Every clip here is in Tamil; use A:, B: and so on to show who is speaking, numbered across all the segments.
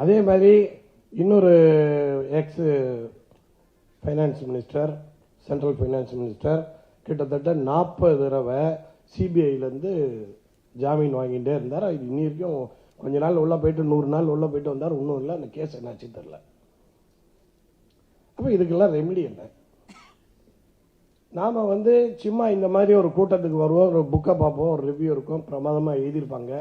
A: அதே மாதிரி இன்னொரு X finance minister, central finance minister கிட்டத்தட்ட 40 தடவை சிபிஐலேருந்து ஜாமீன் வாங்கிட்டே இருந்தார். இது இன்னி வரைக்கும் கொஞ்ச நாள் உள்ள போயிட்டு 100 நாள் உள்ள போயிட்டு வந்தார். இன்னும் இல்லை, அந்த கேஸ் என்னாச்சு தெரியல. அப்போ இதுக்கெல்லாம் ரெமெடி என்ன? நாம் சும்மா இந்த மாதிரி ஒரு கூட்டத்துக்கு வருவோம், ஒரு புக்கை பார்ப்போம், ஒரு ரிவ்யூ இருக்கும், பிரமாதமாக எழுதியிருப்பாங்க.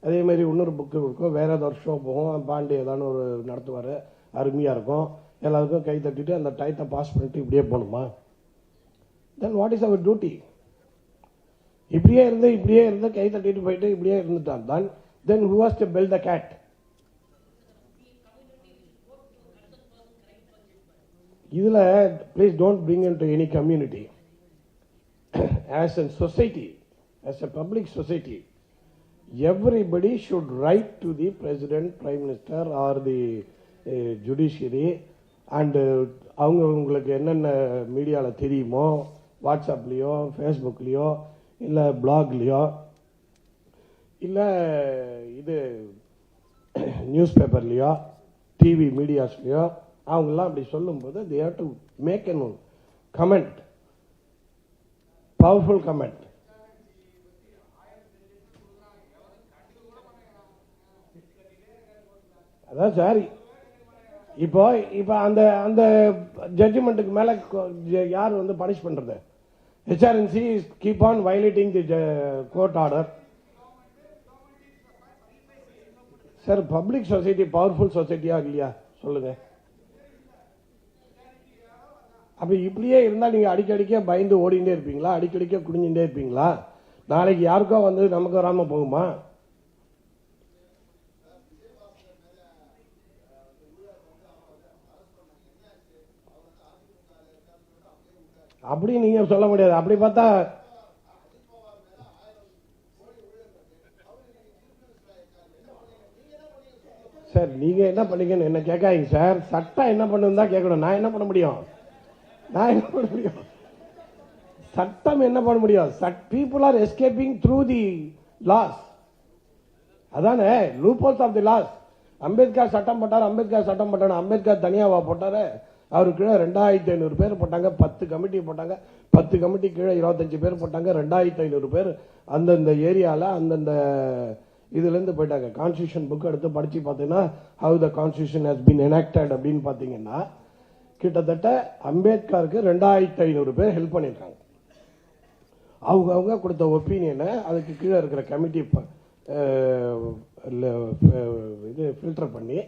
A: அதே மாதிரி இன்னொரு புக்கு இருக்கும், வேறு ஏதாவது ஒரு ஷோ போகும், பாண்டி ஏதாவது ஒரு நடத்துவார், அருமையாக இருக்கும், எல்லாருக்கும் கை தட்டிட்டு அந்த டயத்தை பாஸ் பண்ணிட்டு இப்படியே போகணுமா? Then what is our duty? இப்படியே இருந்து கை தட்டிட்டு போயிட்டு இப்படியே இருந்துட்டான் தான். Then who was to bell the cat? இதில் please don't bring in to any community. As a society, as a public society, everybody should write to the president, prime minister or the judiciary and அவங்களுக்கு என்னென்ன மீடியாவில் தெரியுமோ, வாட்ஸ்அப்லேயோ ஃபேஸ்புக்லேயோ இல்லை பிளாக்லேயோ இல்லை இது நியூஸ் பேப்பர்லேயோ டிவி மீடியாஸ்லேயோ அவங்கெல்லாம் அப்படி சொல்லும்போது they have to make a comment, powerful comment. அதான் சார், இப்போ அந்த அந்த ஜட்ஜ்மெண்ட்டுக்கு மேலே யார் பனிஷ் பண்ணுறது? HRNC keep on violating the court order. Sir, public society powerful சொசைட்டியா இல்லையா சொல்லுங்க? அப்போ இப்படியே இருந்தால் நீங்கள் அடிக்கடிக்கே பயந்து ஓடிண்டே இருப்பீங்களா? அடிக்கடிக்கே குடிஞ்சுட்டே இருப்பீங்களா? நாளைக்கு யாருக்கோ நமக்கு வராமல் போகுமா? அப்படி நீங்க சொல்ல முடியாது. அப்படி பார்த்தா சார், நீங்க என்ன பண்ணீங்கன்னு என்ன கேட்காதீங்க சார். சட்டம் என்ன பண்ணுன்னு தான் கேட்கணும். நான் என்ன பண்ண முடியும்? சட்டம் என்ன பண்ண முடியும்? People are escaping through the laws. அதானே loopholes of the laws. Ambedkar சட்டம் போட்டார், அம்பேத்கர் தனியாவா போட்டாரு? அவருக்கு கீழே 2500 பேர் போட்டாங்க, 10 கமிட்டி போட்டாங்க, 10 கமிட்டி கீழே 25 பேர் போட்டாங்க, 2500 பேர் அந்தந்த ஏரியாவில் அந்தந்த இதுலேருந்து போயிட்டாங்க. கான்ஸ்டியூஷன் புக் எடுத்து படித்து பார்த்தீங்கன்னா how the constitution has been enacted அப்படின்னு பார்த்தீங்கன்னா கிட்டத்தட்ட அம்பேத்கருக்கு 2500 பேர் ஹெல்ப் பண்ணியிருக்காங்க. அவங்க கொடுத்த ஒப்பீனியனை அதுக்கு கீழே இருக்கிற கமிட்டி இது ஃபில்டர் பண்ணி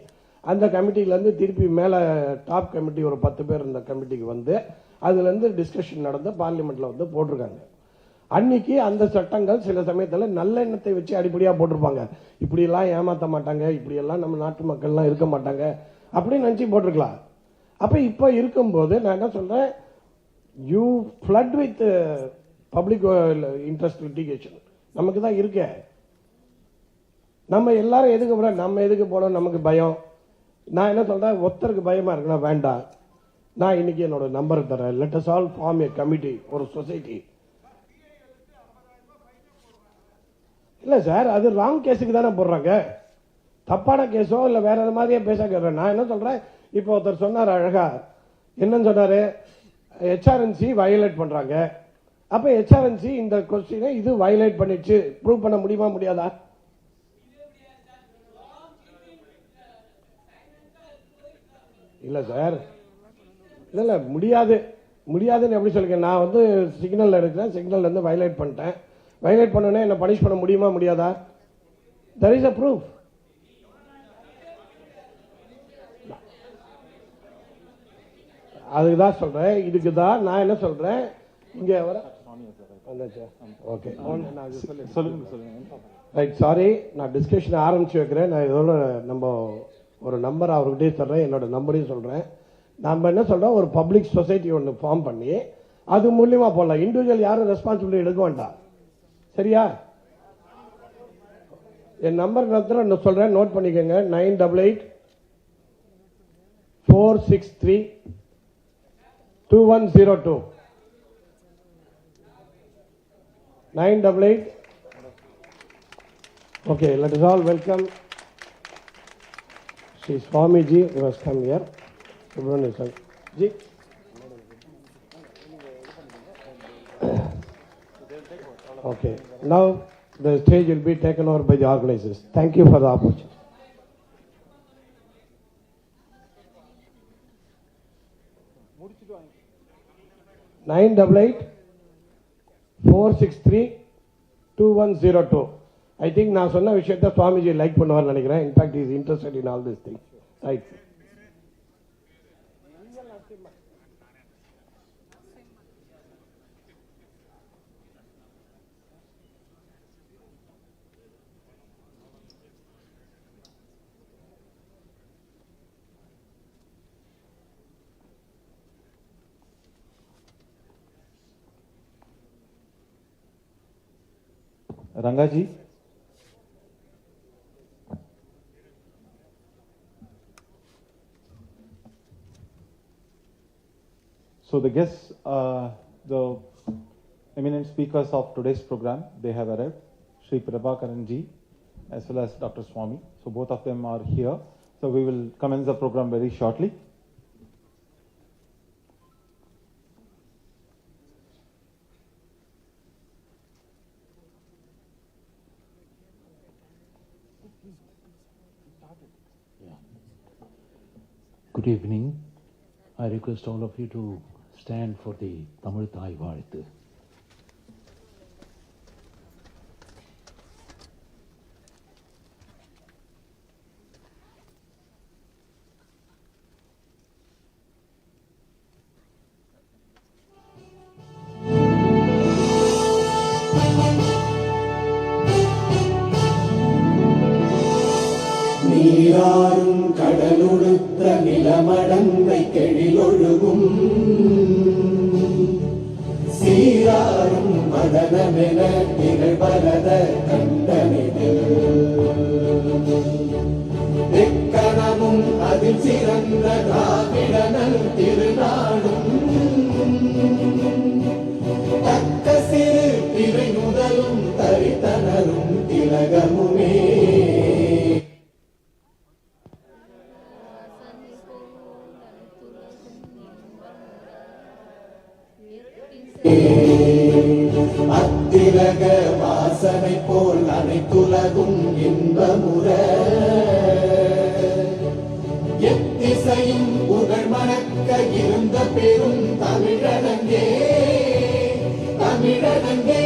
A: அந்த கமிட்டியிலேருந்து திருப்பி மேலே டாப் கமிட்டி ஒரு 10 பேர் இந்த கமிட்டிக்கு அதுலேருந்து டிஸ்கஷன் நடந்து பார்லிமெண்ட்டில் போட்டிருக்காங்க. அன்னைக்கு அந்த சட்டங்கள் சில சமயத்தில் நல்ல எண்ணத்தை வச்சு அடிப்படையாக போட்டிருப்பாங்க. இப்படியெல்லாம் ஏமாற்ற மாட்டாங்க, இப்படியெல்லாம் நம்ம நாட்டு மக்கள்லாம் இருக்க மாட்டாங்க அப்படின்னு நினச்சி போட்டிருக்கலாம். அப்போ இப்போ இருக்கும்போது நான் என்ன சொல்கிறேன், you flood with public interest litigation நமக்கு தான் இருக்க. நம்ம எல்லாரும் எதுக்கு போகிறோம்? நம்ம எதுக்கு போனோம்? நமக்கு பயம். நான் என்ன சொல்றேன், ஒருத்தருக்கு பயமா இருக்குன்னா வேண்டாம். நான் இன்னைக்கு என்னோட நம்பர் தரேன். லெட் அஸ் ஆல் ஃபார்ம் ஏ கமிட்டி, ஒரு சொசைட்டி. இல்ல சார், அது ராங் கேஸுக்கு தானே போடுறாங்க. தப்பான கேஸோ இல்ல வேற எது மாதிரியே பேச கேட்கிறேன். நான் என்ன சொல்றேன், இப்போ ஒருத்தர் சொன்னார் அழகா, என்னன்னு சொன்னாரு, ஹெச்ஆர்என்சி வயலேட் பண்றாங்க. அப்ப ஹெச்ஆர்என்சி இந்த கொஸ்டினை இது வயலேட் பண்ணிடுச்சு ப்ரூவ் பண்ண முடியுமா முடியாதா? இல்ல சார், இல்ல முடியாதுன்னு எப்படி சொல்லுங்க? நான் சிக்னல் எடுக்கிறேன், சிக்னல் வயலேட் பண்ணிட்டேன். வயலேட் பண்ணனே என்ன பனிஷ் பண்ண முடியுமா முடியாதா? there is a proof. அதுக்கு தான் சொல்றேன், இதுக்கு தான் நான் என்ன சொல்றேன், இங்க வர ஓகே ரைட். சாரி, நான் டிஸ்கஷன் ஆரம்பிச்சு வைக்கிறேன். நான் இதோட நம்ம ஒரு நம்பர் அவர்கிட்டே சொல்றேன், என்னோட நம்பரையும் சொல்றேன். நம்ம என்ன சொல்றோம், ஒரு பப்ளிக் சொசைட்டி ஒன்று ஃபார்ம் பண்ணி அது மூலியமா போடலாம். இண்டிவிஜுவல் யாரும் ரெஸ்பான்சிபிலிட்டி எடுக்க வேண்டாம். சரியா? என் நம்பர் சொல்றேன், நோட் பண்ணிக்கோங்க. 988-463-2102. 988. Okay, let us all welcome Sri Swamiji, you must come here. Subramanian sir. Ji. Okay. Now the stage will be taken over by the organizers. Thank you for the opportunity. 988-463-2102. I think நான் சொன்ன விஷயத்தை சுவாமிஜி லைக் பண்ணுவார்னு நினைக்கிறேன். In fact is interested in all this things. Right.
B: Rangaji. So the guests, the eminent speakers of today's program, they have arrived. Sri Prabhakaran ji as well as Dr. Swami. So both of them are here. So we will commence the program very shortly.
C: Good evening. I request all of you to stand for the Tamil Thai Vazhuthu.
D: நீராறும் கடலுடுத்த நிலமடந்தை கெழிலொழுகும் சீராறும் மதனமென திகழ்வரத கண்டனிதில் எக்கணமும் அதில் சிறந்த திராவிடனல் திருநாடும் தக்க சிறு திரை முதலும் தரித்தனரும் திலகமுமே. அத்திலக வாசனை போல் அனைத்துலகும் இன்பமுற எத்திசையும் புகழ் மணக்க இருந்த பெரும் தமிழனங்கே தமிழனங்கே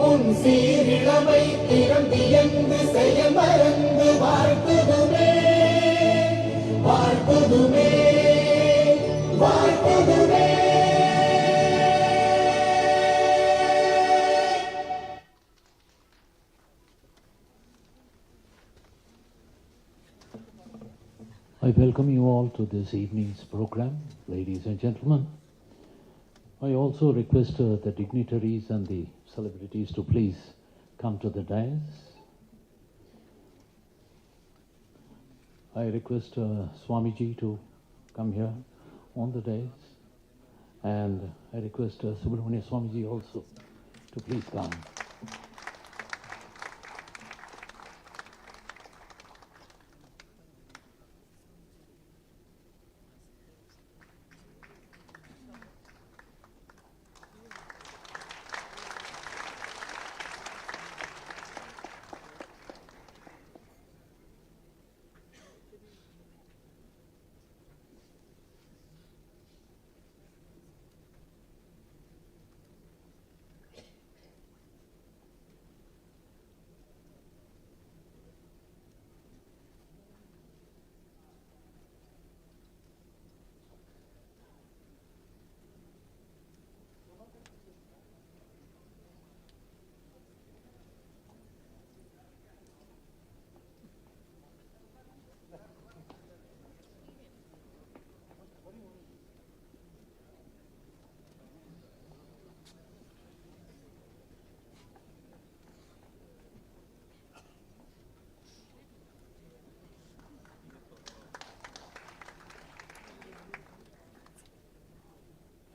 D: உன் சீரிழமை திறம்பியந்து செய்ய மறந்து வாழ்த்துதுமே வாழ்த்துதுமே வாழ்த்துதுமே.
C: I welcome you all to this evening's program, ladies and gentlemen. I also request the dignitaries and the celebrities to please come to the dais. I request Swamiji to come here on the dais, and I request Subramanian Swamiji also to please come.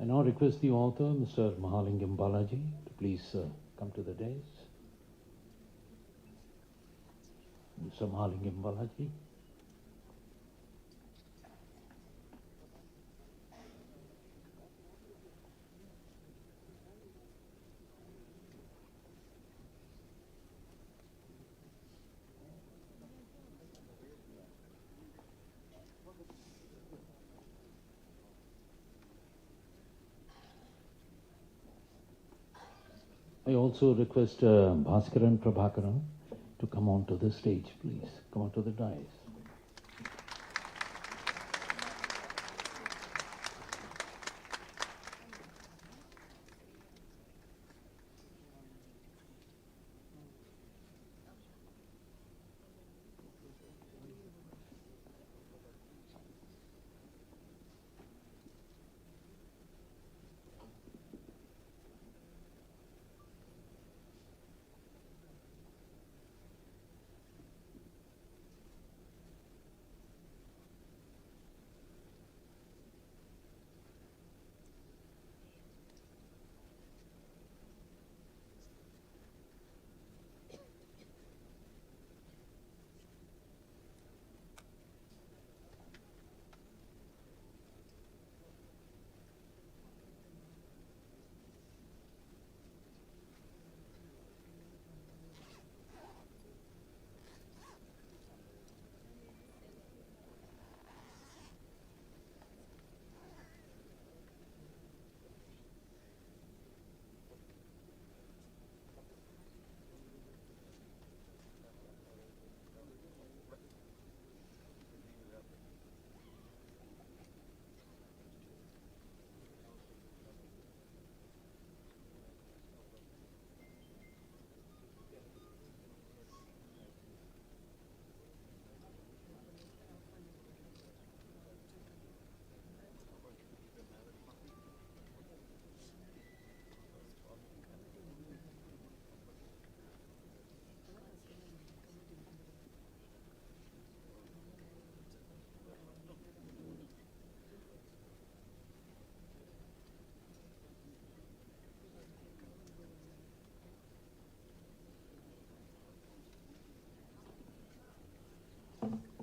C: I now request the author, Mr. Mahalingam Balaji, to please come to the dais. Mr. Mahalingam Balaji. I also request Bhaskaran Prabhakaran to come onto the stage, please. Come onto the dais.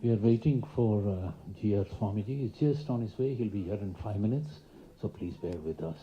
C: We are waiting for G.R. Swamiji. He's just on his way. He'll be here in 5 minutes. So please bear with us.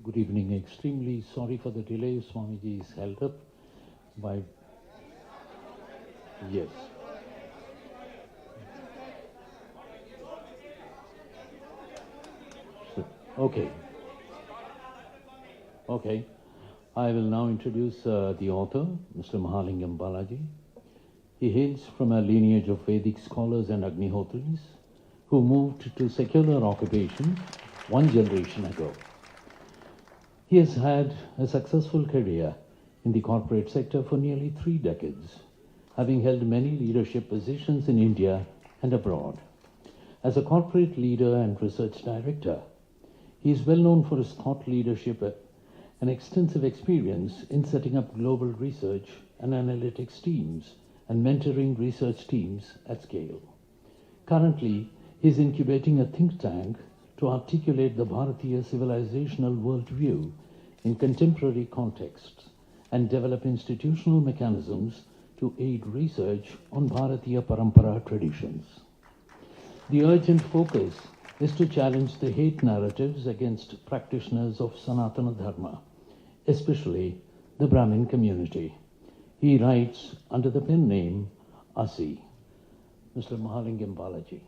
C: Good evening. Extremely sorry for the delay. Swamiji is held up by... Yes. Okay. Okay. I will now introduce the author, Mr. Mahalingam Balaji. He hails from a lineage of Vedic scholars and Agnihotris who moved to secular occupation one generation ago. He has had a successful career in the corporate sector for nearly 3 decades, having held many leadership positions in India and abroad. As a corporate leader and research director, he is well known for his thought leadership and extensive experience in setting up global research and analytics teams and mentoring research teams at scale. Currently, he is incubating a think tank to articulate the Bharatiya civilizational worldview in contemporary contexts and develop institutional mechanisms to aid research on Bharatiya Parampara traditions. The urgent focus is to challenge the hate narratives against practitioners of Sanatana Dharma, especially the Brahmin community. He writes under the pen name Asi. Mr. Mahalingam Balaji.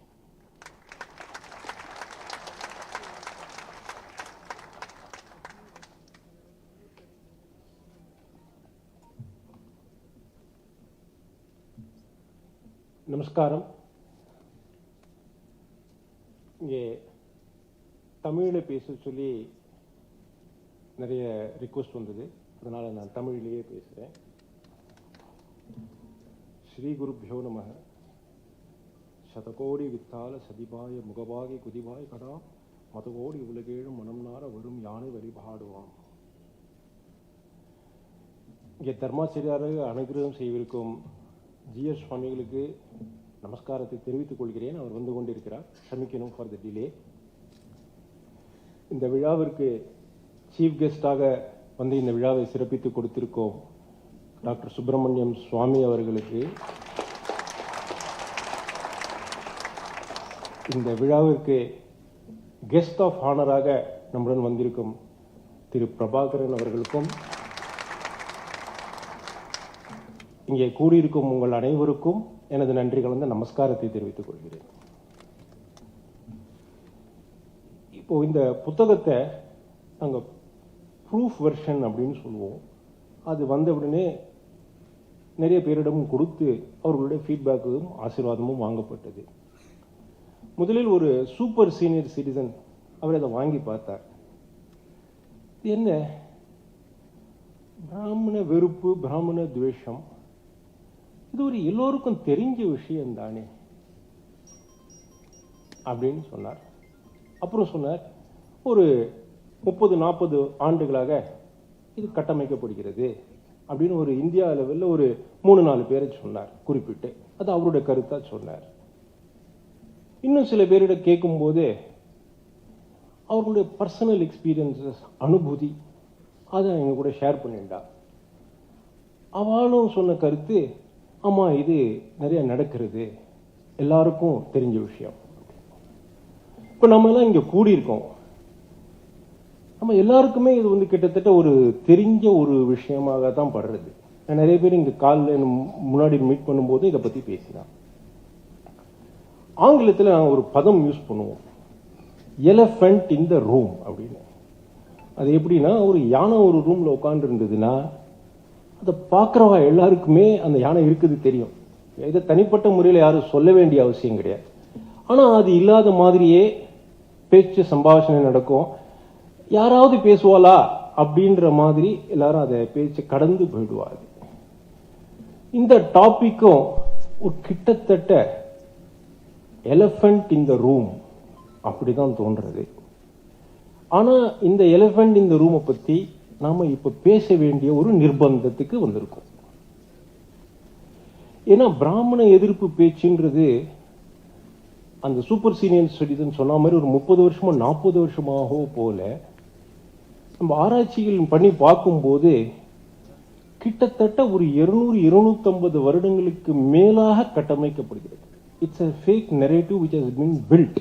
E: நமஸ்காரம். இங்கே தமிழில் பேச சொல்லி நிறைய ரிக்வெஸ்ட் வந்தது, அதனால் நான் தமிழிலேயே பேசுகிறேன். ஸ்ரீ குருப்யோ நமः. சதகோடி வித்தால சதிபாய முகபாகி குதிபாய் கடா மதகோடி உலகேழும் மனம் நார வரும் யானை வழிபாடுவாம். இங்கே தர்மாச்சாரியாரை அனுகிரகம் செய்திருக்கும் ஜிஎஸ் சுவாமிகளுக்கு நமஸ்காரத்தை தெரிவித்துக் கொள்கிறேன். அவர் வந்து கொண்டிருக்கிறார், க்ஷமிக்கணும் ஃபார் த டிலே. இந்த விழாவிற்கு சீஃப் கெஸ்டாக வந்து இந்த விழாவை சிறப்பித்து கொடுத்திருக்கோம் டாக்டர் சுப்பிரமணியம் சுவாமி அவர்களுக்கு, இந்த விழாவிற்கு கெஸ்ட் ஆஃப் ஆனராக நம்முடன் வந்திருக்கும் திரு பிரபாகரன் அவர்களுக்கும், இங்கே கூடியிருக்கும் உங்கள் அனைவருக்கும் எனது நன்றி கலந்த நமஸ்காரத்தை தெரிவித்துக் கொள்கிறேன். இப்போ இந்த புத்தகத்தை நாங்கள் ப்ரூஃப் வெர்ஷன் அப்படின்னு சொல்லுவோம். அது வந்த உடனே நிறைய பேரிடமும் கொடுத்து அவர்களுடைய ஃபீட்பேக்கும் ஆசீர்வாதமும் வாங்கப்பட்டது. முதலில் ஒரு சூப்பர் சீனியர் சிட்டிசன் அவர் அதை வாங்கி பார்த்தார். இது என்ன, பிராமண வெறுப்பு, பிராமண துவேஷம், இது ஒரு எல்லோருக்கும் தெரிஞ்ச விஷயம் தானே அப்படின்னு சொன்னார். அப்புறம் சொன்னார், ஒரு 30-40 ஆண்டுகளாக இது கட்டமைக்கப்படுகிறது அப்படின்னு ஒரு இந்தியா லெவலில் ஒரு 3-4 பேரை சொன்னார் குறிப்பிட்டு. அது அவருடைய கருத்தா சொன்னார். இன்னும் சில பேரிட கேட்கும்போது அவர்களுடைய பர்சனல் எக்ஸ்பீரியன்சஸ், அனுபூதி, அதை எங்க கூட ஷேர் பண்ணிட்டா. அவளும் சொன்ன கருத்து, ஆமா இது நிறைய நடக்கிறது, எல்லாருக்கும் தெரிஞ்ச விஷயம். இப்ப நம்ம எல்லாம் இங்க கூடியிருக்கோம், நம்ம எல்லாருக்குமே இது வந்து கிட்டத்தட்ட ஒரு தெரிஞ்ச ஒரு விஷயமாக தான் படுறது. நிறைய பேர் இங்க காலில் முன்னாடி மீட் பண்ணும்போது இதை பத்தி பேசினான். ஆங்கிலத்தில் நாங்கள் ஒரு பதம் யூஸ் பண்ணுவோம், எலஃபண்ட் இன் த ரூம் அப்படின்னு. அது எப்படின்னா, ஒரு யானை ஒரு ரூம்ல உட்கார்ந்து இருந்ததுன்னா அதை பார்க்குறவா எல்லாருக்குமே அந்த யானை இருக்குது தெரியும். இதை தனிப்பட்ட முறையில் யாரும் சொல்ல வேண்டிய அவசியம் கிடையாது. ஆனால் அது இல்லாத மாதிரியே பேச்சு சம்பாஷணை நடக்கும். யாராவது பேசுவாளா அப்படின்ற மாதிரி எல்லாரும் அதை பேச்சு கடந்து போயிடுவாங்க. இந்த டாபிக்கும் ஒரு கிட்டத்தட்ட எலஃபண்ட் இன் த ரூம் அப்படிதான் தோன்றது. ஆனா இந்த எலஃபண்ட் இன் த ரூமை பத்தி நாம இப்ப பேச வேண்டிய ஒரு நிர்பந்தத்துக்கு வந்திருக்கோம். ஏன்னா பிராமண எதிர்ப்பு பேச்சுன்றது அந்த சூப்பர் சீனியர் ஸ்டடிஸ் சொன்ன மாதிரி ஒரு 30 வருஷமா 40 வருஷமாகவோ போல நம்ம ஆராய்ச்சிகள் பண்ணி பார்க்கும்போது கிட்டத்தட்ட ஒரு 200-250 வருடங்களுக்கு மேலாக கட்டமைக்கப்படுகிறது. It's a fake narrative which has been built.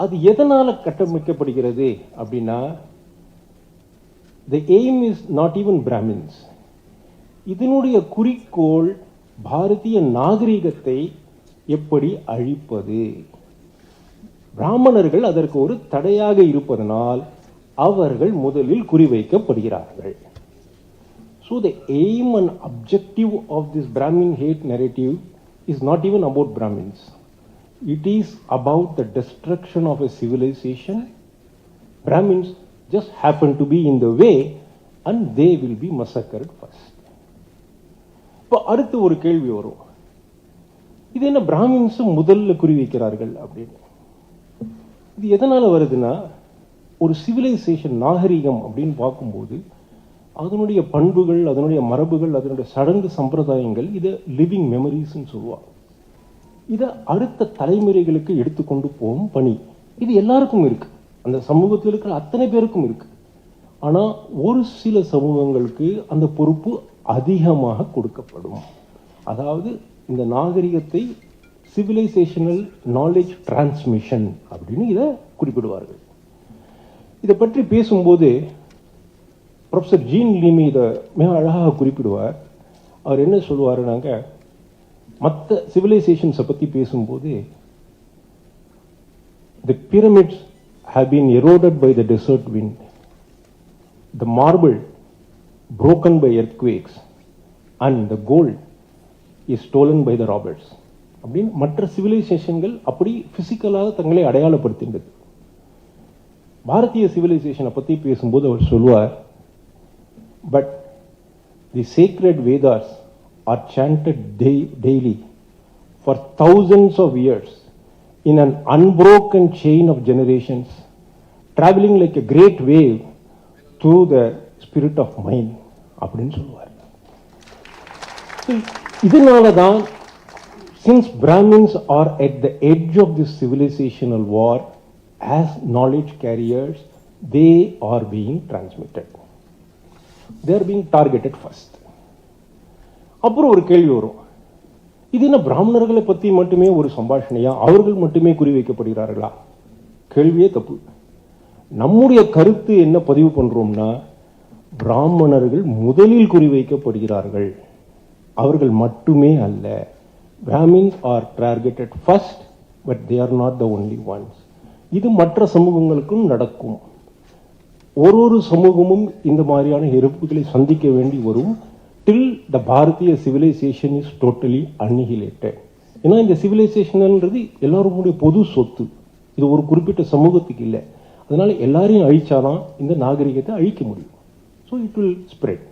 E: அது எதனால கட்டமைக்கப்படுகிறது அப்படின்னா, the aim is not even Brahmins. இதனுடைய குறிக்கோள் பாரதிய நாகரிகத்தை எப்படி அழிப்பது. பிராமணர்கள் அதற்கு ஒரு தடையாக இருப்பதனால் அவர்கள் முதலில் குறிவைக்கப்படுகிறார்கள். So the aim and objective of this Brahmin hate narrative is not even about Brahmins. It is about the destruction of a civilization. Brahmins just happen to be in the way and they will be massacred first. இப்போ அடுத்து ஒரு கேள்வி வரும், இது என்ன பிராமின்ஸ் முதல்ல குறிவைக்கிறார்கள் அப்படின்னு. இது எதனால வருதுன்னா, ஒரு சிவிலைசேஷன் நாகரிகம் அப்படின்னு பார்க்கும்போது அதனுடைய பண்புகள், அதனுடைய மரபுகள், அதனுடைய சடங்கு சம்பிரதாயங்கள், இதை லிவிங் மெமரிஸ்ன்னு சொல்லுவாங்க. இதை அடுத்த தலைமுறைகளுக்கு எடுத்துக்கொண்டு போகும் பணி இது எல்லாருக்கும் இருக்கு, அந்த சமூகத்தில் இருக்கிற அத்தனை பேருக்கும் இருக்கு. ஆனா ஒரு சில சமூகங்களுக்கு அந்த பொறுப்பு அதிகமாக கொடுக்கப்படும். அதாவது இந்த நாகரிகத்தை சிவிலைசேஷனல் நாலேஜ் டிரான்ஸ்மிஷன் அப்படின்னு இதை குறிப்பிடுவார்கள். இதை பற்றி பேசும்போது ப்ரொஃபசர் ஜீன் லீமி இதை மிக அழகாக குறிப்பிடுவார். அவர் என்ன சொல்லுவாருனாங்க, மற்ற சிவிலைசேஷன்ஸை பற்றி பேசும்போது, the pyramids have been eroded by the desert wind, the marble broken by earthquakes, and the gold is stolen by the robbers. அப்படின்னு மற்ற சிவிலைசேஷன்கள் அப்படி பிசிக்கலாக தங்களை அடையாளப்படுத்தின்றது. பாரதிய சிவிலைசேஷனை பற்றி பேசும்போது அவர் சொல்லுவார், but the sacred Vedas are chanted daily for thousands of years in an unbroken chain of generations, traveling like a great wave through the spirit of mind அப்படின்னு சொல்லுவார். இதனால தான் since Brahmins are at the edge of this civilizational war as knowledge carriers, they are being transmitted. They are being targeted first. அப்புறம் ஒரு கேள்வி வரும், இது என்ன பிராமணர்களை பற்றி மட்டுமே ஒரு சம்பாஷணையா, அவர்கள் மட்டுமே குறிவைக்கப்படுகிறார்களா? கேள்வியே தப்பு. நம்முடைய கருத்து என்ன பதிவு பண்றோம்னா, பிராமணர்கள் முதலில் குறிவைக்கப்படுகிறார்கள், அவர்கள் மட்டுமே அல்ல. Brahmins are targeted first, but they are not the only ones. இது மற்ற சமூகங்களுக்கும் நடக்கும். ஒரு சமூகமும் இந்த மாதிரியான எதிர்ப்புகளை சந்திக்க வேண்டி வரும் till the Bharatiya civilization is totally annihilated. ஏன்னா இந்த சிவிலைசேஷன்ன்றது எல்லாருடைய பொது சொத்து, இது ஒரு குறிப்பிட்ட சமூகத்துக்கு இல்லை. அதனால எல்லாரையும் அழிச்சாதான் இந்த நாகரிகத்தை அழிக்க முடியும். So it will spread.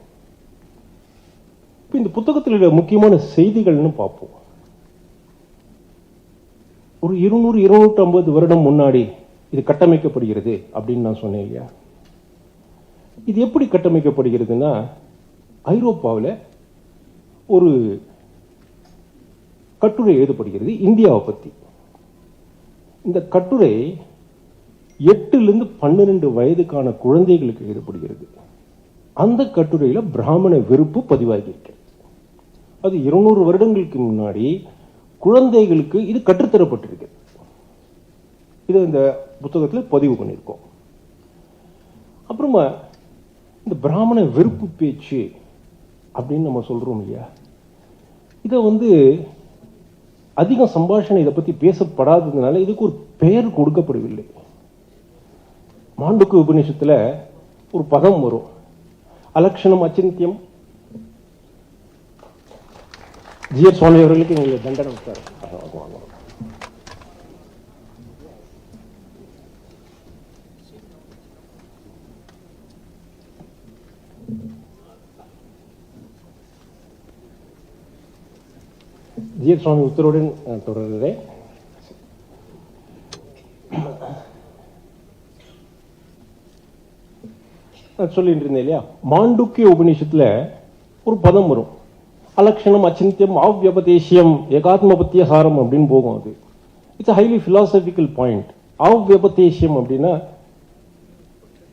E: இப்போ இந்த புத்தகத்தில் முக்கியமான செய்திகள்னு பார்ப்போம். ஒரு 200-250 வருடம் முன்னாடி இது கட்டமைக்கப்படுகிறது அப்படின்னு நான் சொன்னேன் இல்லையா. இது எப்படி கட்டமைக்கப்படுகிறதுனா, ஐரோப்பாவில் ஒரு கட்டுரை எழுதப்படுகிறது இந்தியாவை பற்றி. இந்த கட்டுரை 8 to 12 வயதுக்கான குழந்தைகளுக்கு எழுதப்படுகிறது. அந்த கட்டுரையில பிராமண வெறுப்பு பதிவாகியிருக்கு. அது 200 வருடங்களுக்கு முன்னாடி குழந்தைகளுக்கு இது கற்றுத்தரப்பட்டிருக்கு. இது இந்த புத்தகத்தில் பதிவு பண்ணியிருக்கோம். அப்புறமா இந்த பிராமண வெறுப்பு பேச்சு அப்படின்னு நம்ம சொல்றோம் இல்லையா, இதை அதிக சம்பாஷணை இதை பத்தி பேசப்படாததுனால இதுக்கு ஒரு பெயர் கொடுக்கப்படவில்லை. மாண்டுக்கு உபநிஷத்துல ஒரு பதம் வரும், அலட்சணம் அச்சிந்தியம். ஜிஎஸ் சுவாமி அவர்களுக்கு எங்களுக்கு தண்டனை விட்டார். ஜிஎஸ் சுவாமி உத்தரவுடன் தொடர்கிறேன். சொல்லிட்டு இருந்தேன் இல்லையா, மாண்டுக்கிய உபநிஷத்துல ஒரு பதம் வரும், அலட்சணம் அச்சிந்தியம் ஆவ்யபதேசியம் ஏகாத்மபத்திய சாரம் அப்படின்னு போகும். அது இட்ஸ் ஹைலி பிலாசபிக்கல் பாயிண்ட். ஆவ்யபதேசியம் அப்படின்னா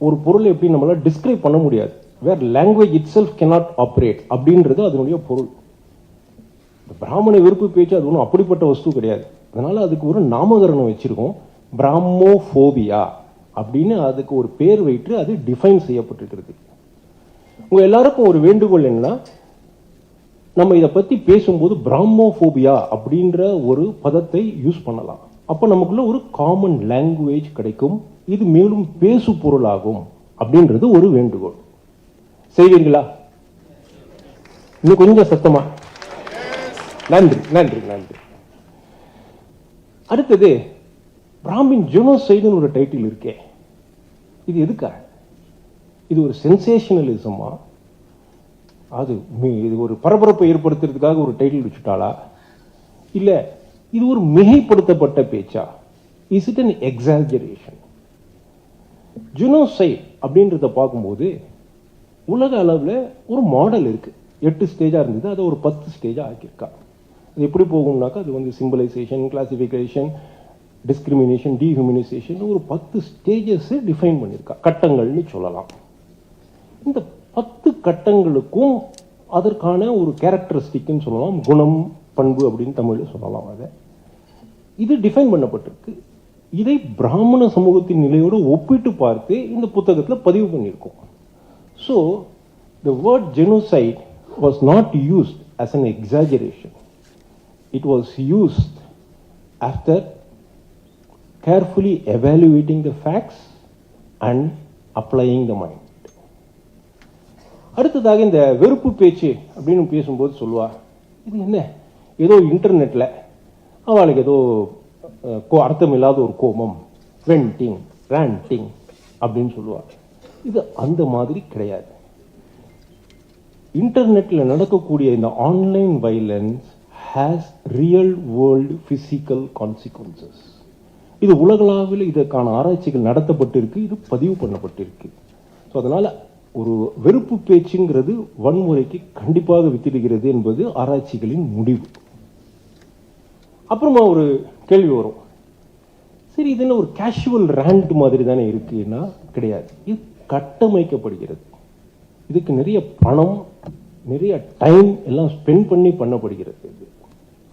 E: ஒரு பொருளை எப்படி நம்மளால டிஸ்கிரைப் பண்ண முடியாது, where language itself cannot operate அப்படின்றது அதனுடைய பொருள். பிராமண வெறுப்பு பேச்சு அது ஒன்றும் அப்படிப்பட்ட வஸ்து கிடையாது. அதனால அதுக்கு ஒரு நாமகரணம் வச்சிருக்கோம், பிராமோபோபியா அப்படின்னு அதுக்கு ஒரு பேர் வைத்து அது டிஃபைன் செய்யப்பட்டிருக்கிறது. உங்க எல்லாருக்கும் ஒரு வேண்டுகோள் என்னன்னா, நம்ம இதை பத்தி பேசும்போது பிராமோபோபியா அப்படின்ற ஒரு பதத்தை யூஸ் பண்ணலாம். அப்ப நமக்குள்ள ஒரு காமன் லாங்குவேஜ் கிடைக்கும், இது மேலும் பேசு பொருளாகும் அப்படின்றது ஒரு வேண்டுகோள். செய்வீர்களா? இன்னும் கொஞ்சம் சத்தமா. நன்றி நன்றி நன்றி. அடுத்தது பிராமின் ஜெனோசைடுன்னு ஒரு டைட்டில் இருக்கே, இது எதுக்காக? இது ஒரு சென்சேஷனலிசமா? இது ஒரு பரபரப்பை ஏற்படுத்துறதுக்காக ஒரு டைட்டில் வச்சுட்டாளா? இல்ல இது ஒரு மிகைப்படுத்தப்பட்ட பேச்சா? Is it an exaggeration? Genocide அப்படின்றத பார்க்கும்போது உலக அளவில் ஒரு மாடல் இருக்கு. 8 ஸ்டேஜா இருந்தது, அதை ஒரு 10 ஸ்டேஜா ஆக்கியிருக்கா. அது எப்படி போகும்னாக்கா, அது வந்து சிம்பிளைசேஷன், கிளாசிபிகேஷன், டிஸ்கிரிமினேஷன், டீஹியூமனைசேஷன், ஒரு 10 ஸ்டேஜஸ் டிஃபைன் பண்ணியிருக்கா, கட்டங்கள்னு சொல்லலாம். இந்த 10 கட்டங்களுக்கும் அதற்கான ஒரு கேரக்டரிஸ்டிக்னு சொல்லலாம், குணம், பண்பு அப்படின்னு தமிழ்ல சொல்லலாம். அதை இது டிஃபைன் பண்ணப்பட்டிருக்கு. இதை பிராமண சமூகத்தின் நிலையோடு ஒப்பிட்டு பார்த்து இந்த புத்தகத்தில் பதிவு பண்ணியிருக்கோம். So the word genocide was not used as an exaggeration. It was used after carefully evaluating the facts and applying the mind. அடுத்ததாக இந்த வெறுப்பு பேச்சு அப்படின்னு பேசும்போது சொல்லுவா, இது என்ன ஏதோ இன்டர்நெட்ல அவளுக்கு ஏதோ அர்த்தம் இல்லாத ஒரு கோபம், வெண்டிங், ராண்டிங் அப்படின்னு சொல்லுவா. இது அந்த மாதிரி கிடையாது. இன்டர்நெட்ல நடக்கக்கூடிய இந்த online violence has real world physical consequences. இது உலகளாவில் இதற்கான ஆராய்ச்சிகள் நடத்தப்பட்டிருக்கு, இது பதிவு பண்ணப்பட்டிருக்கு. ஸோ அதனால ஒரு வெறுப்பு பேச்சுங்கிறது வன்முறைக்கு கண்டிப்பாக வித்திடுகிறது என்பது ஆராய்ச்சிகளின் முடிவு. அப்புறமா ஒரு கேள்வி வரும், சரி இது என்ன ஒரு கேஷுவல் ரேண்ட் மாதிரி தானே இருக்குன்னா கிடையாது. இது கட்டமைக்கப்படுகிறது. இதுக்கு நிறைய பணம், நிறைய டைம் எல்லாம் ஸ்பெண்ட் பண்ணி பண்ணப்படுகிறது.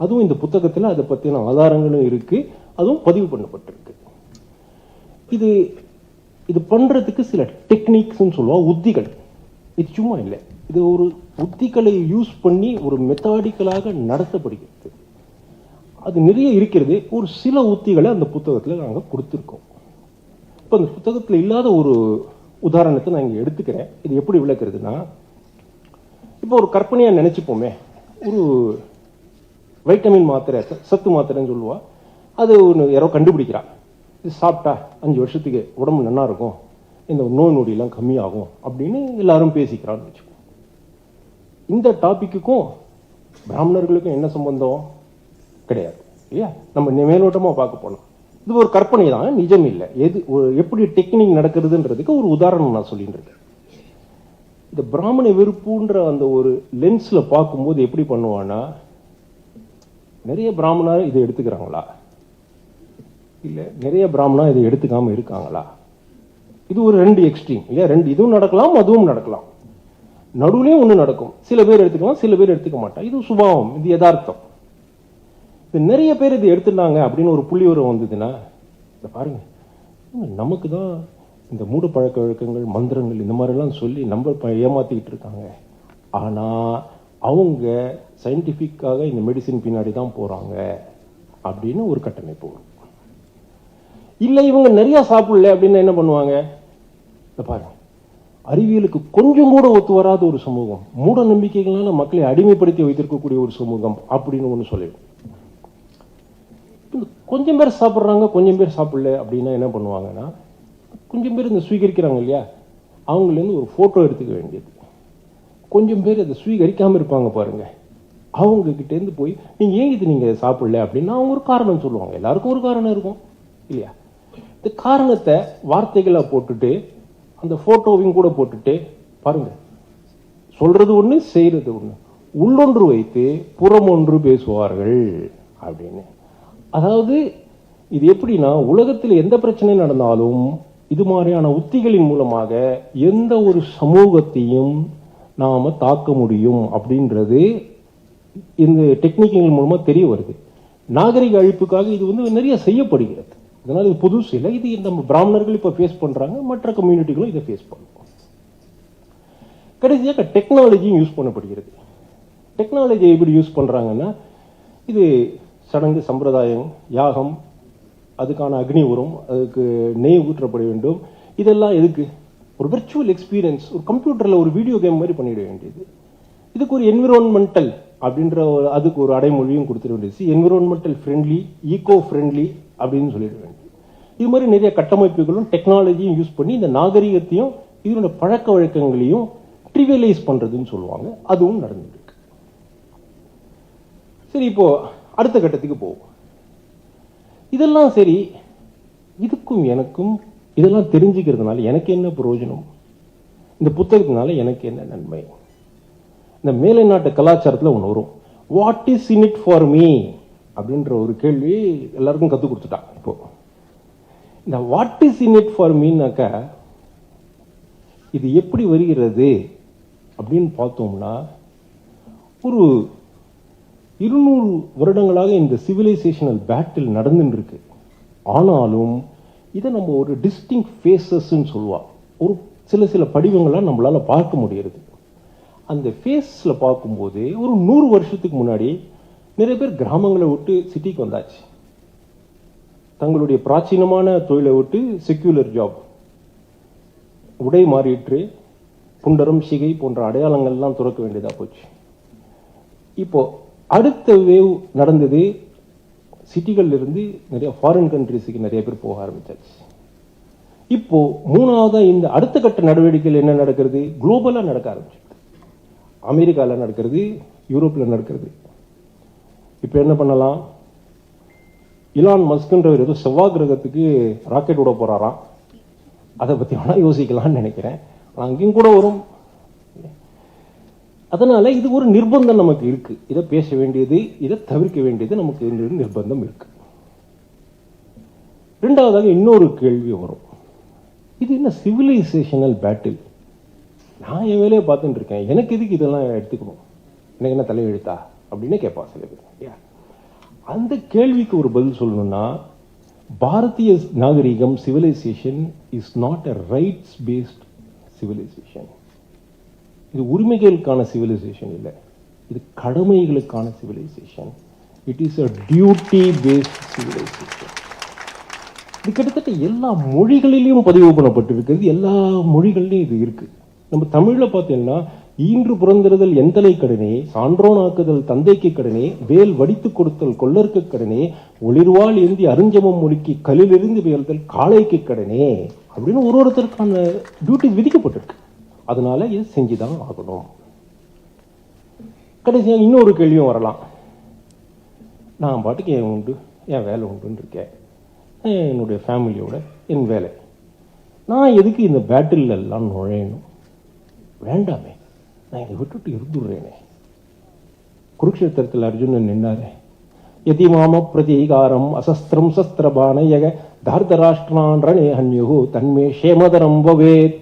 E: அதுவும் இந்த புத்தகத்தில் அதை பற்றின ஆதாரங்களும் இருக்கு, அதுவும் பதிவு பண்ணப்பட்டிருக்கு. இது பண்றதுக்கு சில டெக்னிக்ஸ் சொல்லுவோம், உத்திகள். இது சும்மா இல்லை, இது ஒரு உத்திகளை யூஸ் பண்ணி ஒரு மெத்தாடிக்கலாக நடத்தப்படுகிறது. அது நிறைய இருக்கிறது. ஒரு சில உத்திகளை அந்த புத்தகத்தில் நாங்கள் கொடுத்துருக்கோம். இப்போ அந்த புத்தகத்தில் இல்லாத ஒரு உதாரணத்தை நான் இங்கே எடுத்துக்கிறேன். இது எப்படி விளக்குறதுன்னா, இப்போ ஒரு கற்பனையாக நினைச்சுப்போமே, ஒரு வைட்டமின் மாத்திரை, சத்து மாத்திரைன்னு சொல்லுவா, அது ஒன்று யாரோ கண்டுபிடிக்கிறான், இது சாப்பிட்டா 5 வருஷத்துக்கு உடம்பு நல்லா இருக்கும், இந்த நோய் நொடியெல்லாம் கம்மியாகும் அப்படின்னு எல்லாரும் பேசிக்கிறான்னு வச்சுக்கோ. இந்த டாபிக்குக்கும் பிராமணர்களுக்கும் என்ன சம்பந்தம்? கிடையாது இல்லையா? நம்ம மேலோட்டமாக பார்க்க போனோம். இது ஒரு கற்பனை தான், நிஜம் இல்லை. எப்படி டெக்னிக் நடக்கிறதுன்றதுக்கு ஒரு உதாரணம் நான் சொல்லிட்டு இருக்கேன். இந்த பிராமண வெறுப்புன்ற அந்த ஒரு லென்ஸ்ல பார்க்கும்போது எப்படி பண்ணுவான்னா, நிறைய பிராமணர் இதை எடுத்துக்கிறாங்களா, இல்லை நிறைய பிராமணா இதை எடுத்துக்காம இருக்காங்களா? இது ஒரு 2 எக்ஸ்ட்ரீம் இல்லையா? இதுவும் நடக்கலாம், அதுவும் நடக்கலாம். நடுவுலையும் ஒன்று நடக்கும். சில பேர் எடுத்துக்கலாம், சில பேர் எடுத்துக்க மாட்டாங்க. இது சுபாவம், இது யதார்த்தம். இது நிறைய பேர் இது எடுத்துட்டாங்க அப்படின்னு ஒரு புள்ளி உரம் வந்ததுன்னா, இதை பாருங்க, நமக்கு தான் இந்த மூட பழக்க வழக்கங்கள், மந்திரங்கள் இந்த மாதிரிலாம் சொல்லி நம்ம ஏமாத்திக்கிட்டு இருக்காங்க. ஆனால் அவங்க சயின்டிஃபிக்காக இந்த மெடிசின் பின்னாடி தான் போகிறாங்க அப்படின்னு ஒரு கட்டமைப்பு வரும். இல்லை இவங்க நிறைய சாப்பிடல அப்படின்னு என்ன பண்ணுவாங்க? இதை பாருங்க, அறிவியலுக்கு கொஞ்சம் கூட ஒத்து வராத ஒரு சமூகம், மூட நம்பிக்கைகளால மக்களை அடிமைப்படுத்தி வைத்திருக்கக்கூடிய ஒரு சமூகம் அப்படின்னு ஒன்று சொல்லிடும். கொஞ்சம் பேர் சாப்பிட்றாங்க, கொஞ்சம் பேர் சாப்பிடல அப்படின்னா என்ன பண்ணுவாங்கன்னா, கொஞ்சம் பேர் இந்த ஸ்வீகரிக்கிறாங்க இல்லையா, அவங்களேருந்து ஒரு ஃபோட்டோ எடுத்துக்க வேண்டியது. கொஞ்சம் பேர் அதை ஸ்வீகரிக்காமல் இருப்பாங்க பாருங்க, அவங்க கிட்டேருந்து போய் நீங்கள் ஏன் இது நீங்கள் சாப்பிடல அப்படின்னா அவங்க ஒரு காரணம் சொல்லுவாங்க. எல்லாருக்கும் ஒரு காரணம் இருக்கும் இல்லையா? இந்த காரணத்தை வார்த்தைகளை போட்டுட்டு அந்த ஃபோட்டோவையும் கூட போட்டுட்டு பாருங்க, சொல்றது ஒன்று, செய்யறது ஒன்று, உள்ளொன்று வைத்து புறமொன்று பேசுவார்கள் அப்படின்னு. அதாவது இது எப்படின்னா, உலகத்தில் எந்த பிரச்சனை நடந்தாலும் இது மாதிரியான உத்திகளின் மூலமாக எந்த ஒரு சமூகத்தையும் நாம தாக்க முடியும் அப்படின்றது இந்த டெக்னிக்குகள் மூலமா தெரிய வருது. நாகரிக அழிப்புக்காக இது நிறைய செய்யப்படுகிறது. இதனால் இது புதுசு இல்லை. இது நம்ம பிராமணர்கள் இப்போ ஃபேஸ் பண்ணுறாங்க, மற்ற கம்யூனிட்டிகளும் இதை ஃபேஸ் பண்ணுவோம். கடைசியாக டெக்னாலஜியும் யூஸ் பண்ணப்படுகிறது. டெக்னாலஜி எப்படி யூஸ் பண்ணுறாங்கன்னா, இது சடங்கு சம்பிரதாயம், யாகம், அதுக்கான அக்னி உரம், அதுக்கு நெய் ஊற்றப்பட வேண்டும். இதெல்லாம் எதுக்கு? ஒரு விர்ச்சுவல் எக்ஸ்பீரியன்ஸ், ஒரு கம்ப்யூட்டரில் ஒரு வீடியோ கேம் மாதிரி பண்ணிட வேண்டியது. இதுக்கு ஒரு என்விரான்மெண்டல் அப்படின்ற அதுக்கு ஒரு அடைமொழியும் கொடுத்துட வேண்டியது. என்விரான்மெண்டல் ஃப்ரெண்ட்லி, ஈகோ ஃப்ரெண்ட்லி அப்படின்னு சொல்லிட வேண்டியது. இது மாதிரி நிறைய கட்டமைப்புகளும் டெக்னாலஜியும் யூஸ் பண்ணி இந்த நாகரிகத்தையும் இதனோட பழக்க வழக்கங்களையும் ட்ரிவியலைஸ் பண்றதுன்னு சொல்லுவாங்க. அதுவும் நடந்துருக்கு. சரி, இப்போ அடுத்த கட்டத்துக்கு போவோம். இதெல்லாம் சரி, இதுக்கும் எனக்கும் இதெல்லாம் தெரிஞ்சுக்கிறதுனால எனக்கு என்ன பிரயோஜனம்? இந்த புத்தகத்தினால எனக்கு என்ன நன்மை? இந்த மேலை நாட்டு கலாச்சாரத்தில் ஒன்று வரும், what is in it for me அப்படின்ற ஒரு கேள்வி எல்லாருக்கும் கற்றுக் கொடுத்துட்டான். இப்போ இந்த what is in it for மீனாக்க இது எப்படி வருகிறது அப்படின்னு பார்த்தோம்னா, ஒரு 200 வருடங்களாக இந்த சிவிலைசேஷனல் பேட்டில் நடந்துட்டு இருக்கு. ஆனாலும் இதை நம்ம ஒரு டிஸ்டிங் ஃபேஸஸ்ன்னு சொல்லுவா. ஒரு சில படிவங்களாக நம்மளால பார்க்க முடிகிறது. அந்த ஃபேஸில் பார்க்கும்போது ஒரு 100 வருஷத்துக்கு முன்னாடி நிறைய பேர் கிராமங்களை விட்டு சிட்டிக்கு வந்தாச்சு. தங்களுடைய பிராச்சீனமான தொழிலை விட்டு செக்யூலர் ஜாப், உடை மாறிட்டு புண்டரம், சிகை போன்ற அடையாளங்கள்லாம் துறக்க வேண்டியதாக போச்சு. இப்போ அடுத்த வேவ் நடந்தது. சிட்டிகள்ல இருந்து நிறைய ஃபாரின் கண்ட்ரிஸுக்கு நிறைய பேர் போக ஆரம்பிச்சாச்சு. இப்போ மூணாவதா இந்த அடுத்த கட்ட நடவடிக்கைகள் என்ன நடக்கிறது? குளோபலா நடக்க ஆரம்பிச்சு. அமெரிக்காவில் நடக்கிறது, யூரோப்பில் நடக்கிறது. இப்போ என்ன பண்ணலாம்? இலான் மஸ்க்ன்றவர் ஏதோ செவ்வாய் கிரகத்துக்கு ராக்கெட் விட போறாராம். அதை பற்றி வேணா யோசிக்கலாம்னு நினைக்கிறேன். அங்கேயும் கூட வரும். அதனால இது ஒரு நிர்பந்தம் நமக்கு இருக்கு. இதை பேச வேண்டியது, இதை தவிர்க்க வேண்டியது நமக்கு நிர்பந்தம் இருக்கு. இரண்டாவதாக இன்னொரு கேள்வி வரும், இது என்ன சிவிலைசேஷனல் பேட்டில்? நான் என் வேலையை பார்த்துட்டு இருக்கேன், எனக்கு எதுக்கு இதெல்லாம் எடுத்துக்கணும்? எனக்கு என்ன தலையெழுத்தா அப்படின்னு கேட்பா சில பேர். அந்த கேள்விக்கு ஒரு பதில் சொல்லணும்னா, பாரதிய நாகரிகம் civilization is not a rights based civilization. இது உரிமைகளுக்கான சிவிலைசேஷன் இல்லை, இது கடமைகளுக்கான civilization. It is a duty based civilization. இது கிட்டத்தட்ட எல்லா மொழிகளிலும் பதிவு பண்ணப்பட்டிருக்கிறது. எல்லா மொழிகளிலும் இது இருக்கு. நம்ம தமிழ்ல பார்த்தீங்கன்னா, ஈன்று புறந்திருதல் எந்தலை கடனே, சான்றோனாக்குதல் தந்தைக்கு கடனே, வேல் வடித்து கொடுத்தல் கொள்ளற்கு கடனே, ஒளிர்வாள் ஏந்தி அருஞ்சமம் முடுக்கி கலிலிருந்து பெயர்தல் காளைக்கு கடனே அப்படின்னு ஒருத்தருக்கான டியூட்டி விதிக்கப்பட்டிருக்கு. அதனால இது செஞ்சுதான் ஆகணும். கடைசியாக இன்னொரு கேள்வியும் வரலாம், நான் பாட்டுக்கு என் உண்டு, என் வேலை உண்டுன்னு இருக்கேன், என்னுடைய ஃபேமிலியோட என் வேலை, நான் எதுக்கு இந்த பேட்டில் எல்லாம் நுழையணும்? வேண்டாமே, நான் இதை விட்டுட்டு இருந்துடுறேனே. குருக்ஷேத்திரத்தில் அர்ஜுனன் நின்னாரு, யதிமாம பிரதீகாரம் அசஸ்திரம் சஸ்திரபானயக தார்தராஷ்டிரான் ரணே ஹன்யு தன்மே ஷேமதரம் பவேத்.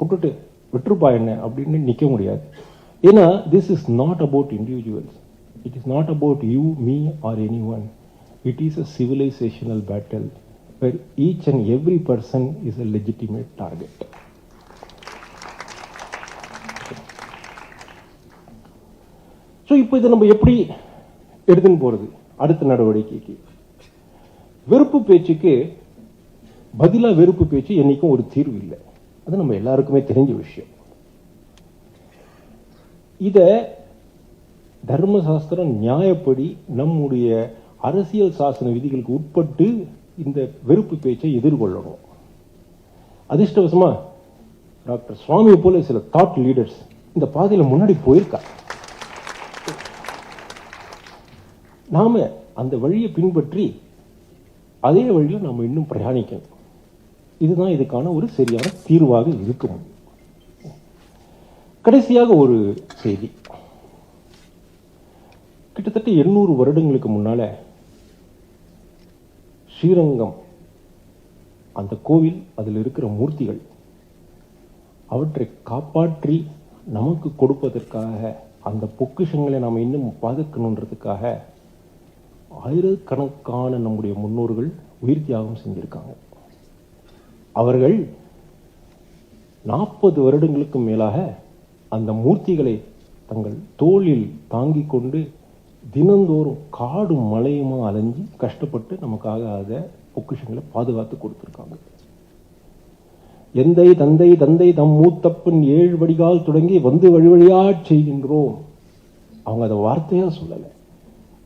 E: விட்டுட்டு விட்டுருப்பா என்ன அப்படின்னு நிற்க முடியாது. ஏன்னா this is not about individuals, it is not about you, me or any one. It is a civilizational battle where each and every person is a legitimate target. So, இப்போ இதை நம்ம எப்படி எடுத்துன்னு போறது? அடுத்த நடவடிக்கைக்கு வெறுப்பு பேச்சுக்கு பதிலா வெறுப்பு பேச்சு என்னைக்கும் ஒரு தீர்வு இல்லை. அது நம்ம எல்லாருக்குமே தெரிஞ்ச விஷயம். இத தர்மசாஸ்திரம் நியாயப்படி நம்முடைய அரசியல் சாசன விதிகளுக்கு உட்பட்டு இந்த வெறுப்பு பேச்சை எதிர்கொள்ளணும். அதிர்ஷ்டவசமா டாக்டர் சுவாமி போல சில தாட் லீடர்ஸ் இந்த பாதையில முன்னாடி போயிருக்கா. நாம அந்த வழியை பின்பற்றி அதே வழியில் நாம இன்னும் பிரயாணிக்கணும். இதுதான் இதுக்கான ஒரு சரியான தீர்வாக இருக்கும். கடைசியாக ஒரு செய்தி. கிட்டத்தட்ட 800 வருடங்களுக்கு முன்னால ஸ்ரீரங்கம் அந்த கோவில், அதில் இருக்கிற மூர்த்திகள், அவற்றை காப்பாற்றி நமக்கு கொடுப்பதற்காக, அந்த பொக்கிஷங்களை நாம் இன்னும் பாதுகாக்கணுன்றதுக்காக ஆயிரக்கணக்கான நம்முடைய முன்னோர்கள் உயிர் தியாகம் செஞ்சிருக்காங்க. அவர்கள் 40 வருடங்களுக்கு மேலாக அந்த மூர்த்திகளை தங்கள் தோளில் தாங்கிக் கொண்டு தினந்தோறும் காடும் மலையுமா அலைஞ்சு கஷ்டப்பட்டு நமக்காக அதை பொக்கிஷங்களை பாதுகாத்து கொடுத்துருக்காங்க. எந்தை தந்தை தந்தை தம் மூத்தப்பன் 7 வடிகால் தொடங்கி வந்து வழி வழியா செய்கின்றோம். அவங்க அதை வார்த்தையா சொல்லலை,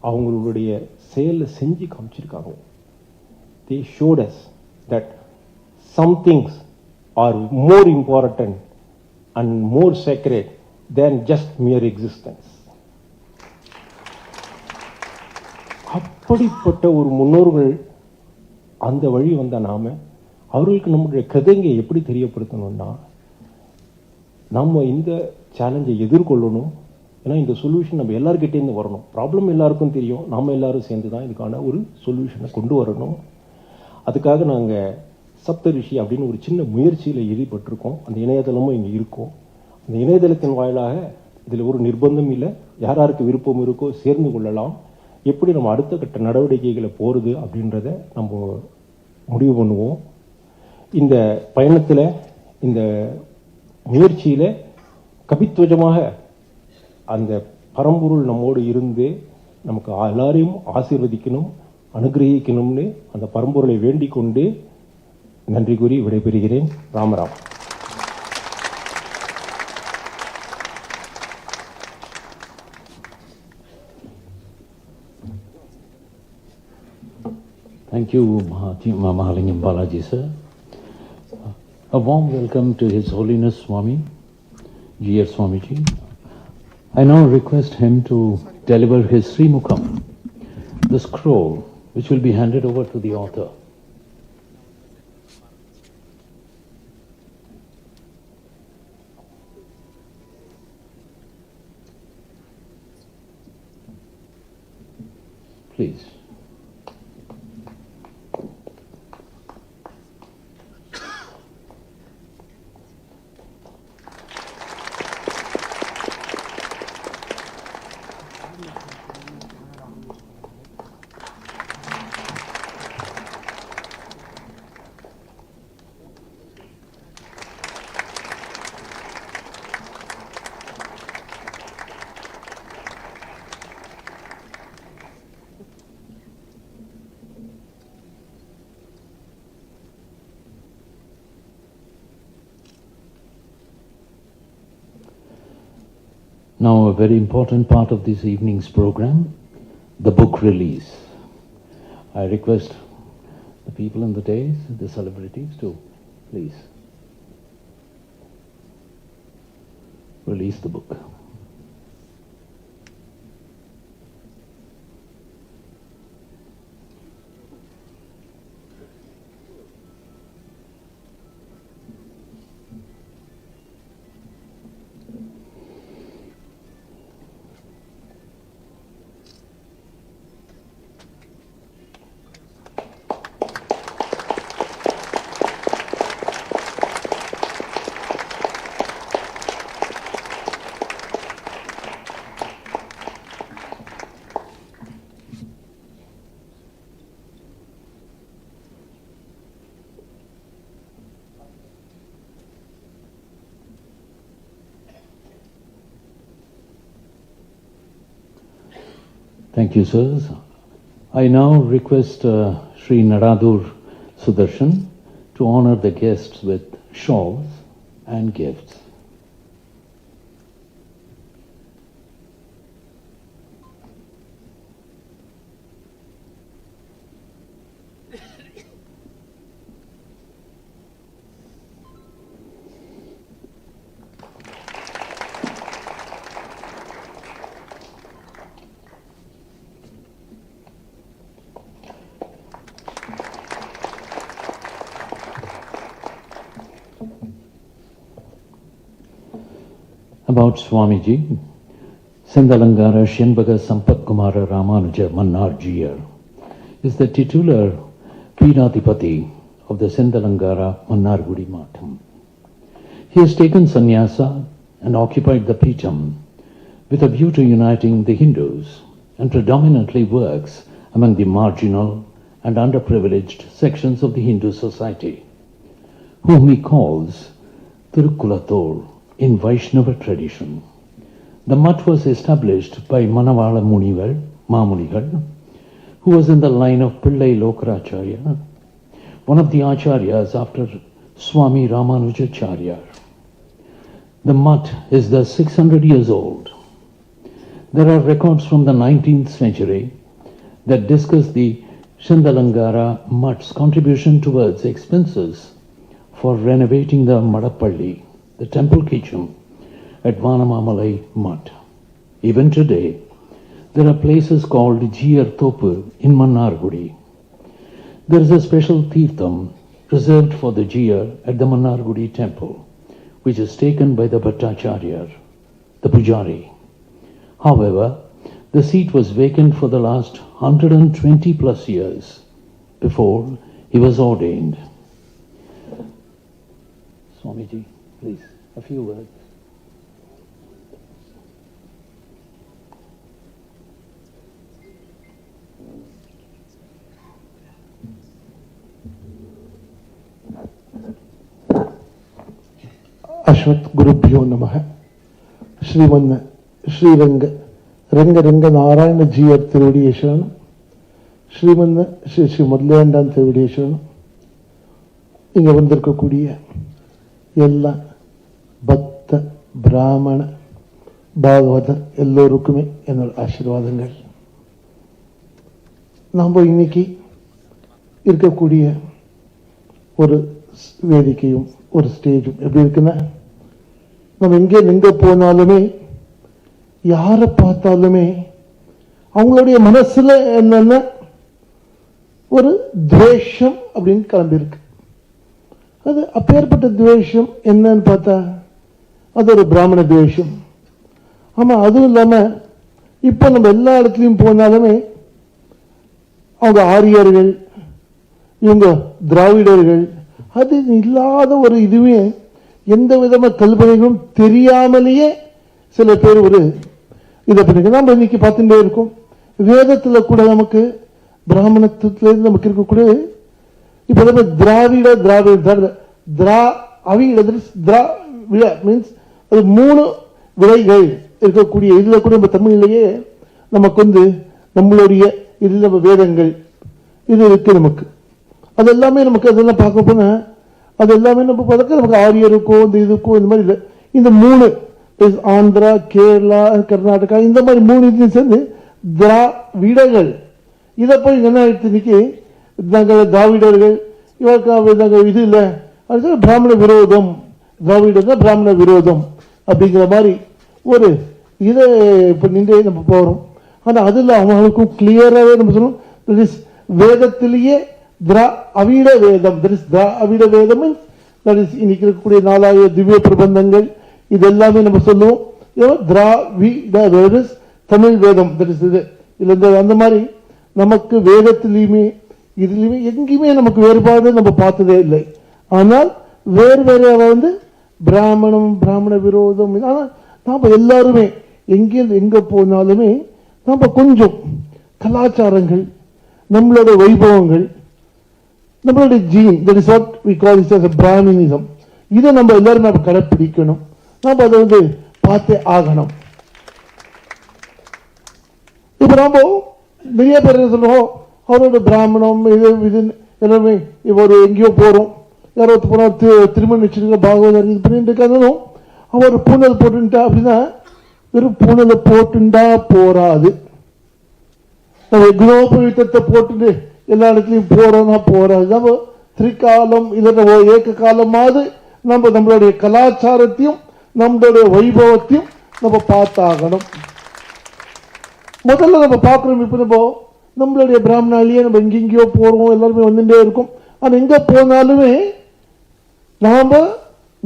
E: அவங்களுடைய செயலை செஞ்சு காமிச்சிருக்காங்க. They showed us that some things are more important and more sacred than just mere existence. அப்படிப்பட்ட ஒரு முன்னோர்கள் அந்த வழி வந்த நாம அவர்களுக்கு நம்முடைய கதைங்க எப்படி தெரியப்படுத்தணும்னா, நம்ம இந்த சேலஞ்சை எதிர்கொள்ளணும். ஏன்னா இந்த சொல்யூஷன் நம்ம எல்லாருக்கிட்டேருந்து வரணும். ப்ராப்ளம் எல்லாருக்கும் தெரியும், நாம எல்லாரும் சேர்ந்து தான் இதுக்கான ஒரு சொல்யூஷனை கொண்டு வரணும். அதுக்காக நாங்கள் சப்தரிஷி அப்படின்னு ஒரு சின்ன முயற்சியில் ஈடுபட்டிருக்கோம். அந்த இணையதளமும் இங்கே இருக்கும். அந்த இணையதளத்தின் வாயிலாக இதில் ஒரு நிர்பந்தம் இல்லை, யாராருக்கு விருப்பம் இருக்கோ சேர்ந்து கொள்ளலாம். எப்படி நம்ம அடுத்த கட்ட நடவடிக்கைகளை போகிறது அப்படின்றத நம்ம முடிவு பண்ணுவோம். இந்த பயணத்தில், இந்த முயற்சியில் கபித்வஜமாக அந்த பரம்பொருள் நம்மோடு இருந்து நமக்கு எல்லாரையும் ஆசீர்வதிக்கணும், அனுகிரகிக்கணும்னு அந்த பரம்பொருளை வேண்டிக் கொண்டு நன்றி கூறி விடைபெறுகிறேன். ராமராம்.
C: Thank you, Mahalingam Balaji, sir. A warm welcome to His Holiness Swami, G.R. Swamiji. I now request him to deliver his Srimukam, the scroll, which will be handed over to the author. Please. Now a very important part of this evening's program, the book release. I request the people in the dais, the celebrities to please release the book. Thank you, sirs. I now request Sri Naradur Sudarshan to honor the guests with shawls and gifts. About Swamiji, Sindalangara Shenbaga Sampat Kumara Ramanuja Mannar Jiyar is the titular Pidadipati of the Sindalangara Mannargudi Matham. He has taken sannyasa and occupied the Pitham with a view to uniting the Hindus and predominantly works among the marginal and underprivileged sections of the Hindu society, whom he calls Thirukulathor in Vaishnava tradition. The mutt was established by Manavala Mamunigal, who was in the line of Pillai Lokaracharya, one of the acharyas after Swami Ramanujacharya. The mutt is thus 600 years old. There are records from the 19th century that discuss the Shandalangara mutt's contribution towards expenses for renovating the Madapalli, the temple kitchen at Vanamamalai mutt. Even today, there are places called Jiyar Thopu in Mannargudi. There is a special Tirtham reserved for the Jiyar at the Mannargudi temple, which is taken by the Bhattacharya, the Pujari. However, the seat was vacant for the last 120 plus years before he was ordained. Swamiji, please, a few words.
F: Ashwat Gurubhyo Namaha. Sriman Sriranga Ranga Narayana Jiyar Thirudiyesharanam. Sriman Sri Mudlayandan Thirudiyesharanam. இங்க வந்திருக்கக்கூடிய எல்லா பக்த பிராமண பாகவதர் எல்லோருக்குமே என்னோட ஆசீர்வாதங்கள். நாம் இன்னைக்கு இருக்கக்கூடிய ஒரு வேதிக்கையும் ஒரு ஸ்டேஜும் எப்படி இருக்குன்னா, நம்ம எங்க போனாலுமே யாரை பார்த்தாலுமே அவங்களுடைய மனசுல என்னன்னா ஒரு துவேஷம் அப்படின்னு கிளம்பி இருக்கு. அது அப்பேற்பட்ட துவேஷம் என்னன்னு பார்த்தா அது ஒரு பிராமண துவேஷம். ஆமா, அதுவும் இல்லாம இப்ப நம்ம எல்லா இடத்துலையும் போனாலுமே அவங்க ஆரியர்கள், இவங்க திராவிடர்கள், அது இல்லாத ஒரு இதுவே எந்த விதமான கல்பனைகளும் தெரியாமலேயே சில பேர் ஒரு இதை பண்ணிக்க. நம்ம இன்னைக்கு பார்த்துட்டே இருக்கோம். வேதத்துல கூட நமக்கு பிராமணத்திலிருந்து நமக்கு இருக்கக்கூடிய இப்ப நம்ம திராவிட மீன்ஸ் அது 3 விலைகள் இருக்கக்கூடிய இதுல கூட நம்ம தமிழ்லயே நமக்கு நம்மளுடைய இதுல நம்ம வேதங்கள் இது இருக்கு. நமக்கு அது எல்லாமே நமக்கு அதெல்லாம் பார்க்க போனா அது எல்லாமே நம்ம பார்க்க நமக்கு ஆரியருக்கோ இந்த இதுக்கோ இந்த மாதிரி இல்லை. இந்த 3 ஆந்திரா, கேரளா, கர்நாடகா இந்த மாதிரி 3 இது சேர்ந்து திராவிடர்கள். இதை போய் என்ன ஆயிடுச்சு இன்னைக்கு நாங்கள் திராவிடர்கள் இவருக்கு இது இல்லை, அது பிராமண விரோதம், திராவிடர்கள் பிராமண விரோதம் அப்படிங்கிற மாதிரி ஒரு இதை இப்போ நின்று நம்ம போகிறோம். ஆனால் அதில் அவங்களுக்கும் கிளியராகவே நம்ம சொல்லணும், வேதத்திலேயே திராவிட வேதம், திராவிட வேதம் இன்னைக்கு இருக்கக்கூடிய 4000 திவ்ய பிரபந்தங்கள் இது எல்லாமே நம்ம சொல்லுவோம். திராவிட தமிழ் வேதம் இது அந்த மாதிரி நமக்கு வேதத்திலையுமே இதுலையுமே எங்கேயுமே நமக்கு வேறுபாடு நம்ம பார்த்ததே இல்லை. ஆனால் வேறு வேற பிராமணம், பிராமண விரோதம். ஆனால் நாம எல்லாருமே எங்க போனாலுமே நம்ம கொஞ்சம் கலாச்சாரங்கள், நம்மளோட வைபவங்கள், நம்மளுடைய gene, that is what we call it as a Brahminism, இதை நம்ம எல்லாரும் நம்ம கடைப்பிடிக்கணும். நம்ம அதை பார்த்தே ஆகணும். இப்ப நம்ம நிறைய பேர் என்ன சொல்றோம், அவரோட பிராமணம் இது இது எல்லாமே. ஒரு எங்கேயோ போறோம், யாரோ போனா திருமணம் வச்சிருக்க பாகவதர் இது பண்ணிட்டு இருக்காலும் அவர் பூனல் போட்டுட்டா அப்படின்னா வெறும் பூனலை போட்டுண்டா போராது. நம்ம குணோபவித்தத்தை போட்டுட்டு எல்லா இடத்துலையும் போறோம்னா போறாது. நம்ம திரிகாலம் இல்ல ஏக காலமாவது நம்ம நம்மளுடைய கலாச்சாரத்தையும் நம்மளுடைய வைபவத்தையும் நம்ம பார்த்தாகணும். முதல்ல நம்ம பார்க்கிறோம். இப்ப நம்மளுடைய பிராமணாலேயே நம்ம எங்கெங்கயோ போறோம், எல்லாருமே வந்துட்டே இருக்கும். ஆனா எங்க போனாலுமே நாம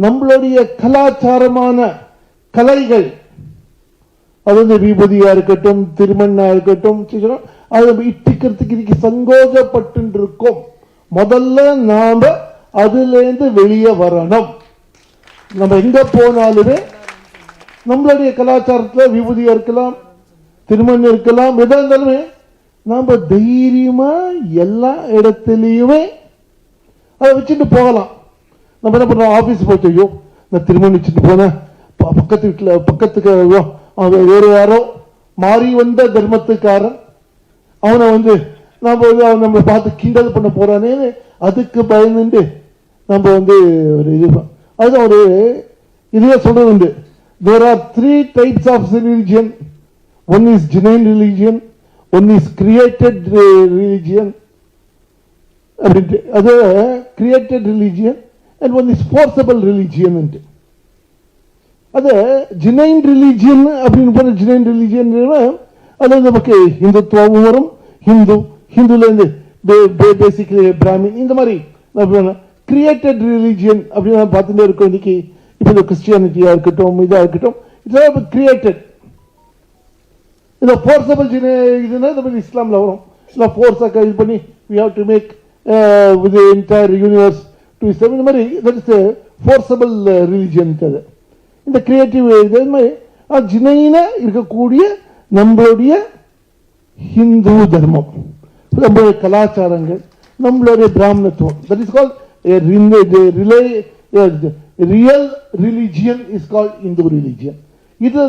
F: நம்மளுடைய கலாச்சாரமான கலைகள், அது விபூதியா இருக்கட்டும், திருமணா இருக்கட்டும், அதை இட்டிக்கிறதுக்கு இன்னைக்கு சங்கோஜப்பட்டு இருக்கோம். முதல்ல நாம அதுல இருந்து வெளியே வரணும். நம்ம எங்க போனாலுமே நம்மளுடைய கலாச்சாரத்துல விபூதியா இருக்கலாம், திருமணம் இருக்கலாம், எதா இருந்தாலுமே நாம தைரியமா எல்லா இடத்துலயுமே அதை வச்சுட்டு போகலாம். நம்ம என்ன பண்றோம், ஆபீஸ் போச்சு, ஐயோ நான் திருமணம் வச்சுட்டு போனேன், பக்கத்து வீட்டுல பக்கத்துக்கு வேற யாரோ மாறி வந்த தர்மத்துக்காரன் அவனை நம்மளை பார்த்து கிண்டல் பண்ண போறானே, அதுக்கு பயந்துட்டு நம்ம ஒரு இது அதுதான் ஒரு இதுவே சொல்றது உண்டு. There are 3 types of religion. One is genuine religion, one is created religion, அது created religion, and one is forcible religion. அது genuine religion அப்படின்னு போன genuine religion அது நமக்கு இந்துத்துவம் வரும், ஹிந்துல இருந்து பேசிக்கலி பிராமின், இந்த மாதிரி கிரியேட்டட் ரிலிஜியன் அப்படின்னு பார்த்துட்டே இருக்கோம். இன்னைக்கு இப்போ இந்த கிறிஸ்டியானிட்டியா இருக்கட்டும், இதா இருக்கட்டும், இட்ஸ் கிரியேட்டட். இந்த ஃபோர்ஸபிள் இதுனா இந்த இஸ்லாம்ல வரும், இல்லை ஃபோர்ஸாக இது பண்ணி we have to make the entire universe to Islam, இந்த மாதிரி that is a forcible religion. இந்த கிரியேட்டிவ் இது மாதிரி ஜினைனா இருக்கக்கூடிய நம்மளுடைய ஹிந்து தர்மம், நம்மளுடைய கலாச்சாரங்கள், நம்மளுடைய பிராமணத்துவம், that is called real religion is called Hindu religion. இது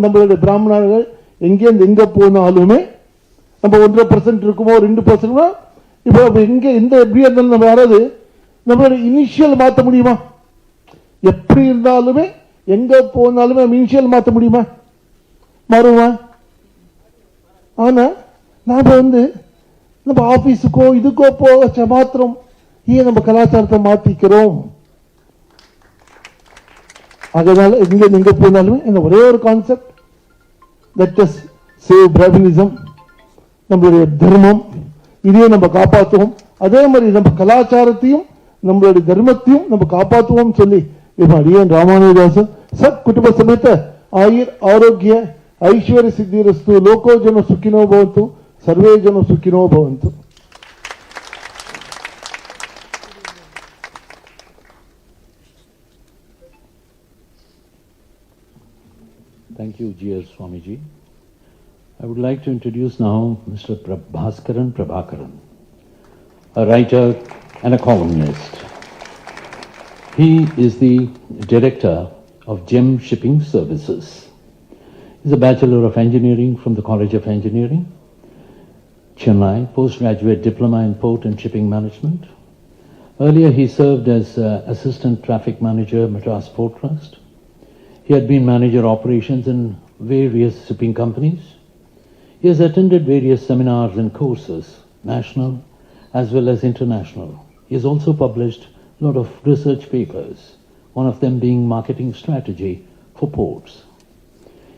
F: நம்மளுடைய பிராமணர்கள் எங்க போனாலுமே நம்ம 1% இருக்குமோ 2% இப்போ எங்க எந்த எப்படி இருந்தாலும் நம்ம யாராவது நம்மளோட இனிஷியல் மாற்ற முடியுமா? எப்படி இருந்தாலுமே எங்க போனாலுமே நம்ம இனிஷியல் மாற்ற முடியுமா? மாறுமா? ஆனா நாம நம்ம ஆபீஸுக்கோ இதுக்கோ போக மாத்திரம் ஏன் நம்ம கலாச்சாரத்தை மாத்திக்கிறோம்? அதனால எங்க போனாலுமே இந்த ஒரே ஒரு concept, let us save Brahminism, நம்மளுடைய தர்மம், இதையே நம்ம காப்பாற்றுவோம். அதே மாதிரி நம்ம கலாச்சாரத்தையும் நம்மளுடைய தர்மத்தையும் நம்ம காப்பாற்றுவோம் சொல்லி அடியன் ராமானுஜதாசன் சத் குடும்ப சமேத ஆயுர் ஆரோக்கிய ஐஸ்வர்ய சித்திரஸ்து லோகோ ஜன சுக்கினோ பவந்து சர்வே ஜன சுக்கினோ பவந்து.
C: Thank you, G.S. Swamiji. I would like to introduce now Mr. Bhaskaran Prabhakaran, a writer and a columnist. He is the director of GEM Shipping Services. He is a Bachelor of Engineering from the College of Engineering, Chennai, postgraduate diploma in Port and Shipping Management. Earlier he served as Assistant Traffic Manager, Madras Port Trust. He had been manager operations in various shipping companies. He has attended various seminars and courses, national as well as international. He has also published a lot of research papers, one of them being marketing strategy for ports.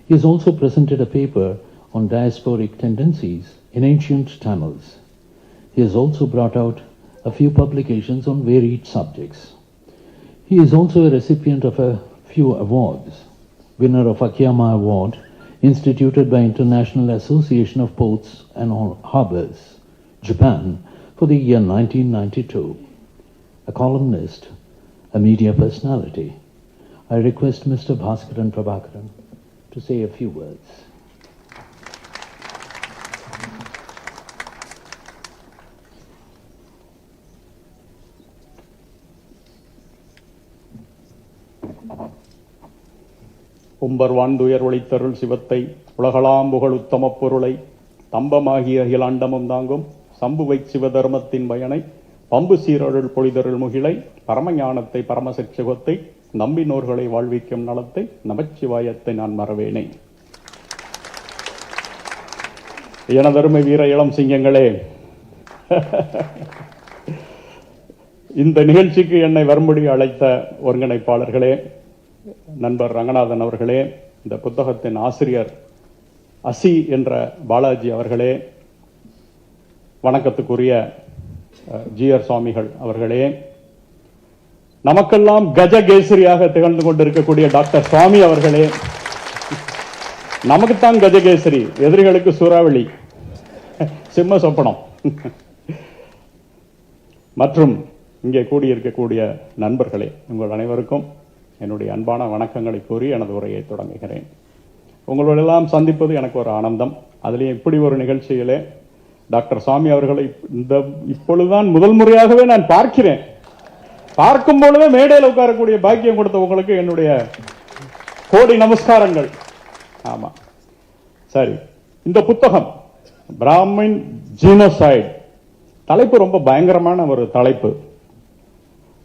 C: He has also presented a paper on diasporic tendencies in ancient Tamils. He has also brought out a few publications on varied subjects. He is also a recipient of a few awards, winner of Akiyama Award, instituted by International Association of Ports and Harbors, Japan, for the year 1992. A columnist, a media personality. I request Mr. Bhaskaran Prabhakaran to say a few words.
G: உம்பர்வாண்டுயர் ஒளித்தருள் சிவத்தை உலகளாம் புகழ் உத்தமப் பொருளை தம்பமாகிய அகிலாண்டமும் தாங்கும் சம்புவை சிவதர்மத்தின் பயனை பம்பு சீரருள் பொழிதருள் முகிலை பரமஞானத்தை பரமசட்சகத்தை நம்பினோர்களை வாழ்விக்கும் நலத்தை நமச்சிவாயத்தை நான் மறவேனே. எனதருமை வீர இளம் சிங்கங்களே, இந்த நிகழ்ச்சிக்கு என்னை வரும்படி அழைத்த ஒருங்கிணைப்பாளர்களே, நண்பர் ரங்கநாதன் அவர்களே, இந்த புத்தகத்தின் ஆசிரியர் அசி என்ற பாலாஜி அவர்களே, வணக்கத்துக்குரிய ஜி.ஆர். சுவாமிகள் அவர்களே, நமக்கெல்லாம் கஜகேசரியாக திகழ்ந்து கொண்டிருக்கக்கூடிய டாக்டர் சுவாமி அவர்களே, நமக்குத்தான் கஜகேசரி, எதிரிகளுக்கு சூறாவளி, சிம்ம சொப்பனம், மற்றும் இங்கே கூடியிருக்கக்கூடிய நண்பர்களே, உங்கள் அனைவருக்கும் என்னுடைய அன்பான வணக்கங்களை கூறி எனது உரையை தொடங்குகிறேன். உங்களோடெல்லாம் சந்திப்பது எனக்கு ஒரு ஆனந்தம். அதிலே இப்படி ஒரு நிகழ்ச்சியிலே டாக்டர் சுவாமி அவர்களை இப்பொழுதுதான் முதல் முறையாகவே நான் பார்க்கிறேன். பார்க்கும் பொழுதே மேடையில் உட்காரக்கூடிய பாக்கியம் கொடுத்த உங்களுக்கு என்னுடைய கோடி நமஸ்காரங்கள். ஆமா, சரி. இந்த புத்தகம் பிராமின் ஜீனோசைட் தலைப்பு ரொம்ப பயங்கரமான ஒரு தலைப்பு.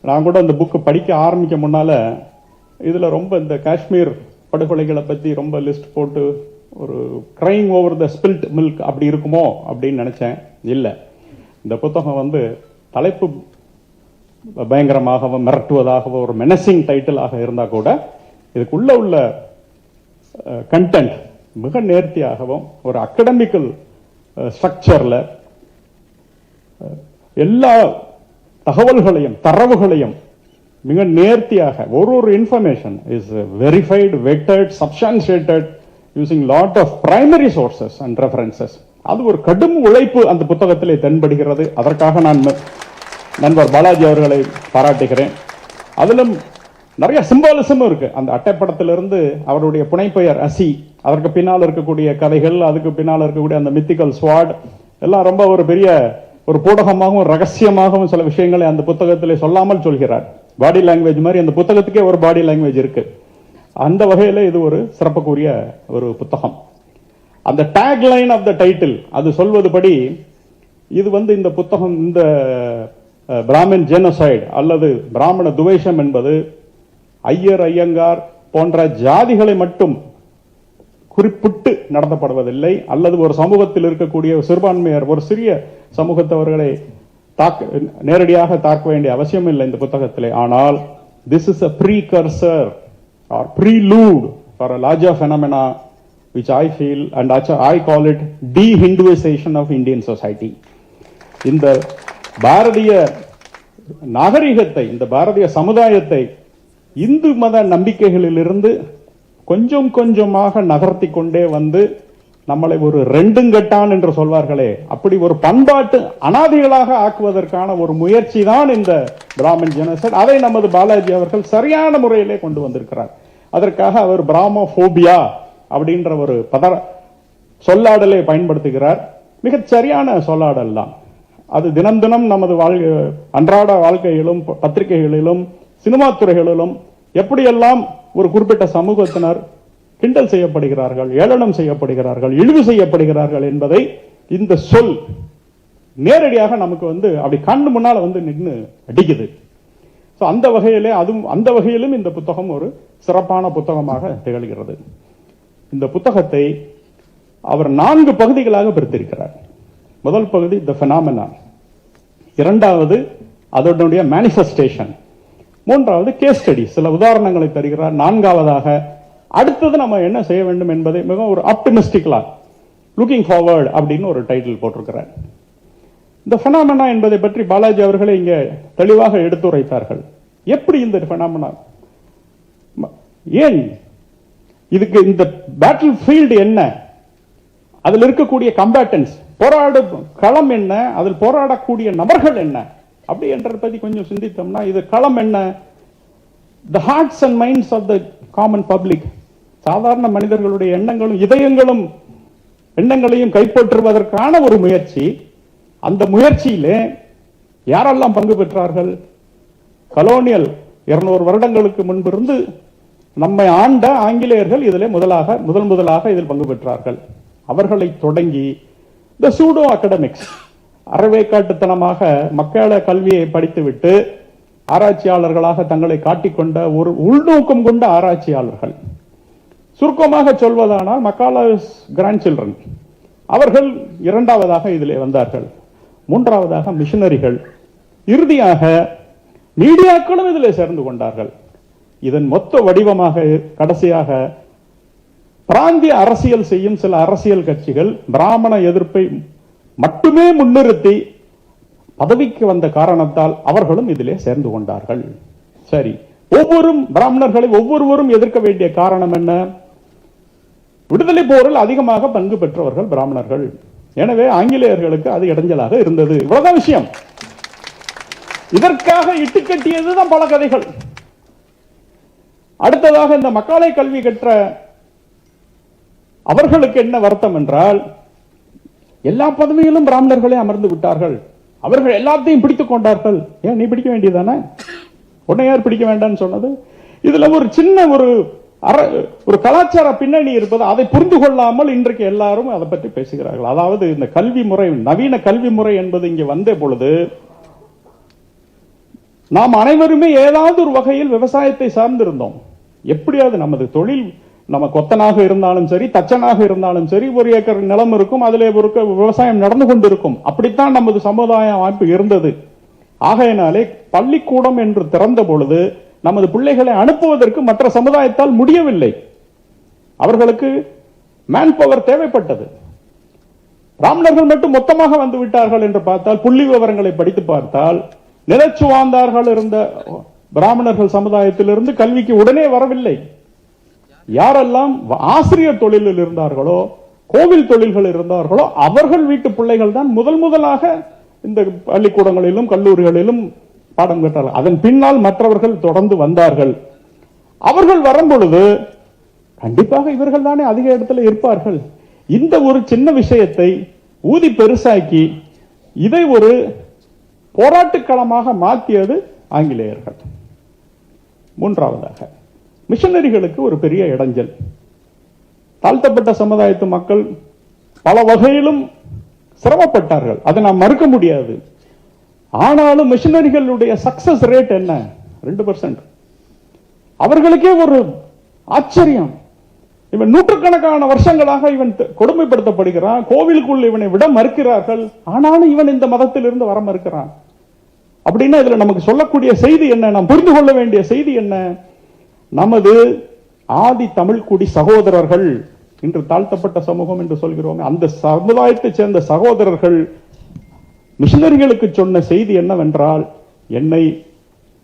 G: நான் கூட இந்த புக்கு படிக்க ஆரம்பிக்க முன்னால இதுல ரொம்ப இந்த காஷ்மீர் படுகொலைகளை பத்தி ரொம்ப லிஸ்ட் போட்டு ஒரு கிரைங் ஓவர் த ஸ்பில்ட் மில்க் அப்படி இருக்குமோ அப்படின்னு நினைச்சேன். இல்லை, இந்த புத்தகம் தலைப்பு பயங்கரமாகவும் மிரட்டுவதாகவும் ஒரு மெனசிங் டைட்டிலாக இருந்தா கூட இதுக்குள்ள உள்ள கண்டென்ட் மிக நேர்த்தியாகவும் ஒரு அகடமிக்கல் ஸ்ட்ரக்சர்ல எல்லா தகவல்களையும் தரவுகளையும் மிக நேர்த்தியாக ஒரு information is verified, vetted, substantiated using lot of primary sources and references. அது ஒரு கடும் உழைப்பு அந்த புத்தகத்திலே தென்படுகிறது. அதற்காக நான் நண்பர் பாலாஜி அவர்களை பாராட்டுகிறேன். அதிலும் நிறைய சிம்பாலிசமும் இருக்கு. அந்த அட்டைப்படத்திலிருந்து அவருடைய புனைப்பெயர் அசி, அதற்கு பின்னால் இருக்கக்கூடிய கதைகள், அதுக்கு பின்னால் இருக்கக்கூடிய அந்த மித்திக்கல் ஸ்வாட் எல்லாம் ரொம்ப ஒரு பெரிய ஒரு பூடகமாகவும் ரகசியமாகவும் சில விஷயங்களை அந்த புத்தகத்திலே சொல்லாமல் சொல்கிறார். பாடி லாங்குவேஜ் மாதிரி அந்த புத்தகத்துக்கே ஒரு பாடி லாங்குவேஜ் இருக்கு. அந்த வகையில இது ஒரு சிறப்புக்குரிய ஒரு புத்தகம். அந்த tag line of the title அது சொல்வதுபடி இது இந்த புத்தகம் இந்த பிராமின் ஜெனோசைட் அல்லது பிராமண துவேஷம் என்பது ஐயர் ஐயங்கார் போன்ற ஜாதிகளை மட்டும் குறிப்பிட்டு நடத்தப்படுவதில்லை, அல்லது ஒரு சமூகத்தில் இருக்கக்கூடிய சிறுபான்மையர் ஒரு சிறிய சமூகத்தவர்களை நேரடியாக தாக்க வேண்டிய அவசியம் இல்லை இந்த புத்தகத்திலே. ஆனால் this is a precursor or prelude for a larger phenomena which I feel and I call it de-Hinduization of Indian society. இந்த பாரதிய நாகரிகத்தை, இந்த பாரதிய சமுதாயத்தை இந்து மத நம்பிக்கைகளிலிருந்து கொஞ்சம் கொஞ்சமாக நகர்த்தி கொண்டே நம்மளை ஒரு ரெண்டுங்கட்டான் என்று சொல்வார்களே, அப்படி ஒரு பண்பாட்டு அனாதைகளாக ஆக்குவதற்கான ஒரு முயற்சி தான் இந்த பிராமின் ஜெனோசைட். அதை நமது பாலாஜி அவர்கள் சரியான முறையிலே கொண்டு வந்திருக்கிறார். அதற்காக அவர் பிராமோபோபியா அப்படின்ற ஒரு சொல்லாடலை பயன்படுத்துகிறார். மிகச் சரியான சொல்லாடல் தான் அது. தினம் தினம் நமது அன்றாட வாழ்க்கையிலும் பத்திரிகைகளிலும் சினிமா துறைகளிலும் எப்படியெல்லாம் ஒரு குறிப்பிட்ட சமூகத்தினர் கிண்டல் செய்யப்படுகிறார்கள், ஏளனம் செய்யப்படுகிறார்கள், இழிவு செய்யப்படுகிறார்கள் என்பதை இந்த சொல் நேரடியாக நமக்கு அப்படி கண்ணு முன்னால நின்று அடிக்குது. அந்த வகையிலே அந்த வகையிலும் இந்த புத்தகம் ஒரு சிறப்பான புத்தகமாக திகழ்கிறது. இந்த புத்தகத்தை அவர் 4 பகுதிகளாக பிரித்திருக்கிறார். முதல் பகுதி தி ஃபெனாமெனா, இரண்டாவது அதனுடைய மேனிஃபெஸ்டேஷன், மூன்றாவது கேஸ் ஸ்டடி, சில உதாரணங்களை தருகிறார், நான்காவதாக அடுத்தது நம்ம என்ன செய்ய வேண்டும் என்பதை மிக ஒரு ஆப்டிமிஸ்டிக்கலா லுக்கிங் ஃபார்வர்ட் அப்படின்னு ஒரு டைட்டில் போட்டிருக்கிறார். இந்த ஃபெனாமெனா என்பதை பற்றி பாலாஜி அவர்களே இங்க தெளிவாக எடுத்துரைத்தார்கள். எப்படி இந்த ஃபெனாமெனா, ஏன் இதுக்கு இந்த பேட்டில் ஃபீல்டு என்ன, அதில் இருக்கக்கூடிய கம்பேட்டன்ஸ், போராடும் களம் என்ன, அதில் போராடக்கூடிய நபர்கள் என்ன, அப்படி என்றதை பத்தி கொஞ்சம் சிந்தித்தோம்னா இது களம் என்ன, the hearts and minds of the common public, சாதாரண மனிதர்களுடைய எண்ணங்களும் இதயங்களும் எண்ணங்களையும் கைப்பற்றுவதற்கான ஒரு முயற்சி. அந்த முயற்சியிலே யாரெல்லாம் பங்கு பெற்றார்கள்? கலோனியல் 200 வருடங்களுக்கு முன்பிருந்து நம்மை ஆண்ட ஆங்கிலேயர்கள் இதில் முதலாக இதில் பங்கு பெற்றார்கள். அவர்களை தொடங்கி த சூடோ அகடமிக்ஸ், அறவேக்காட்டுத்தனமாக மக்கள கல்வியை படித்துவிட்டு ஆராய்ச்சியாளர்களாக தங்களை காட்டிக்கொண்ட ஒரு உள்நோக்கம் கொண்ட ஆராய்ச்சியாளர்கள், சுருக்கமாக சொல்வதானால் மக்காலஸ் கிராண்ட் சில்ட்ரன், அவர்கள் இரண்டாவதாக இதிலே வந்தார்கள். மூன்றாவதாக மிஷனரிகள், இறுதியாக மீடியாக்களும் இதிலே சேர்ந்து கொண்டார்கள். இதன் மொத்த வடிவமாக கடைசியாக பிராந்திய அரசியல் செய்யும் சில அரசியல் கட்சிகள் பிராமண எதிர்ப்பை மட்டுமே முன்னிறுத்தி பதவிக்கு வந்த காரணத்தால் அவர்களும் இதிலே சேர்ந்து கொண்டார்கள். சரி, பிராமணர்களை ஒவ்வொருவரும் எதிர்க்க வேண்டிய காரணம் என்ன? விடுதலை போரில் அதிகமாக பங்கு பெற்றவர்கள் பிராமணர்கள். எனவே ஆங்கிலேயர்களுக்கு அது இடைஞ்சலாக இருந்தது. இவ்வளவுதான் விஷயம். இதற்காக இட்டுக்கட்டியதுதான் பல கதைகள். அடுத்ததாக இந்த மக்காலை கல்வி கற்ற அவர்களுக்கு என்ன வருத்தம் என்றால், எல்லா பதவியிலும் பிராமணர்களே அமர்ந்து விட்டார்கள், அவர்கள் எல்லாத்தையும் பிடித்துக் கொண்டார்கள். ஏன் நீ பிடிக்க வேண்டியதானே? உன்னை யார் பிடிக்க வேண்டாம்னு சொன்னது? இதுல ஒரு சின்ன ஒரு கலாச்சார பின்னணி இருப்பது, அதை புரிந்து கொள்ளாமல் இன்றைக்கு எல்லாரும் அதை பற்றி பேசுகிறார்கள். அதாவது இந்த கல்வி முறை, நவீன கல்வி முறை என்பது இங்கே வந்த பொழுது நாம் அனைவருமே ஏதாவது ஒரு வகையில் விவசாயத்தை சார்ந்திருந்தோம். எப்படியாவது நமது தொழில், நம்ம கொத்தனாக இருந்தாலும் சரி, தச்சனாக இருந்தாலும் சரி, ஒரு ஏக்கர் நிலம் இருக்கும், அதிலே ஒரு விவசாயம் நடந்து கொண்டிருக்கும். அப்படித்தான் நமது சமுதாய அமைப்பு இருந்தது. ஆகையினாலே பள்ளிக்கூடம் என்று திறந்த பொழுது நமது பிள்ளைகளை அனுப்புவதற்கு மற்ற சமுதாயத்தால் முடியவில்லை. அவர்களுக்கு மேன் பவர் தேவைப்பட்டது. பிராமணர்கள் மட்டும் மொத்தமாக வந்து விட்டார்கள் என்று பார்த்தால், புள்ளி விவரங்களை படித்து பார்த்தால், நிலச்சுவார்ந்தார்கள் இருந்த பிராமணர்கள் சமுதாயத்திலிருந்து கல்விக்கு உடனே வரவில்லை. யாரெல்லாம் ஆசிரியர் தொழிலில் இருந்தார்களோ, கோவில் தொழில்கள் இருந்தார்களோ, அவர்கள் வீட்டு பிள்ளைகள் தான் முதலாக இந்த பள்ளிக்கூடங்களிலும் கல்லூரிகளிலும் பாடம் கற்றார்கள். அதன் பின்னால் மற்றவர்கள் தொடர்ந்து வந்தார்கள். அவர்கள் வரும்பொழுது கண்டிப்பாக இவர்கள் தானே அதிக இடத்துல இருப்பார்கள். இந்த ஒரு சின்ன விஷயத்தை ஊதி பெருசாக்கி இதை ஒரு போராட்டக்களமாக மாற்றியது ஆங்கிலேயர்கள். மூன்றாவதாக மிஷனரிகளுக்கு ஒரு பெரிய இடைஞ்சல். தாழ்த்தப்பட்ட சமுதாயத்து மக்கள் பல வகையிலும் சிரமப்பட்டார்கள், அதை நாம் மறுக்க முடியாது. ஆனாலும் மிஷனரிகளுடைய சக்சஸ் ரேட் என்ன? 2%. அவர்களுக்கே ஒரு ஆச்சரியம். இவன் நூற்றுக்கணக்கான வருஷங்களாக இவன் கொடுமைப்படுத்தப்படுகிறான், கோவிலுக்குள் இவனை விட மறுக்கிறார்கள், ஆனாலும் இவன் இந்த மதத்திலிருந்து வர மறுக்கிறான். அப்படின்னா இதுல நமக்கு சொல்லக்கூடிய செய்தி என்ன? நாம் புரிந்து கொள்ள வேண்டிய செய்தி என்ன? நமது ஆதி தமிழ்குடி சகோதரர்கள், இன்று தாழ்த்தப்பட்ட சமூகம் என்று சொல்கிறோம், அந்த சமுதாயத்தை சேர்ந்த சகோதரர்கள் மிஷனரிகளுக்கு சொன்ன செய்தி என்னவென்றால், என்னை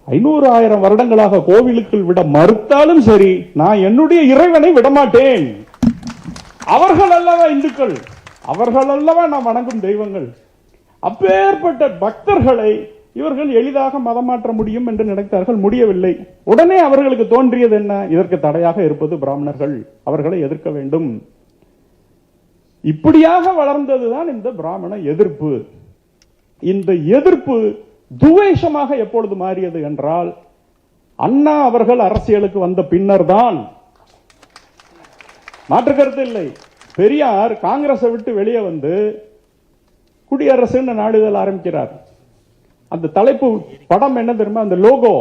G: 500,000 வருடங்களாக கோவிலுக்குள் விட மறுத்தாலும் சரி, நான் என்னுடைய இறைவனை விடமாட்டேன். அவர்கள் அல்லவா இந்துக்கள், அவர்கள் அல்லவா நாம் வணங்கும் தெய்வங்கள். அப்பேற்பட்ட பக்தர்களை இவர்கள் எளிதாக மதம் மாற்ற முடியும் என்று நினைத்தார்கள், முடியவில்லை. உடனே அவர்களுக்கு தோன்றியது என்ன? இதற்கு தடையாக இருப்பது பிராமணர்கள், அவர்களை எதிர்க்க வேண்டும். இப்படியாக வளர்ந்ததுதான் இந்த பிராமண எதிர்ப்பு. இந்த எதிர்ப்பு துவேஷமாக எப்பொழுது மாறியது என்றால், அண்ணா அவர்கள் அரசியலுக்கு வந்த பின்னர் தான். மாற்று கருத்து இல்லை. பெரியார் காங்கிரஸை விட்டு வெளியே வந்து குடியரசுன்னு நாளிதழ் ஆரம்பிக்கிறார். அந்த தலைப்பு படம் என்ன தெரியுமா? அந்த லோகோ,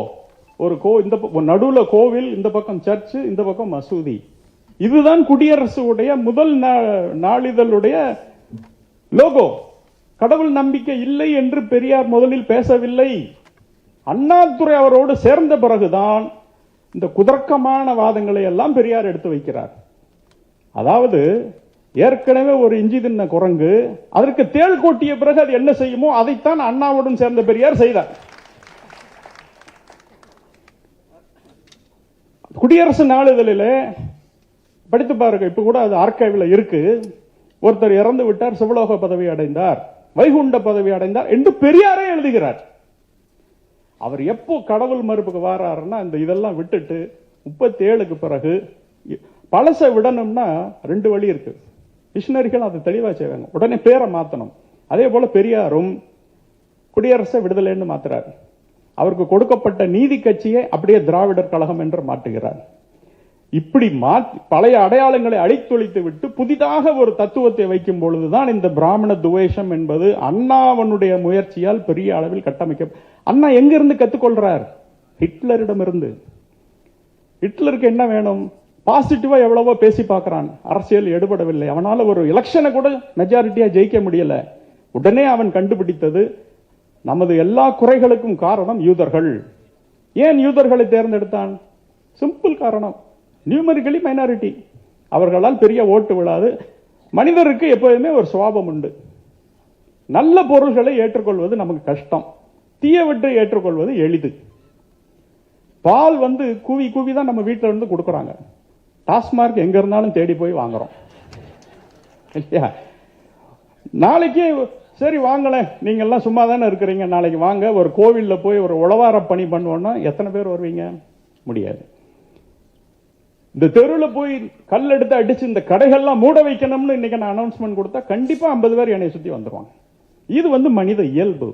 G: ஒரு இந்த நடுவுல கோவில், இந்த பக்கம் சர்ச், இந்த பக்கம் மசூதி. இதுதான் குடியரசுடைய முதல் நாளிதழுடைய லோகோ. கடவுள் நம்பிக்கை இல்லை என்று பெரியார் முதலில் பேசவில்லை. அண்ணாதுரை அவரோடு சேர்ந்த பிறகுதான் இந்த குதர்க்கமான வாதங்களை எல்லாம் பெரியார் எடுத்து வைக்கிறார். அதாவது ஏற்கனவே ஒரு இஞ்சி தின்ன குரங்கு அதற்கு தேள் கொட்டிய பிறகு அது என்ன செய்யுமோ அதைத்தான் அண்ணாவுடன் சேர்ந்த பெரியார் செய்தார். குடியரசு நாளிதழில் படித்து பாருங்க, இப்ப கூட அது ஆர்கைவ்ல இருக்கு. ஒருத்தர் இறந்து விட்டார், சிவலோக பதவி அடைந்தார், வைகுண்ட பதவி அடைந்தார் என்று பெரியாரே எழுதுகிறார். அவர் எப்போ கடவுள் மறுப்புக்கு வாராருன்னா, இந்த இதெல்லாம் விட்டுட்டு 37க்கு பிறகு பழச விடணும்னா 2 வழி இருக்கு. மிஷனரிகள் அதை தெளிவா செய்வாங்க, உடனே பேரை மாத்தணும். அதே போல பெரியாரும் குடியரசை விடுதலைன்னு மாத்துறார். அவருக்கு கொடுக்கப்பட்ட நீதி கட்சியை அப்படியே திராவிடர் கழகம் என்று மாற்றுகிறார். இப்படி பழைய அடையாளங்களை அழித்தொழித்து விட்டு புதிதாக ஒரு தத்துவத்தை வைக்கும் பொழுதுதான் இந்த பிராமண துவேஷம் என்பது அண்ணாவனுடைய முயற்சியால் பெரிய அளவில் கட்டமைக்க. அண்ணா எங்கிருந்து கத்துக்கொள்றார்? ஹிட்லரிடமிருந்து. ஹிட்லருக்கு என்ன வேணும்? பாசிட்டிவா எவ்வளவோ பேசி பார்க்கிறான், அரசியல் எடுபடவில்லை. அவனால ஒரு எலெக்ஷனை கூட மெஜாரிட்டியா ஜெயிக்க முடியல. உடனே அவன் கண்டுபிடித்தது, நமது எல்லா குறைகளுக்கும் காரணம் யூதர்கள். ஏன் யூதர்களை தேர்ந்தெடுத்தான்? சிம்பிள் காரணம், நியூமரிக்கலி மைனாரிட்டி. அவர்களால் பெரிய ஓட்டு விழாது. மனிதருக்கு எப்போதுமே ஒரு சுவாபம் உண்டு, நல்ல பொருள்களை ஏற்றுக்கொள்வது நமக்கு கஷ்டம், தீயவற்றை ஏற்றுக்கொள்வது எளிது. பால் கூவி கூவி தான் நம்ம வீட்டில இருந்து கொடுக்கறாங்க. டாஸ்மார்க் எங்க இருந்தாலும் தேடி போய் வாங்குறோம் இல்லையா? நாளைக்கு சரி வாங்கல, நீங்க எல்லாம் சும்மா தானே இருக்கிறீங்க, நாளைக்கு வாங்க ஒரு கோவில்ல போய் ஒரு உழவார பணி பண்ணுவோம்னா எத்தனை பேர் வருவீங்க? முடியாது. இந்த தெருவில் போய் கல் எடுத்து அடிச்சு இந்த கடைகள்லாம் மூட வைக்கணும்னு இன்னைக்கு நான் அனௌன்ஸ்மெண்ட் கொடுத்தா கண்டிப்பா 50 பேர் என்னை சுத்தி வந்துருவாங்க. இது மனித இயல்பு.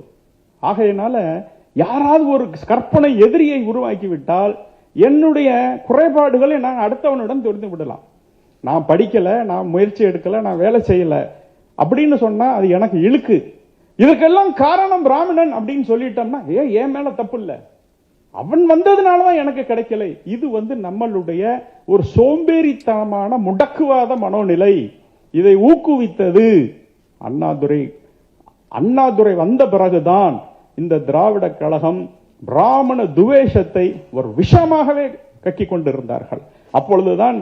G: ஆகையினால யாராவது ஒரு கற்பனை எதிரியை உருவாக்கி விட்டால் என்னுடைய குறைபாடுகளை நான் அடுத்தவனிடம் தெரிந்து விடலாம். நான் படிக்கல, நான் முயற்சி எடுக்கல, நான் வேலை செய்யல அப்படின்னு சொன்னா அது எனக்கு இழுக்கு. இதுக்கெல்லாம் காரணம் பிராமணன் அப்படின்னு சொல்லிட்டோம்னா ஏன் மேல தப்பு இல்ல, அவன் வந்ததுனாலதான் எனக்கு கிடைக்கல. இது நம்மளுடைய ஒரு சோம்பேறித்தனமான முடக்குவாத மனோநிலை. இதை ஊக்குவித்தது அண்ணாதுரை. அண்ணாதுரை வந்த பிறகுதான் இந்த திராவிட கழகம் பிராமண துவேஷத்தை ஒரு விஷமாகவே கக்கி கொண்டிருந்தார்கள். அப்பொழுதுதான்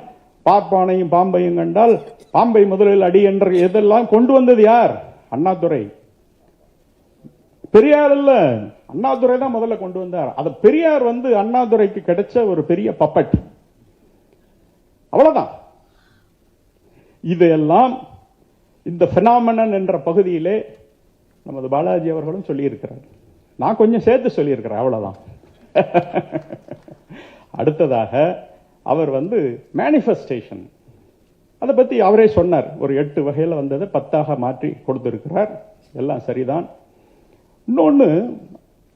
G: பார்ப்பானையும் பாம்பையும் கண்டால் பாம்பை முதலில் அடி என்ற இதெல்லாம் கொண்டு வந்தது யார்? அண்ணாதுரை. பெரியார் இல்ல, அண்ணாதுரை தான் முதல்ல கொண்டு வந்தார். அது பெரியார் அண்ணாதுரைக்கு கிடைச்ச ஒரு பெரிய பப்பட். அவ்வளவுதான். இதெல்லாம் இந்த பினாமினன் என்ற பகுதியிலே நமது பாலாஜி அவர்களும் சொல்லியிருக்கிறார். நான் கொஞ்சம் சேர்த்து சொல்லியிருக்கிறேன், அவ்வளவுதான். அடுத்ததாக அவர் மேனிஃபெஸ்டேஷன் அதை பத்தி அவரே சொன்னார். ஒரு 8 வகையில வந்ததை 10ஆக மாற்றி கொடுத்திருக்கிறார். எல்லாம் சரிதான். இன்னொன்னு,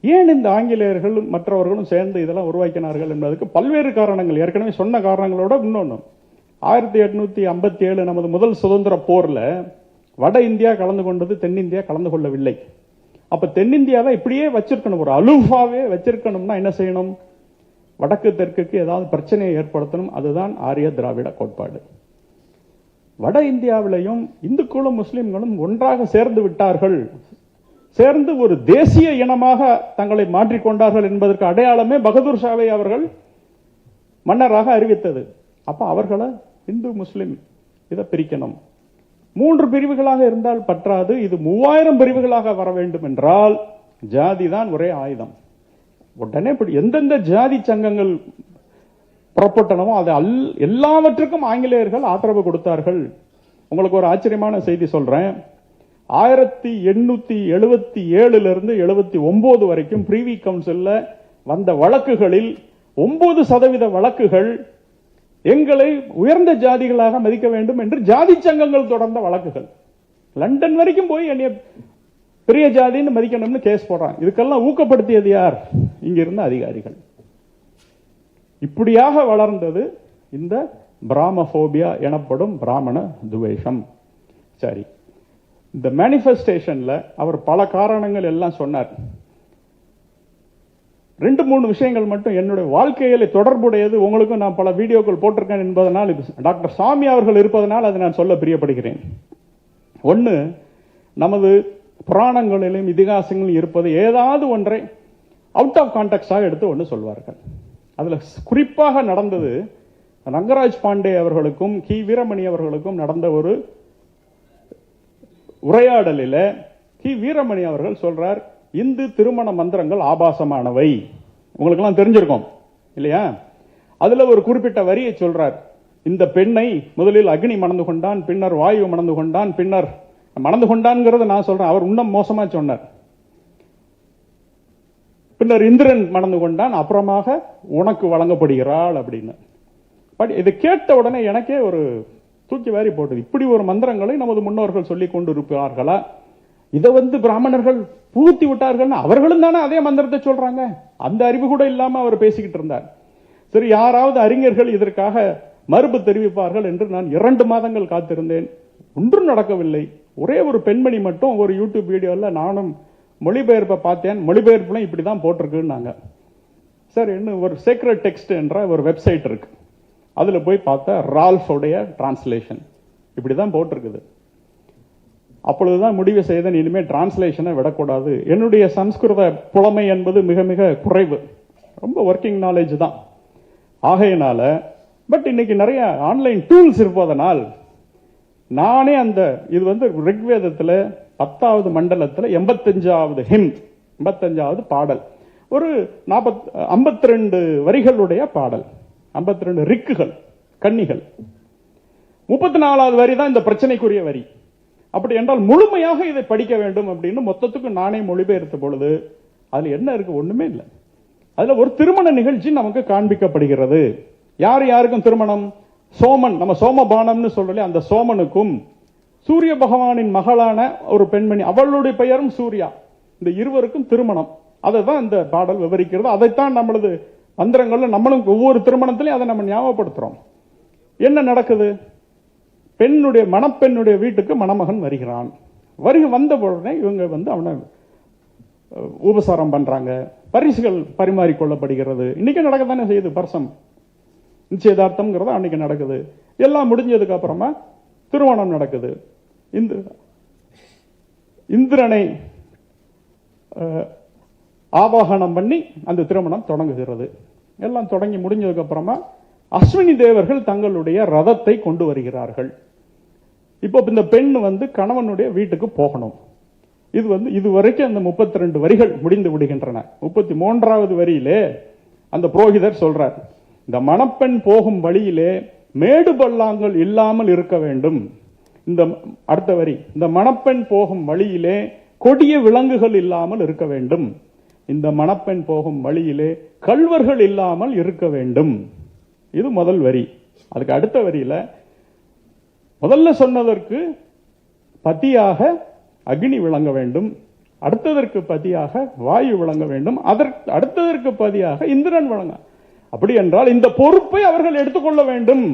G: ஏன் இந்த ஆங்கிலேயர்களும் மற்றவர்களும் சேர்ந்து இதெல்லாம் உருவாக்கினார்கள் என்பதற்கு பல்வேறு காரணங்கள், ஏற்கனவே சொன்ன காரணங்களோட இன்னொன்னு, 1857 நமது முதல் சுதந்திர போர்ல வட இந்தியா கலந்து கொண்டது, தென்னிந்தியா கலந்து கொள்ளவில்லை. அப்ப தென்னிந்தியாவை இப்படியே வச்சிருக்கணும், ஒரு அலூஃபாவே வச்சிருக்கணும்னா என்ன செய்யணும்? வடக்கு தெற்குக்கு ஏதாவது பிரச்சனையை ஏற்படுத்தணும். அதுதான் ஆரிய திராவிட கோட்பாடு. வட இந்தியாவிலையும் இந்துக்களும் முஸ்லிம்களும் ஒன்றாக சேர்ந்து விட்டார்கள், சேர்ந்து ஒரு தேசிய இனமாக தங்களை மாற்றிக்கொண்டார்கள் என்பதற்கு அடையாளமே பகதூர் ஷாவை அவர்கள் மன்னராக அறிவித்தது. அப்ப அவர்களை இந்து முஸ்லிம் இதை பிரிக்கணும். 3 பிரிவுகளாக இருந்தால் பற்றாது, இது 3000 பிரிவுகளாக வர வேண்டும் என்றால் ஜாதி தான் ஒரே ஆயுதம். உடனே எந்தெந்த ஜாதி சங்கங்கள் புறப்பட்டனமோ அது எல்லாவற்றுக்கும் ஆங்கிலேயர்கள் ஆதரவு கொடுத்தார்கள். உங்களுக்கு ஒரு ஆச்சரியமான செய்தி சொல்றேன். 1877 இருந்து 79 வரைக்கும் பிரிவி கவுன்சில்ல வந்த வழக்குகளில் 9% வழக்குகள் எங்களை உயர்ந்த ஜாதிகளாக மதிக்க வேண்டும் என்று ஜாதி சங்கங்கள் தொடர்ந்த வழக்குகள். லண்டன் வரைக்கும் போய் என்னைய பெரிய ஜாதின்னு மதிக்கணும்னு கேஸ் போடுறாங்க. இதுக்கெல்லாம் ஊக்கப்படுத்தியது யார்? இங்க இருந்த அதிகாரிகள். இப்படியாக வளர்ந்தது இந்த பிராமபோபியா எனப்படும் பிராமண துவேஷம். சரி, இந்த மேனிஃபெஸ்டேஷன்ல அவர் பல காரணங்கள் எல்லாம் சொன்னார். 2-3 விஷயங்கள் மட்டும் என்னுடைய வாழ்க்கையில தொடர்புடையது, உங்களுக்கும் நான் பல வீடியோக்கள் போட்டிருக்கேன் என்பதனால், டாக்டர் சாமி அவர்கள் இருப்பதனால் அதை நான் சொல்ல பிரியப்படுகிறேன். ஒன்னு, நமது புராணங்களிலும் இதிகாசங்களிலும் இருப்பது ஏதாவது ஒன்றை அவுட் ஆஃப் கான்டெக்ஸ்டாக எடுத்து ஒன்று சொல்வார்கள். அதுல குறிப்பாக நடந்தது ரங்கராஜ் பாண்டே அவர்களுக்கும் கி வீரமணி அவர்களுக்கும் நடந்த ஒரு உரையாடலில் கி வீரமணி அவர்கள் சொல்றார், இந்து திருமண மந்திரங்கள் ஆபாசமானவை. உங்களுக்கெல்லாம் தெரிஞ்சிருக்கும் இல்லையா? அதுல ஒரு குறிப்பிட்ட வரியை சொல்றார், இந்த பெண்ணை முதலில் அக்னி மணந்து கொண்டான், பின்னர் வாயு மணந்து கொண்டான், பின்னர் மணந்து கொண்டான்ங்கிறத நான் சொல்றேன், அவர் இன்னும் மோசமா சொன்னார். பின்னர் இந்திரன் மணந்து கொண்டான், அப்புறமாக உனக்கு வழங்கப்படுகிறாள் அப்படின்னு. பட் இது கேட்ட உடனே எனக்கே ஒரு தூக்கி வாரி போட்டது. இப்படி ஒரு மந்திரங்களை நமது முன்னோர்கள் சொல்லிக் கொண்டு இருப்பார்களா? இதை பிராமணர்கள் புகுத்தி விட்டார்கள். அவர்களும் தானே அதே மந்திரத்தை சொல்றாங்க. அந்த அறிவு கூட இல்லாம அவர் பேசிக்கிட்டு இருந்தார். சரி, யாராவது அறிஞர்கள் இதற்காக மறுப்பு தெரிவிப்பார்கள் என்று நான் 2 மாதங்கள் காத்திருந்தேன். ஒன்றும் நடக்கவில்லை. ஒரே ஒரு பெண்மணி மட்டும் ஒரு யூடியூப் வீடியோல நானும் மொழிபெயர்ப்பை பார்த்தேன், மொழிபெயர்ப்புல இப்படிதான் போட்டிருக்குன்னாங்க. சரி, இன்னும் ஒரு சீக்ரெட் டெக்ஸ்ட் என்ற ஒரு வெப்சைட் இருக்கு, அதுல போய் பார்த்தா ரால்ஃபோடைய டிரான்ஸ்லேஷன் இப்படிதான் போட்டிருக்குது. அப்பொழுதுதான் முடிவு செய்தேன், இனிமே டிரான்ஸ்லேஷனை விடக்கூடாது. என்னுடைய சம்ஸ்கிருத புலமை என்பது மிக மிக குறைவு, ரொம்ப ஒர்க்கிங் நாலேஜ் தான். ஆகையினால பட் இன்னைக்கு நிறைய ஆன்லைன் டூல்ஸ் இருப்பதனால் நானே அந்த இது ரிக்வேதத்துல 10வது மண்டலத்துல 85வது ஹிம், 85வது பாடல், ஒரு 52 வரிகளுடைய பாடல், 52 ரிக்குகள், கன்னிகள். 34வது வரி தான் இந்த பிரச்சனைக்குரிய வரி. அப்படி என்றால் முழுமையாக இதை படிக்க வேண்டும் அப்படின்னு மொத்தத்துக்கு நானே மொழிபெயர்த்த பொழுது அதுல என்ன இருக்கு? ஒண்ணுமே இல்லை. அதுல ஒரு திருமண நிகழ்ச்சி நமக்கு காண்பிக்கப்படுகிறது. யார் யாருக்கும் திருமணம்? சோமன், நம்ம சோமபானம்னு சொல்றோம், அந்த சோமனுக்கும் சூரிய பகவானின் மகளான ஒரு பெண்மணி, அவளுடைய பெயரும் சூர்யா, இந்த இருவருக்கும் திருமணம். அதை தான் இந்த பாடல் விவரிக்கிறது. அதைத்தான் நம்மளது மந்திரங்கள்ல நம்மளும் ஒவ்வொரு திருமணத்திலையும் அதை நம்ம ஞாபகப்படுத்துறோம். என்ன நடக்குது? பெண்ணுடைய மணப்பெண்ணுடைய வீட்டுக்கு மணமகன் வருகிறான். வந்த உடனே இவங்க அவனை உபசாரம் பண்றாங்க, பரிசுகள் பரிமாறிக்கொள்ளப்படுகிறது. இன்னைக்கு நடக்கத்தானே செய்யுது. பர்சம் நிச்சயதார்த்தம்ங்கிறது அன்னைக்கு நடக்குது. எல்லாம் முடிஞ்சதுக்கு அப்புறமா திருமணம் நடக்குது. இந்திரனை ஆவாகனம் பண்ணி அந்த திருமணம் தொடங்குகிறது. எல்லாம் தொடங்கி முடிஞ்சதுக்கு அப்புறமா அஸ்வினி தேவர்கள் தங்களுடைய ரதத்தை கொண்டு வருகிறார்கள். இப்போ இந்த பெண் கணவனுடைய வீட்டுக்கு போகணும். இது வரைக்கும் அந்த 32 வரிகள் முடிந்து விடுகின்றன. 33வது வரியிலே அந்த புரோகிதர் சொல்றார், இந்த மணப்பெண் போகும் வழியிலே மேடு பள்ளங்கள் இல்லாமல் இருக்க வேண்டும். இந்த அடுத்த வரி, இந்த மணப்பெண் போகும் வழியிலே கொடிய விலங்குகள் இல்லாமல் இருக்க வேண்டும். இந்த மணப்பெண் போகும் வழியிலே கள்வர்கள் இல்லாமல் இருக்க வேண்டும். இது முதல் வரி. அதுக்கு அடுத்த வரியில முதல்ல சொன்னதற்கு பதியாக அக்னி விளங்க வேண்டும், அடுத்ததற்கு பதியாக வாயு விளங்க வேண்டும், அடுத்ததற்கு பதியாக இந்திரன் விளங்க. அப்படி என்றால் இந்த பொறுப்பை அவர்கள் எடுத்துக்கொள்ள வேண்டும்.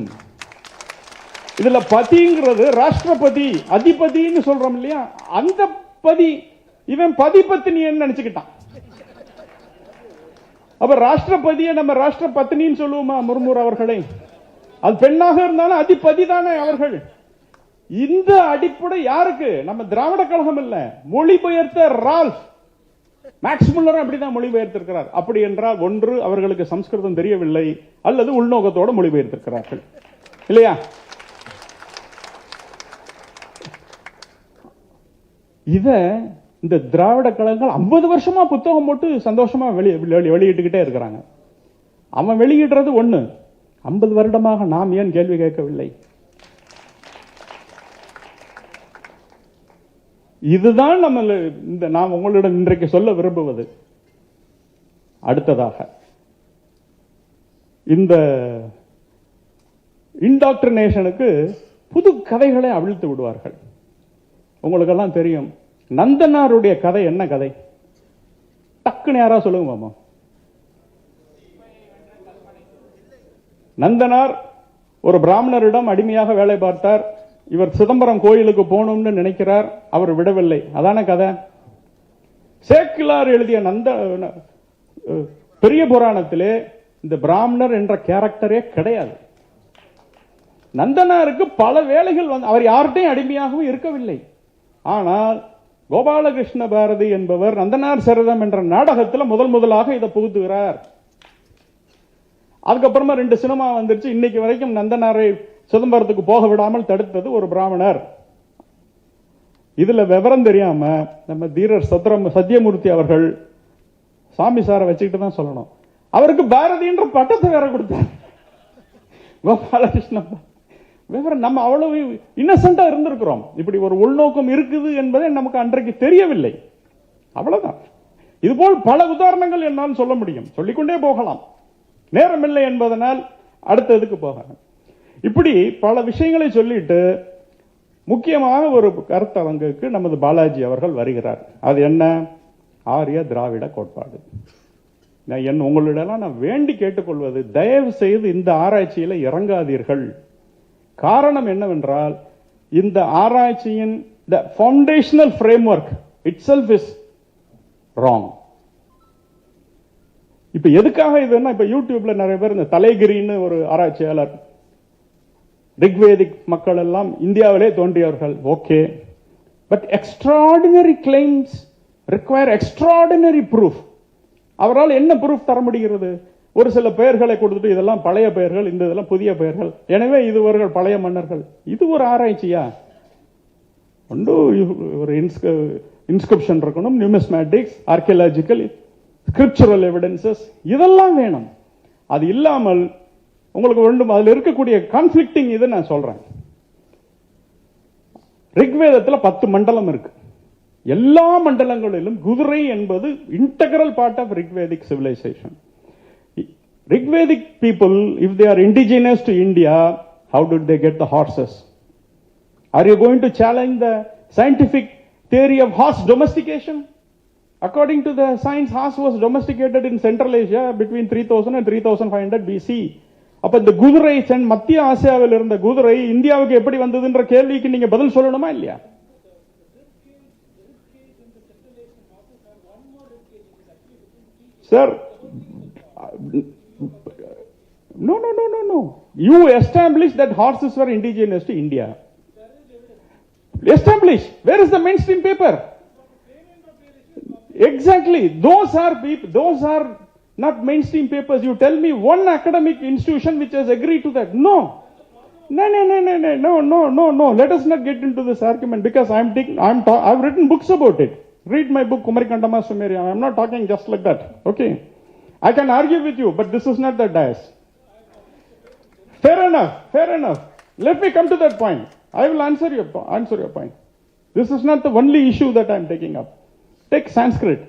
G: இதுல பதிங்கிறது ராஷ்டிரபதி, அதிபதினு சொல்றோம் இல்லையா, அந்த பதி இவன் பதிபத்தினின்னு நினைச்சுக்கிட்டான். அப்ப ராஷ்டிரபதியை நம்ம ராஷ்டிர பத்தினின்னு சொல்லுவோமா முர்மூர் அவர்களை? அது பெண்ணாக இருந்தாலும் அதிபதி தானே அவர்கள். இந்த அடிப்படை யாருக்கு? நம்ம திராவிட கழகம் இல்ல, மொழிபெயர்த்த ரால்ஃப் மேக்ஸ் முல்லர் அப்படிதான் மொழிபெயர்த்திருக்கிறார். அப்படி என்றால் ஒன்று அவர்களுக்கு சம்ஸ்கிருதம் தெரியவில்லை, அல்லது உள்நோக்கத்தோடு மொழிபெயர்த்திருக்கிறார்கள் இல்லையா? இந்த திராவிட கழகங்கள் 50 வருஷமா புத்தகம் போட்டு சந்தோஷமா வெளியிட்டுக்கிட்டே இருக்கிறாங்க. அவன் வெளியிடுறது ஒண்ணு, 50 வருடமாக நாம் ஏன் கேள்வி கேட்கவில்லை? இதுதான் நாம் உங்களிடம் இன்றைக்கு சொல்ல விரும்புவது. அடுத்ததாக இந்த இன்டாக்ட்ரினேஷனுக்கு புது கதைகளை அவிழ்த்து விடுவார்கள். உங்களுக்கெல்லாம் தெரியும், நந்தனாருடைய கதை என்ன கதை? டக்குன்னு யாரா சொல்லுங்க மாமா. நந்தனார் ஒரு பிராமணரிடம் அடிமையாக வேலை பார்த்தார். இவர் சிதம்பரம் கோயிலுக்கு போகணும்னு நினைக்கிறார், அவர் விடவில்லை. அதான கதை. சேக்கிலார் எழுதிய பெரிய புராணத்திலே இந்த பிராமணர் என்ற கேரக்டரே கிடையாது. நந்தனாருக்கு பல வேலைகள் அவர் யார்கிட்டையும் அடிமையாகவும் இருக்கவில்லை. ஆனால் கோபாலகிருஷ்ண பாரதி என்பவர் நந்தனார் சரிதம் என்ற நாடகத்தில் முதலாக இதை புகுத்துகிறார். அதுக்கப்புறமா 2 சினிமா வந்துருச்சு. இன்னைக்கு வரைக்கும் நந்தனாரை சிதம்பரத்துக்கு போக விடாமல் தடுத்தது ஒரு பிராமணர். இதுல விவரம் தெரியாம நம்ம தீரர் சத்தியமூர்த்தி அவர்கள் சாமி சாரை வச்சுக்கிட்டு தான் சொல்லணும், அவருக்கு பாரதின்ற பட்டத்தை வேற கொடுத்தார். கோபாலகிருஷ்ண விவரம் நம்ம அவ்வளவு இன்னசென்டா இருந்திருக்கிறோம். இப்படி ஒரு உள்நோக்கம் இருக்குது என்பதை நமக்கு அன்றைக்கு தெரியவில்லை. அவ்வளவுதான். இதுபோல் பல உதாரணங்கள் என்னால் சொல்ல முடியும், சொல்லிக்கொண்டே போகலாம். நேரம் இல்லை என்பதனால் அடுத்ததுக்கு போகலாம். இப்படி பல விஷயங்களை சொல்லிட்டு முக்கியமாக ஒரு கருத்தரங்குக்கு நமது பாலாஜி அவர்கள் வருகிறார். அது என்ன? ஆரிய திராவிட கோட்பாடு. உங்களிடம் நான் வேண்டி கேட்டுக்கொள்வது, தயவு செய்து இந்த ஆராய்ச்சியில இறங்காதீர்கள். காரணம் என்னவென்றால், இந்த ஆராய்ச்சியின் foundational framework itself is wrong. இப்ப எதுக்காக இதுன்னா, இப்ப யூடியூப்ல நிறைய பேர் இந்த தலைகிரின்னு ஒரு ஆராய்ச்சியாளர், ரிக்வேதிக் மக்கள் எல்லாம் இந்தியாவிலே தோன்றியவர்கள். Okay, but extraordinary claims require extraordinary proof. அவரால் என்ன ப்ரூஃப் தர முடிகிறது? ஒரு சில பெயர்களை கொடுத்துட்டு இதெல்லாம் பழைய பெயர்கள், இந்த இதெல்லாம் புதிய பெயர்கள், எனவே இதுவர்கள் பழைய மன்னர்கள். இது ஒரு ஆராய்ச்சியா? ஒன்று ஒரு இன்ஸ்கிரிப்ஷன் இருக்கணும், நியூமிஸ்மேட்டிக்ஸ், ஆர்கியாலஜிக்கல், ஸ்கிரிப்சுரல் எவிடன்சஸ், இதெல்லாம் வேணும். அது இல்லாமல் உங்களுக்கு வேண்டும். அதில் இருக்கக்கூடிய கான்ஃபிளிக்டிங் இது நான் சொல்றேன். ரிக்வேதத்தில் 10 மண்டலம் இருக்கு. எல்லா மண்டலங்களிலும் குதிரை என்பது integral part of Rigvedic civilisation. Rigvedic people, if they are indigenous to India, how did they get the horses? Are you going to challenge the scientific theory of horse domestication? According to the science, horse was domesticated in Central Asia between 3000 and 3500 BC. அப்ப இந்த குதிரை மத்திய ஆசியாவில் இருந்த குதிரை இந்தியாவுக்கு எப்படி வந்ததுன்ற கேள்விக்கு நீங்க பதில் சொல்லணுமா இல்லையா? Sir, no. You established that horses were indigenous to India. Establish. Where is the mainstream paper? Exactly. Those are not mainstream papers. You tell me one academic institution which has agreed to that. No. No. Let us not get into this argument because I've written books about it. Read my book, Kumarikandama Sumeriya. I'm not talking just like that. Okay. I can argue with you, but this is not the dais. Fair enough. Let me come to that point. I will answer your point. This is not the only issue that I'm taking up. Take Sanskrit.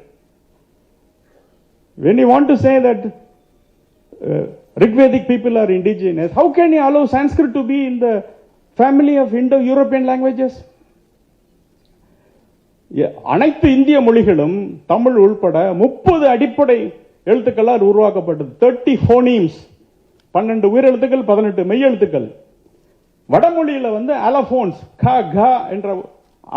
G: When you want to say that Rigvedic people are indigenous, how can you allow Sanskrit to be in the family of Indo-European languages? அனைத்து இந்திய மொழிகளும் தமிழ் உள்பட 30 அடிப்படை எழுத்துக்களால் உருவாக்கப்பட்டது. 30 phonemes, 12 உயிரெழுத்துக்கள், 18 மெய்யெழுத்துக்கள். வடமொழியில அலபோன்ஸ், க க என்ற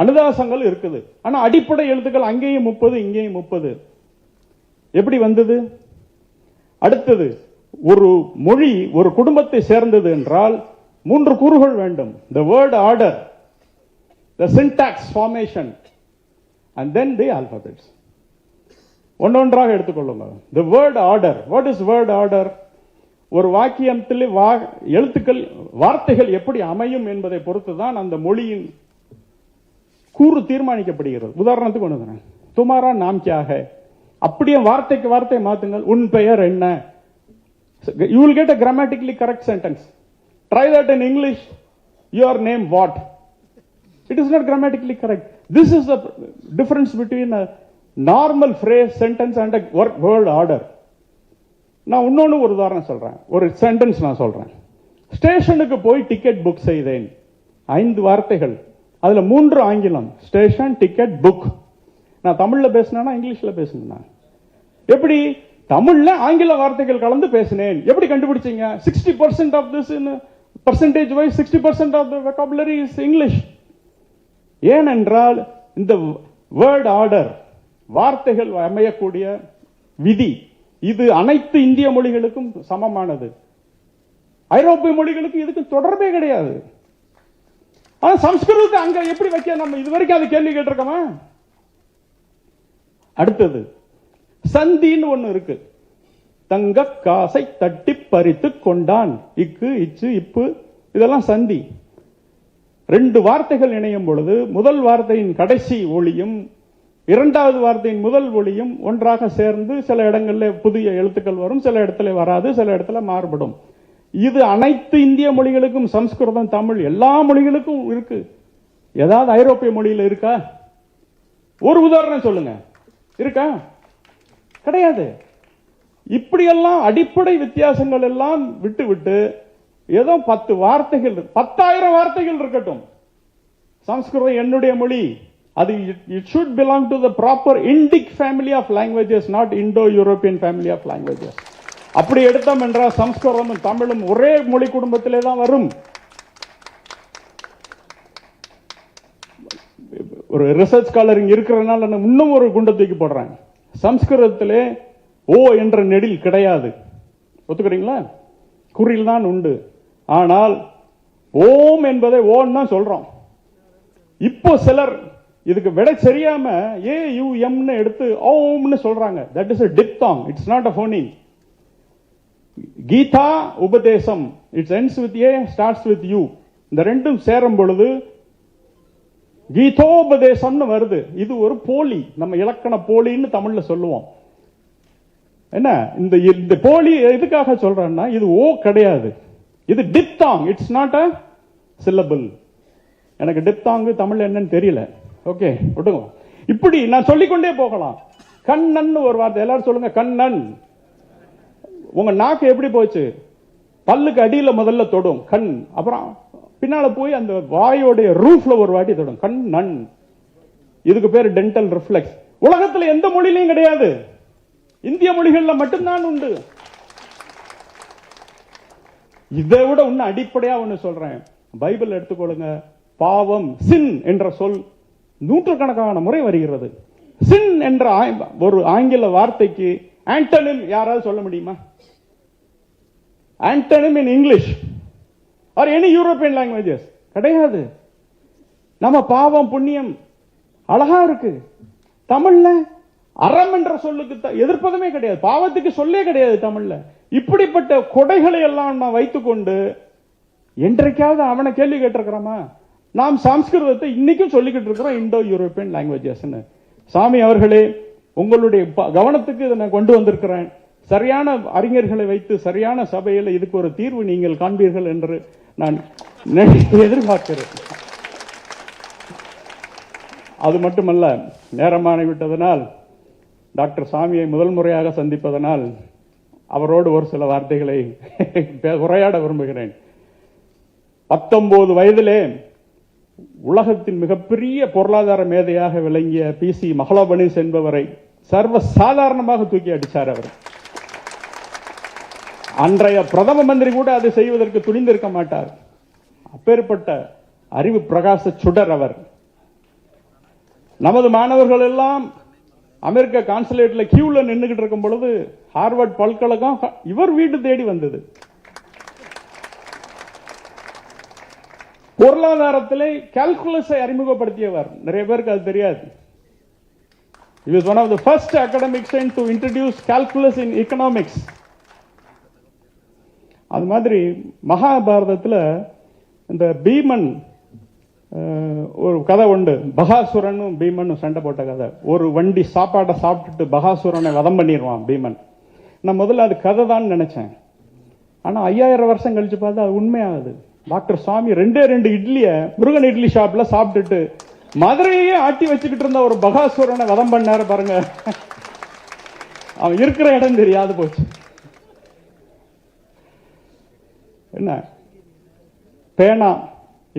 G: அனுதாசங்கள் இருக்குது. ஆனா அடிப்படை எழுத்துக்கள் அங்கேயும் 30, இங்கேயும் 30. எப்படி வந்தது? அடுத்தது, ஒரு மொழி ஒரு குடும்பத்தை சேர்ந்தது என்றால் 3 கூறுகள் வேண்டும். The word order, the syntax formation, and then the alphabets. ஒன்றொன்றாக எடுத்துக்கொள்ளுங்க. The word order. What is word order? ஒரு வாக்கியத்தில் எழுத்துக்கள், வார்த்தைகள் எப்படி அமையும் என்பதை பொறுத்துதான் அந்த மொழியின் கூறு தீர்மானிக்கப்படுகிறது. உதாரணத்துக்கு ஒன்று தரேன். துமாரா நாம் கியா ஹை, அப்படியே வார்த்தைக்கு வார்த்தை மாத்துங்கள். உன் பெயர் என்ன? You will get a grammatically correct sentence. Try that in English. Your name what? It is not grammatically correct. This is the difference between a normal phrase, sentence and a word order. நான் இன்னொன்னு ஒரு உதாரணம் சொல்றேன். ஒரு சென்டென்ஸ் நான் சொல்றேன். ஸ்டேஷனுக்கு போய் டிக்கெட் புக் செய்தேன். 5 வார்த்தைகள். அதுல 3 ஆங்கிலம். Station, ticket, book. நான் தமிழ்ல பேசினேனா இங்கிலீஷ்ல பேசினேனா? எப்படி? தமிழ்ல ஆங்கில வார்த்தைகள் கலந்து பேசினேன். எப்படி கண்டுபிடிச்சீங்க? 60% of this in percentage wise 60% of the vocabulary is English. ஏனென்றால் இந்த வேர்ட் ஆர்டர், வார்த்தைகள் அமையக்கூடிய விதி, இது அனைத்து இந்திய மொழிகளுக்கும் சமமானது. ஐரோப்பிய மொழிகளுக்கு இதுக்கு தொடர்பே கிடையாது. ஆனா சம்ஸ்கிருதத்தை அங்க எப்படி வைக்க நம்ம இதுவரைக்கும் அது கேள்வி கேட்டிருக்கோமா? அடுத்தது சந்தின்னு ஒண்ணு இருக்கு. தங்க காசை தட்டி பறித்து கொண்டான். இக்கு, இச்சு, இப்பு, இதெல்லாம் சந்தி. 2 வார்த்தைகள் இணையும் பொழுது முதல் வார்த்தையின் கடைசி ஒளியும் இரண்டாவது வார்த்தையின் முதல் ஒளியும் ஒன்றாக சேர்ந்து சில இடங்களில் புதிய எழுத்துக்கள் வரும், சில இடத்துல வராது, சில இடத்துல மாறுபடும். இது அனைத்து இந்திய மொழிகளுக்கும், சம்ஸ்கிருதம், தமிழ் எல்லா மொழிகளுக்கும் இருக்கு. ஏதாவது ஐரோப்பிய மொழியில இருக்கா? ஒரு உதாரணம் சொல்லுங்க. இருக்கா? கிடையாது. இப்படியெல்லாம் அடிப்படை வித்தியாசங்கள் எல்லாம் விட்டு விட்டு ஏதோ 10 வார்த்தைகள், 10,000 வார்த்தைகள் இருக்கட்டும். சம்ஸ்கிருதம் என்னுடைய மொழி, அது it should belong to the proper Indic family of languages, not Indo-European family of languages. அப்படி எடுத்தோம் என்றால் சம்ஸ்கிருதமும் தமிழும் ஒரே மொழி குடும்பத்திலே தான் வரும். ஒரு ரிசர்ச் ஸ்காலர் இங்க இருக்கிறதுனால நான் இன்னும் ஒரு குண்டை தூக்கி போடுறேன். சம்ஸ்கிருதத்திலே ஓ என்ற நெடில் கிடையாது. ஒத்துக்கிறீங்களா? குறில் தான் உண்டு. ஆனால் ஓம் என்பதை ஓன்னு தான் சொல்றோம். இப்போ சிலர் இதுக்கு விட தெரியாம ஏ யூ எம்னு எடுத்து ஓம்னு சொல்றாங்க. That is a diphthong, it's not a phoneme. Gita உபதேசம், it ends with a, starts with u. இந்த ரெண்டும் சேரும் பொழுது கீதோபதேசம்னு வருது. இது ஒரு போலி, நம்ம இலக்கண போலின்னு தமிழ்ல சொல்லுவோம். என்ன இந்த போலி எதுக்காக சொல்றேன்னா, இது ஓ கிடையாது, இது டிப்தாங், இட்ஸ் நாட் அ சிலபிள். எனக்கு டிப்தாங் தமிழ் என்னன்னு தெரியல. ஓகே, விட்டுங்க. இப்படி நான் சொல்லிக்கொண்டே போகலாம். கண்ணன் ஒரு வார்த்தை, எல்லாரும் சொல்லுங்க கண்ணன். உங்க நாக்கு எப்படி போச்சு? பல்லுக்கு அடியில முதல்ல தொடும் கண், அப்புறம் பின்னால போய் அந்த வாயோடைய ரூஃப்ல ஒரு வாட்டி தொடும் கண் நன். இதுக்கு பேரு டென்டல் ரிஃப்ளெக்ஸ். உலகத்துல எந்த மொழியிலையும் கிடையாது, இந்திய மொழிகள்ல மட்டும்தான் உண்டு. இதை விட ஒன்னு அடிப்படையா ஒன்னு சொல்றேன், பைபிள் எடுத்துக்கொள்ளுங்க. பாவம் சின் என்ற சொல் நூற்றுக்கணக்கான முறை வருகிறது. சின் என்ற ஒரு ஆங்கில வார்த்தைக்கு ஆண்டனிம் யாராவது சொல்ல முடியுமா? Antonym in English or any European languages கிடையாது. நம்ம பாவம் புண்ணியம் அழகா இருக்கு. தமிழ்ல அறம் என்ற சொல்லுக்கு எதிர்ப்பதுமே கிடையாது, பாவத்துக்கு சொல்லே கிடையாது தமிழ்ல. இப்படிப்பட்ட கொடைகளை எல்லாம் நான் வைத்துக்கொண்டு என்றைக்காவது அவனை கேள்வி கேட்டிருக்கிறோமா? நாம் சமஸ்கிருதத்தை இன்னைக்கும் சொல்லிக்கிட்டு இருக்கிறோம், இண்டோ யூரோப்பியன் லாங்குவேஜஸ். சாமி அவர்களே, உங்களுடைய கவனத்துக்கு இதை நான் கொண்டு வந்திருக்கிறேன். சரியான அறிஞர்களை வைத்து சரியான சபையில் இதுக்கு ஒரு தீர்வு நீங்கள் காண்பீர்கள் என்று நான் எதிர்பார்க்கிறேன். அது மட்டுமல்ல, நேரமானி விட்டதனால் டாக்டர் சாமியை முதல் முறையாக சந்திப்பதனால் அவரோடு ஒரு சில வார்த்தைகளை உரையாட விரும்புகிறேன். 19 வயதிலே உலகத்தின் மிகப்பெரிய பொருளாதார மேதையாக விளங்கிய PC மகளோபனிஸ் என்பவரை சர்வ சாதாரணமாக தூக்கி அடிச்சார் அவர். அன்றைய பிரதம மந்திரி கூட அதை செய்வதற்கு துணிந்திருக்க மாட்டார். அப்பேற்பட்ட அறிவு பிரகாச சுடர் அவர். நமது மாணவர்கள் எல்லாம் அமெரிக்க கான்சுலேட்ல கியூல நின்றுகிட்டு இருக்கும் பொழுது ஹார்வர்ட் பல்கலைக்கழகம் இவர் வீடு தேடி வந்தது. பொருளாதாரத்திலே கால்குலஸை அறிமுகப்படுத்தியவர். நிறைய பேருக்கு அது தெரியாது. He was one of the first academics to introduce calculus in economics. அது மாதிரி மகாபாரதத்தில் இந்த பீமன் ஒரு கதை உண்டு. பகாசுரனும் பீமனும் சண்டை போட்ட கதை. ஒரு வண்டி சாப்பாட்டை சாப்பிட்டுட்டு பகாசுரனை வதம் பண்ணிடுவான் பீமன். நான் முதல்ல அது கதை தான் நினைச்சேன். ஆனா 5000 வருஷம் கழிச்சு பார்த்தா அது உண்மையாகுது. டாக்டர் சுவாமி 2 இட்லிய முருகன் இட்லி ஷாப்ல சாப்பிட்டுட்டு மதுரையே ஆட்டி வச்சுக்கிட்டு இருந்த ஒரு பகாசுரனை வதம் பண்ணாரு பாருங்க. அவன் இருக்கிற இடம் தெரியாது போச்சு. என்ன பேனா,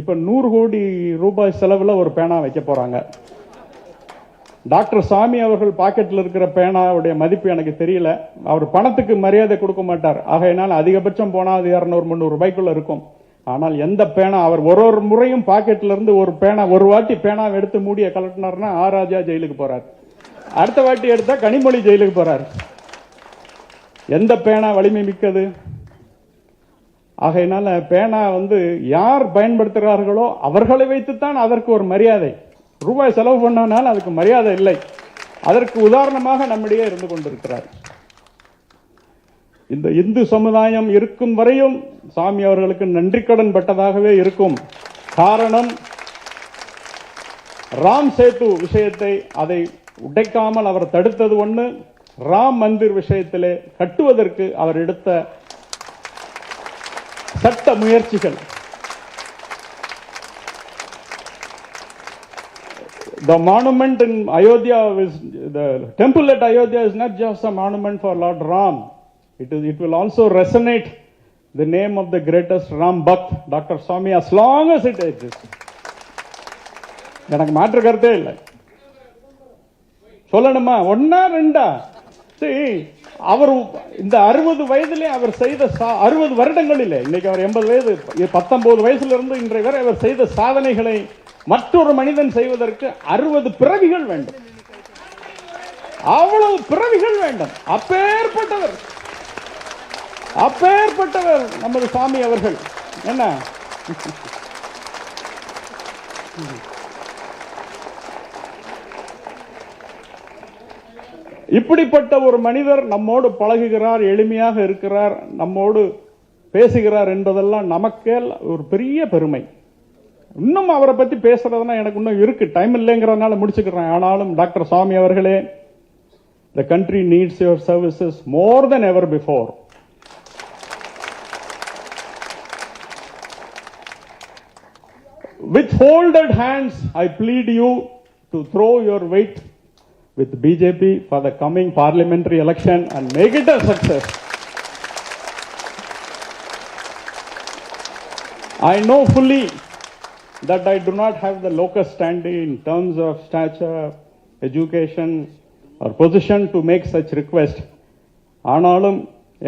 G: இப்ப 100 கோடி ரூபாய் செலவுல ஒரு பேனா வைக்க போறாங்க. டாக்டர் சாமி அவர்கள் பாக்கெட்ல இருக்கிற பேனாவுடைய மதிப்பு எனக்கு தெரியல. அவர் பணத்துக்கு மரியாதை கொடுக்க மாட்டார். ஆகையினால் அதிகபட்சம் போனா அது 200-300 ரூபாய்க்குள்ள இருக்கும். ஆனால் எந்த பேனா அவர் ஒரு முறையும் பாக்கெட்ல இருந்து ஒரு பேனா, ஒரு வாட்டி பேனா எடுத்து மூடிய கலட்டினார்னா ஆராஜா ஜெயிலுக்கு போறார். அடுத்த வாட்டி எடுத்தா கனிமொழி ஜெயிலுக்கு போறார். எந்த பேனா வலிமை மிக்கது? ஆகையினால பேனா யார் பயன்படுத்துகிறார்களோ அவர்களை வைத்துத்தான் அதற்கு ஒரு மரியாதை. ரூபாய் செலவு பண்ணால் அதுக்கு மரியாதை இல்லை. அதற்கு உதாரணமாக நம்மிடையே இருந்து கொண்டிருக்கிறார். இந்த இந்து சமுதாயம் இருக்கும் வரையும் சாமி அவர்களுக்கு நன்றி கடன் பட்டதாகவே இருக்கும். காரணம், ராம் சேது விஷயத்தை அதை உடைக்காமல் அவர் தடுத்தது ஒண்ணு. ராம் மந்திர் விஷயத்திலே கட்டுவதற்கு அவர் எடுத்த சட்ட முயற்சிகள். The monument in Ayodhya is the temple at Ayodhya is not just a monument for Lord Ram. It will also resonate the name of the greatest Ram Bhakt, Dr. Swami, as long as it exists. எனக்கு மாற்று கருத்தே இல்லை. சொல்லணுமா? 1-2 அவர் இந்த 60 வயதிலே அவர் செய்த 60 வருடங்களிலே, இன்னைக்கு அவர் 80 வயது, 19 வயசுல இருந்து இன்றைய வரை அவர் செய்த சாதனைகளை மற்றொரு மனிதன் செய்வதற்கு 60 பிறவிகள் வேண்டும். அவ்வளவு பிறவிகள் வேண்டும். அப்பேற்பட்டவர் நமது சாமி அவர்கள். என்ன இப்படிப்பட்ட ஒரு மனிதர் நம்மோடு பழகுகிறார், எளிமையாக இருக்கிறார், நம்மோடு பேசுகிறார் என்பதெல்லாம் நமக்கே ஒரு பெரிய பெருமை. இன்னும் அவரை பத்தி பேசுறதுன்னா எனக்கு இன்னும் இருக்கு, டைம் இல்லைங்கிறதுனால முடிச்சுக்கிறேன். ஆனாலும் டாக்டர் சாமி அவர்களே, the country needs your services more than ever before. With folded hands, I plead you to throw your weight with BJP for the coming parliamentary election and make it a success. I know fully that I do not have the locus standi in terms of stature, education, or position to make such request. ஆனாலும்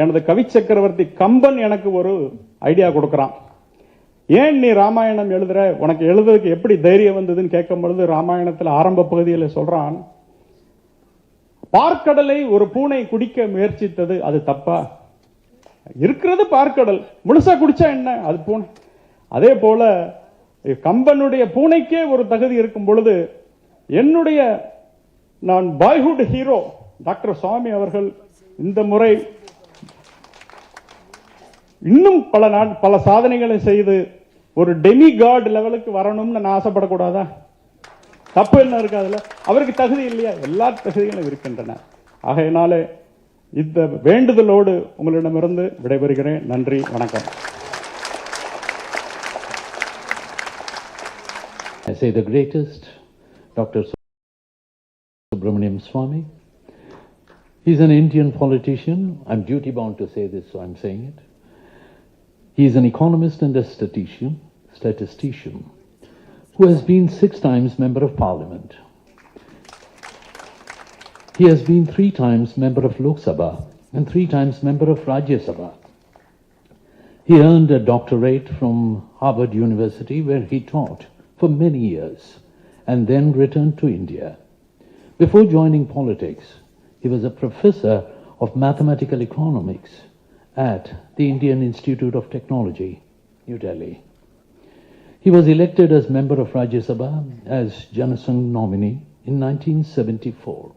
G: எனது கவி சக்கரவர்த்தி கம்பன் எனக்கு ஒரு ஐடியா கொடுக்கறான். ஏன் நீ ராமாயணம் எழுதுற, உனக்கு எழுதுறதுக்கு எப்படி தைரியம் வந்ததுன்னு கேட்கும் பொழுது ராமாயணத்தில் ஆரம்ப பகுதியில் சொல்றான், பார்க்கடலை ஒரு பூனை குடிக்க முயற்சித்தது அது தப்பா? இருக்கிறது பார்க்கடல், முழுசா குடிச்சா என்ன, அது பூனை. அதே போல கம்பனுடைய பூனைக்கே ஒரு தகுதி இருக்கும் பொழுது என்னுடைய நான் பாய்ஹுட் ஹீரோ டாக்டர் சுவாமி அவர்கள் இந்த முறை இன்னும் பல சாதனைகளை செய்து ஒரு டெமி காட் லெவலுக்கு வரணும்னு நான் ஆசைப்படக்கூடாதா? தப்பு என்ன இருக்கு அதுல? அவருக்கு தகுதி இல்லையா? எல்லா தகுதிகளும் இருக்கின்றன. ஆகையினாலே இந்த வேண்டுதலோடு உங்களிடமிருந்து விடைபெறுகிறேன். நன்றி, வணக்கம்.
C: I say the greatest, Dr. Brahmin Swami. He's an Indian politician. I'm duty bound to say this, so I'm saying it. He is an economist and a statistician who has been 6 times Member of Parliament. He has been 3 times Member of Lok Sabha and 3 times Member of Rajya Sabha. He earned a doctorate from Harvard University, where he taught for many years and then returned to India. Before joining politics, he was a professor of mathematical economics at the Indian Institute of Technology, New Delhi. He was elected as member of Rajya Sabha as Janasangh nominee in 1974.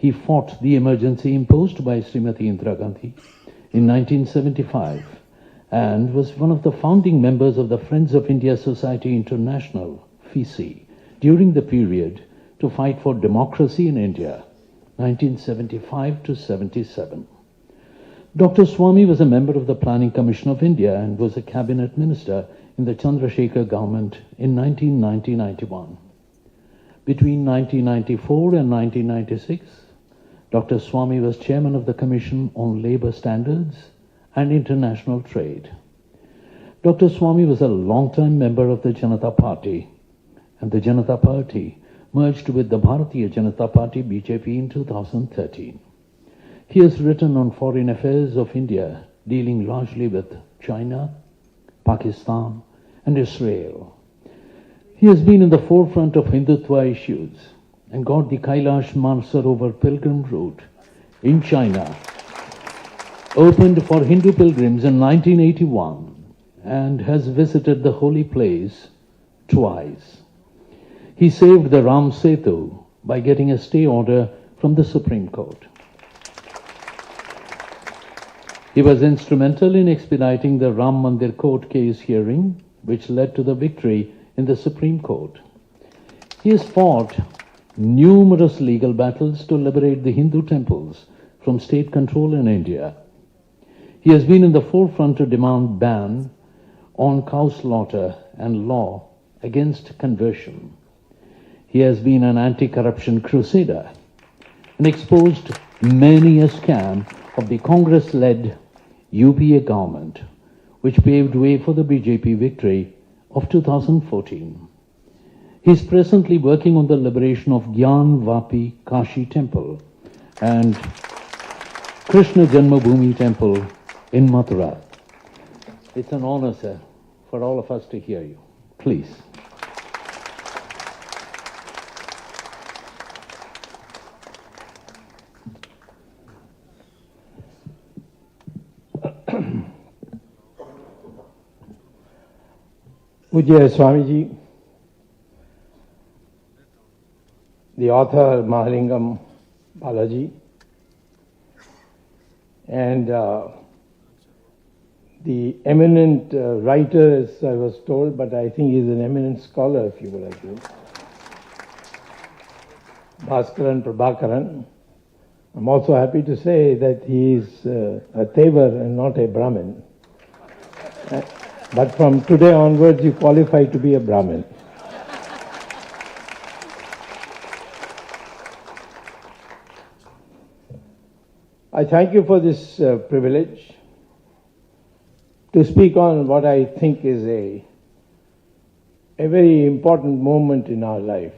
C: He fought the emergency imposed by Srimati Indira Gandhi in 1975 and was one of the founding members of the Friends of India Society International, FISI, during the period to fight for democracy in India, 1975 to 77. Dr. Swami was a member of the Planning Commission of India and was a cabinet minister in the Chandrasekhar government in 1990-91. Between 1994 and 1996, Dr. Swami was chairman of the Commission on Labour Standards and International Trade. Dr. Swami was a long-time member of the Janata Party, and the Janata Party merged with the Bharatiya Janata Party BJP in 2013. He has written on foreign affairs of India, dealing largely with China, Pakistan, and Israel. He has been in the forefront of Hindutva issues and got the Kailash Mansarovar pilgrim route in China opened for Hindu pilgrims in 1981 and has visited the holy place twice. He saved the Ram Setu by getting a stay order from the Supreme Court. He was instrumental in expediting the Ram Mandir court case hearing, which led to the victory in the Supreme Court. He has fought numerous legal battles to liberate the Hindu temples from state control in India. He has been in the forefront to demand ban on cow slaughter and law against conversion. He has been an anti-corruption crusader and exposed many a scam of the Congress-led UPA government, which paved way for the BJP victory of 2014. He is presently working on the liberation of Gyan Vapi Kashi Temple and Krishna Janmabhoomi Temple in Mathura. It's an honor, sir, for all of us to hear you. Please.
A: Pujya Swamiji, the author Mahalingam Balaji, and the eminent writer, as I was told, but I think he's an eminent scholar, if you will agree, Bhaskaran Prabhakaran. I'm also happy to say that he is a Tevar and not a Brahmin. But from today onwards, you qualify to be a Brahmin. I thank you for this privilege to speak on what I think is a very important moment in our life.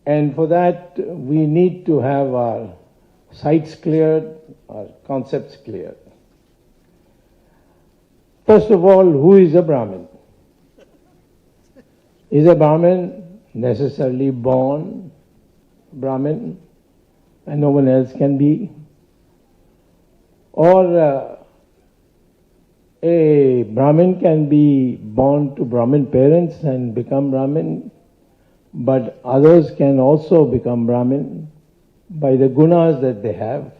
A: And for that, we need to have our sights cleared, our concepts cleared. First of all, who is a Brahmin? Is a Brahmin necessarily born Brahmin and no one else can be? Or a Brahmin can be born to Brahmin parents and become Brahmin, but others can also become Brahmin by the gunas that they have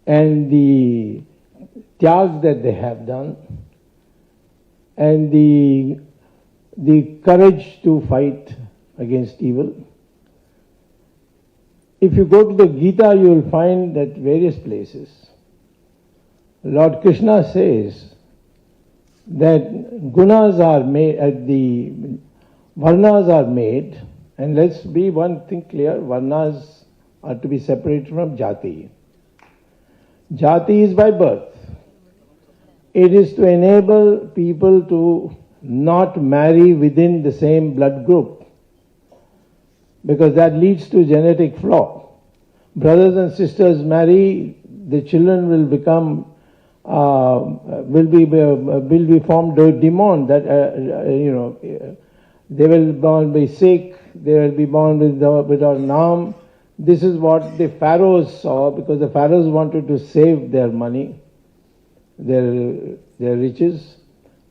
A: and the tyags that they have done and the courage to fight against evil. If you go to the Gita, you will find that various places Lord Krishna says that gunas are made, the varnas are made, and let's be one thing clear, varnas are to be separated from jati. Jati is by birth. It is to enable people to not marry within the same blood group, because that leads to genetic flaw. Brothers and sisters marry, the children will become will be formed a demon that they will be born by Sikh, they will be born with our Naam. This is what the pharaohs saw, because the pharaohs wanted to save their money, their riches.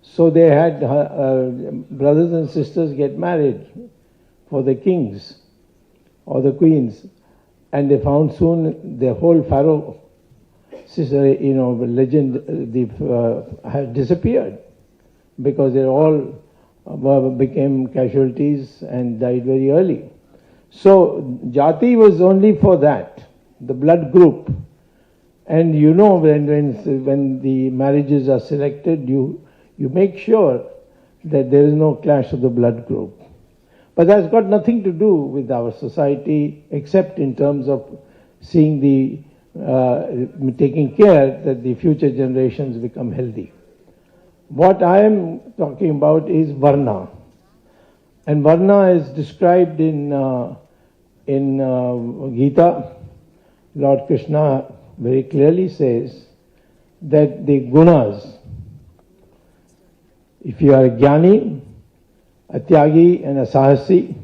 A: So they had brothers and sisters get married for the kings or the queens, and they found soon the whole pharaoh legend had disappeared, because they all became casualties and died very early. So jati was only for that, the blood group. And when the marriages are selected, you make sure that there is no clash of the blood group. But that's got nothing to do with our society, except in terms of seeing taking care that the future generations become healthy. What I am talking about is Varna. And Varna is described in Gita. Lord Krishna very clearly says that the gunas, if you are a jnani, a tyagi and a sahasi,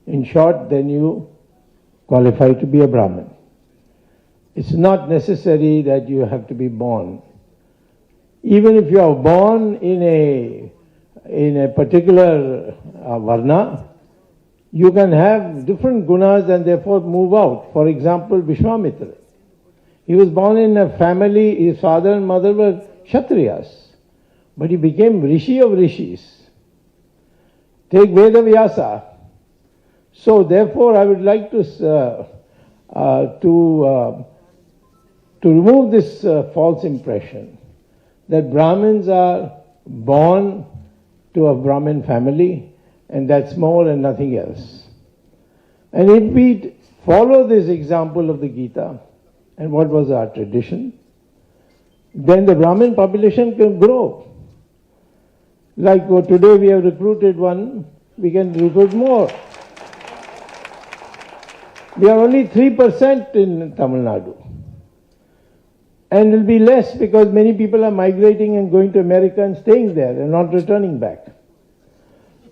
A: in short, then you qualify to be a Brahmin. It's not necessary that you have to be born. Even if you are born in a particular varna, you can have different gunas and therefore move out. For example, Vishwamitra. He was born in a family, his father and mother were Kshatriyas, but he became Rishi of Rishis. Take Veda Vyasa. So therefore I would like to remove this false impression that Brahmins are born to a Brahmin family and that's more and nothing else. And if we follow this example of the Gita and what was our tradition, then the Brahmin population can grow. Like today we have recruited one, we can recruit more. We are only 3% in Tamil Nadu. And will be less because many people are migrating and going to America and staying there and not returning back.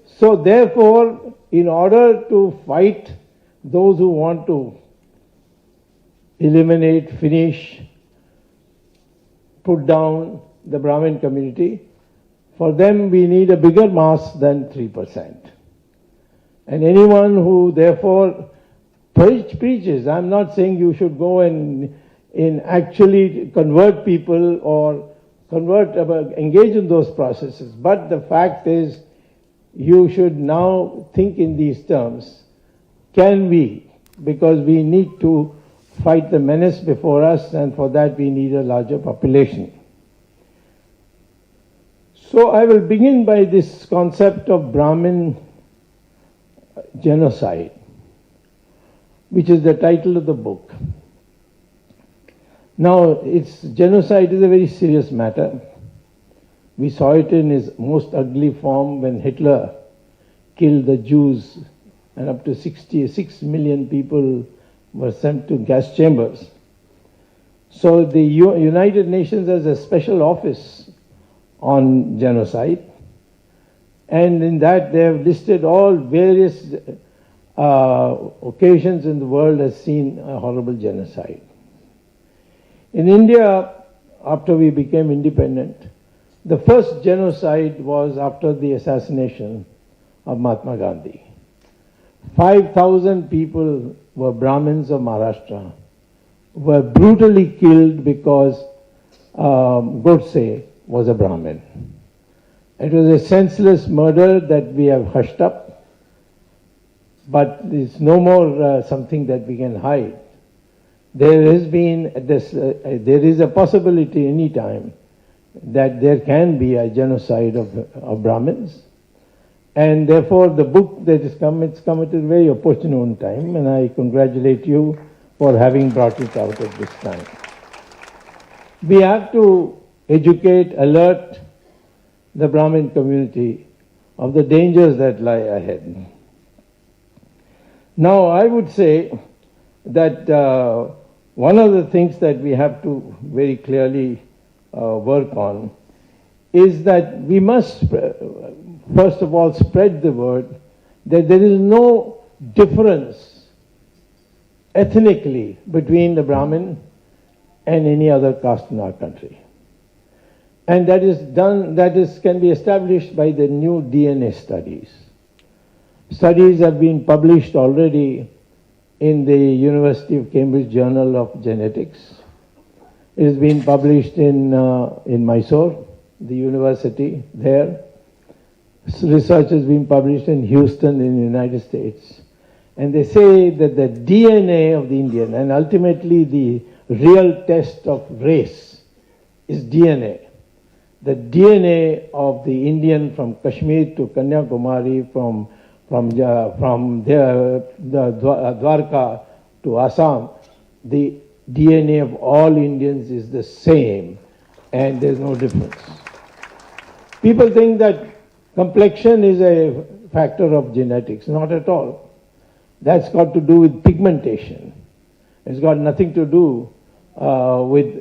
A: So therefore, in order to fight those who want to eliminate, finish, put down the Brahmin community, for them we need a bigger mass than 3%. And anyone who therefore preaches, I'm not saying you should go and actually convert people or engage in those processes. But the fact is, you should now think in these terms. Can we? Because we need to fight the menace before us, and for that we need a larger population. So I will begin by this concept of Brahmin genocide, which is the title of the book. Now, genocide is a very serious matter. We saw it in its most ugly form when Hitler killed the Jews, and up to 66 million people were sent to gas chambers. So the United Nations has a special office on genocide, and in that they have listed all various occasions in the world has seen a horrible genocide. In India, after we became independent, the first genocide was after the assassination of Mahatma Gandhi. 5,000 people were Brahmins of Maharashtra, were brutally killed because Godse was a Brahmin. It was a senseless murder that we have hushed up, but it's no more something that we can hide. There is a possibility any time that there can be a genocide of Brahmins. And therefore the book that has come, it's come at a very opportune time, and I congratulate you for having brought it out at this time. We have to educate, alert the Brahmin community of the dangers that lie ahead. Now, I would say that one of the things that we have to very clearly work on is that we must, first of all, spread the word that there is no difference ethnically between the Brahmin and any other caste in our country. And can be established by the new DNA studies. Studies have been published already in the University of Cambridge Journal of Genetics. It has been published in Mysore, the university there. Research has been published in Houston in the United States. And they say that the DNA of the Indian, and ultimately the real test of race, is DNA. The DNA of the Indian from Kashmir to Kanyakumari, from Dwarka to Assam, the DNA of all Indians is the same, and there's no difference. People think that complexion is a factor of genetics. Not at all. That's got to do with pigmentation. It's got nothing to do with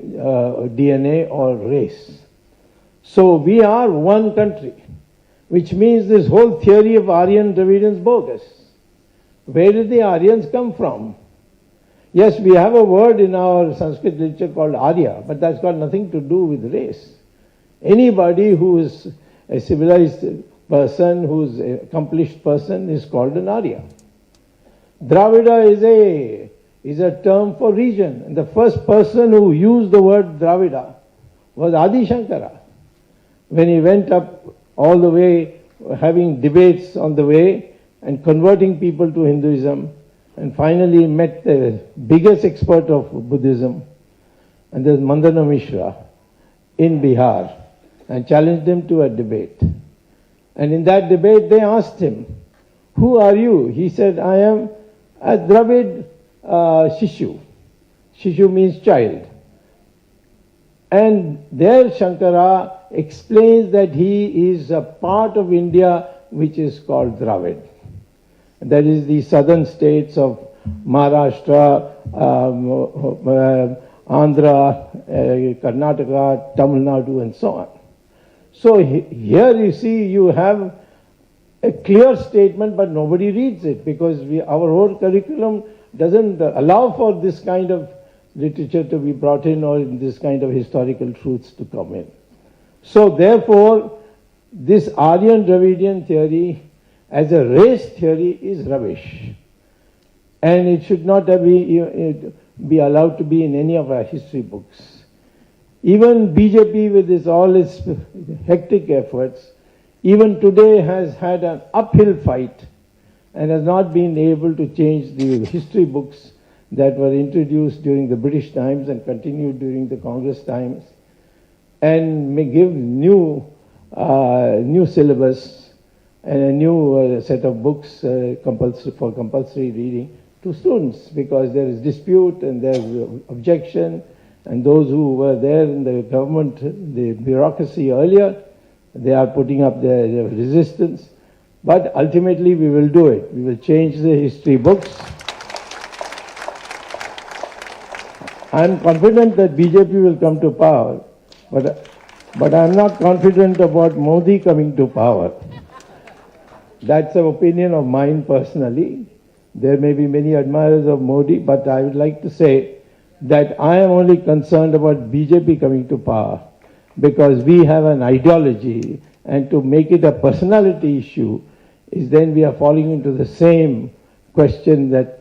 A: DNA or race. So we are one country, which means this whole theory of Aryan Dravidian is bogus. Where did the Aryans come from? Yes, we have a word in our Sanskrit literature called Arya, but that's got nothing to do with race. Anybody who is a civilized person, who's an accomplished person, is called an Arya. Dravida is a term for region. And the first person who used the word Dravida was Adi Shankara. When he went up all the way, having debates on the way and converting people to Hinduism, and finally met the biggest expert of Buddhism, and there's Mandana Mishra in Bihar, and challenged him to a debate. And in that debate they asked him, "Who are you?" He said, "I am a Dravid Shishu." Shishu means child. And there Shankara explains that he is a part of India which is called Dravid. That is the southern states of Maharashtra, Andhra, Karnataka, Tamil Nadu, and so on. So here you see you have a clear statement, but nobody reads it because our whole curriculum doesn't allow for this kind of literature to be brought in, or this kind of historical truths to come in. So therefore, this Aryan Dravidian theory as a race theory is rubbish. And it should not be allowed to be in any of our history books. Even BJP with all its hectic efforts, even today has had an uphill fight and has not been able to change the history books that were introduced during the British times and continued during the Congress times, and may give new syllabus and a new set of books for compulsory reading to students, because there is dispute and there is objection,
H: And those who were there in the government, the bureaucracy earlier, they are putting up their resistance. But ultimately we will do it. We will change the history books. I am confident that BJP will come to power, but I am not confident about Modi coming to power. That's an opinion of mine personally. There may be many admirers of Modi, but I would like to say that I am only concerned about BJP coming to power because we have an ideology, and to make it a personality issue is then we are falling into the same question that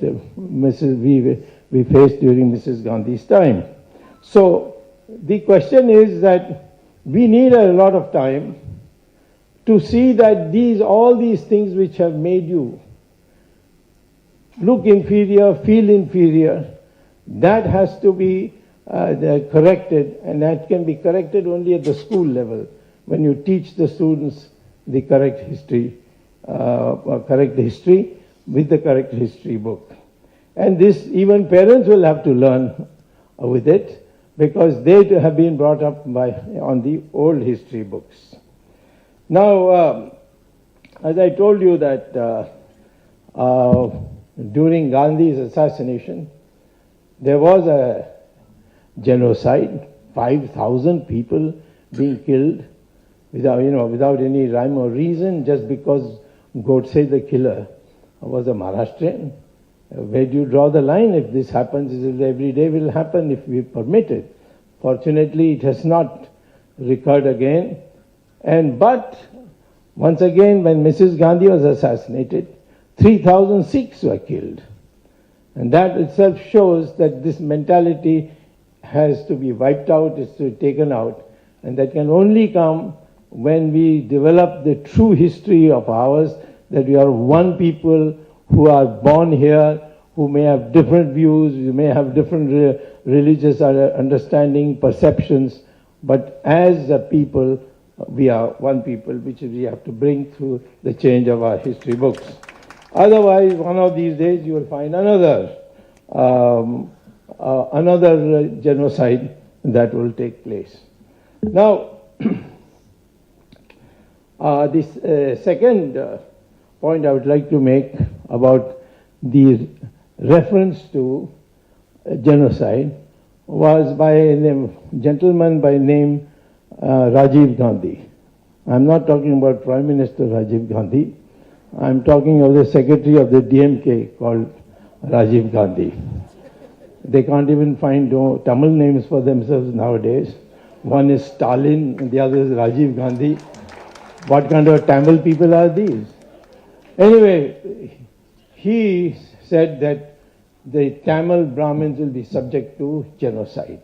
H: we faced during Mrs. Gandhi's time. So the question is that we need a lot of time to see that all these things which have made you look inferior, feel inferior, that has to be corrected, and that can be corrected only at the school level when you teach the students the correct history with the correct history book. And this, even parents will have to learn with it because they have been brought up on the old history books. Now, as I told you that during Gandhi's assassination, there was a genocide, 5,000 people being killed without any rhyme or reason, just because Godse the killer was a Maharashtrian. Where do you draw the line? If this happens, every day will happen if we permit it. Fortunately, it has not recurred again. But once again, when Mrs. Gandhi was assassinated, 3,000 Sikhs were killed. And that itself shows that this mentality has to be wiped out, is to be taken out. And that can only come when we develop the true history of ours, that we are one people who are born here, who may have different views, we may have different religious understanding, perceptions, but as a people, we are one people, which we have to bring through the change of our history books. Otherwise, one of these days you will find another genocide that will take place. Now, this second point I would like to make about the reference to genocide was by a gentleman by name Rajiv Gandhi. I'm not talking about Prime Minister Rajiv Gandhi. I'm talking of the secretary of the DMK called Rajiv Gandhi. They can't even find Tamil names for themselves nowadays. One is Stalin and the other is Rajiv Gandhi. What kind of Tamil people are these? Anyway, he said that the Tamil Brahmins will be subject to genocide,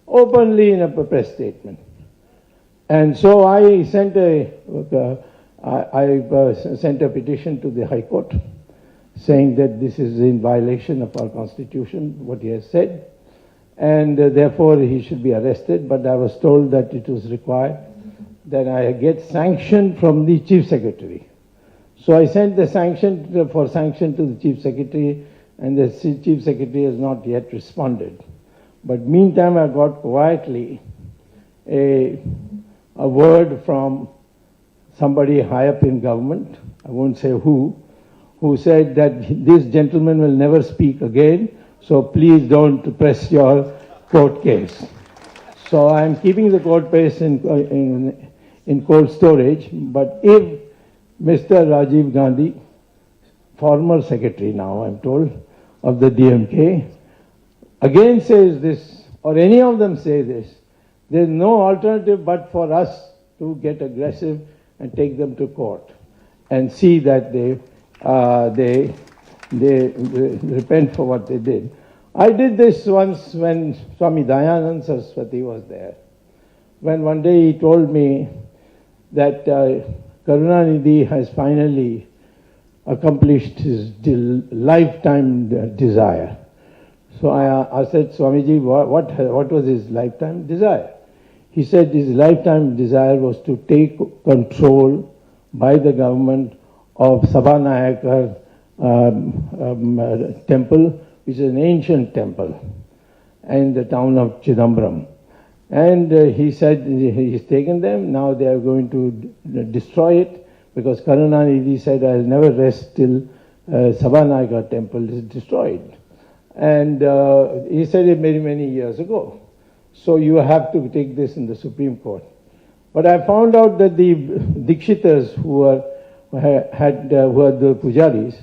H: openly in a press statement. And so I sent a petition to the High Court saying that this is in violation of our constitution, what he has said, and therefore he should be arrested. But I was told that it was required that I get sanction from the Chief Secretary. So I sent the sanction to the Chief Secretary, and the Chief Secretary has not yet responded. But meantime, I got quietly a word from somebody high up in government, I won't say who said that this gentleman will never speak again, so please don't press your court case. So I'm keeping the court case in cold storage, but if Mr. Rajiv Gandhi, former secretary now, I'm told, of the DMK, again says this, or any of them say this, there's no alternative but for us to get aggressive and take them to court and see that they repent for what they did. I did this once when Swami Dayanand Saraswati was there. When one day he told me that Karunanidhi has finally accomplished his lifetime desire. So I said, Swamiji, what was his lifetime desire? He said his lifetime desire was to take control by the government of Sabhanayakar temple, which is an ancient temple. and the town of Chidambaram. And he said he's taken them, now they are going to destroy it, because Karunanidhi said, I'll never rest till Sabhanaka temple is destroyed. And he said it many, many years ago. So you have to take this in the Supreme Court. But I found out that the Dikshitas who were the Pujaris,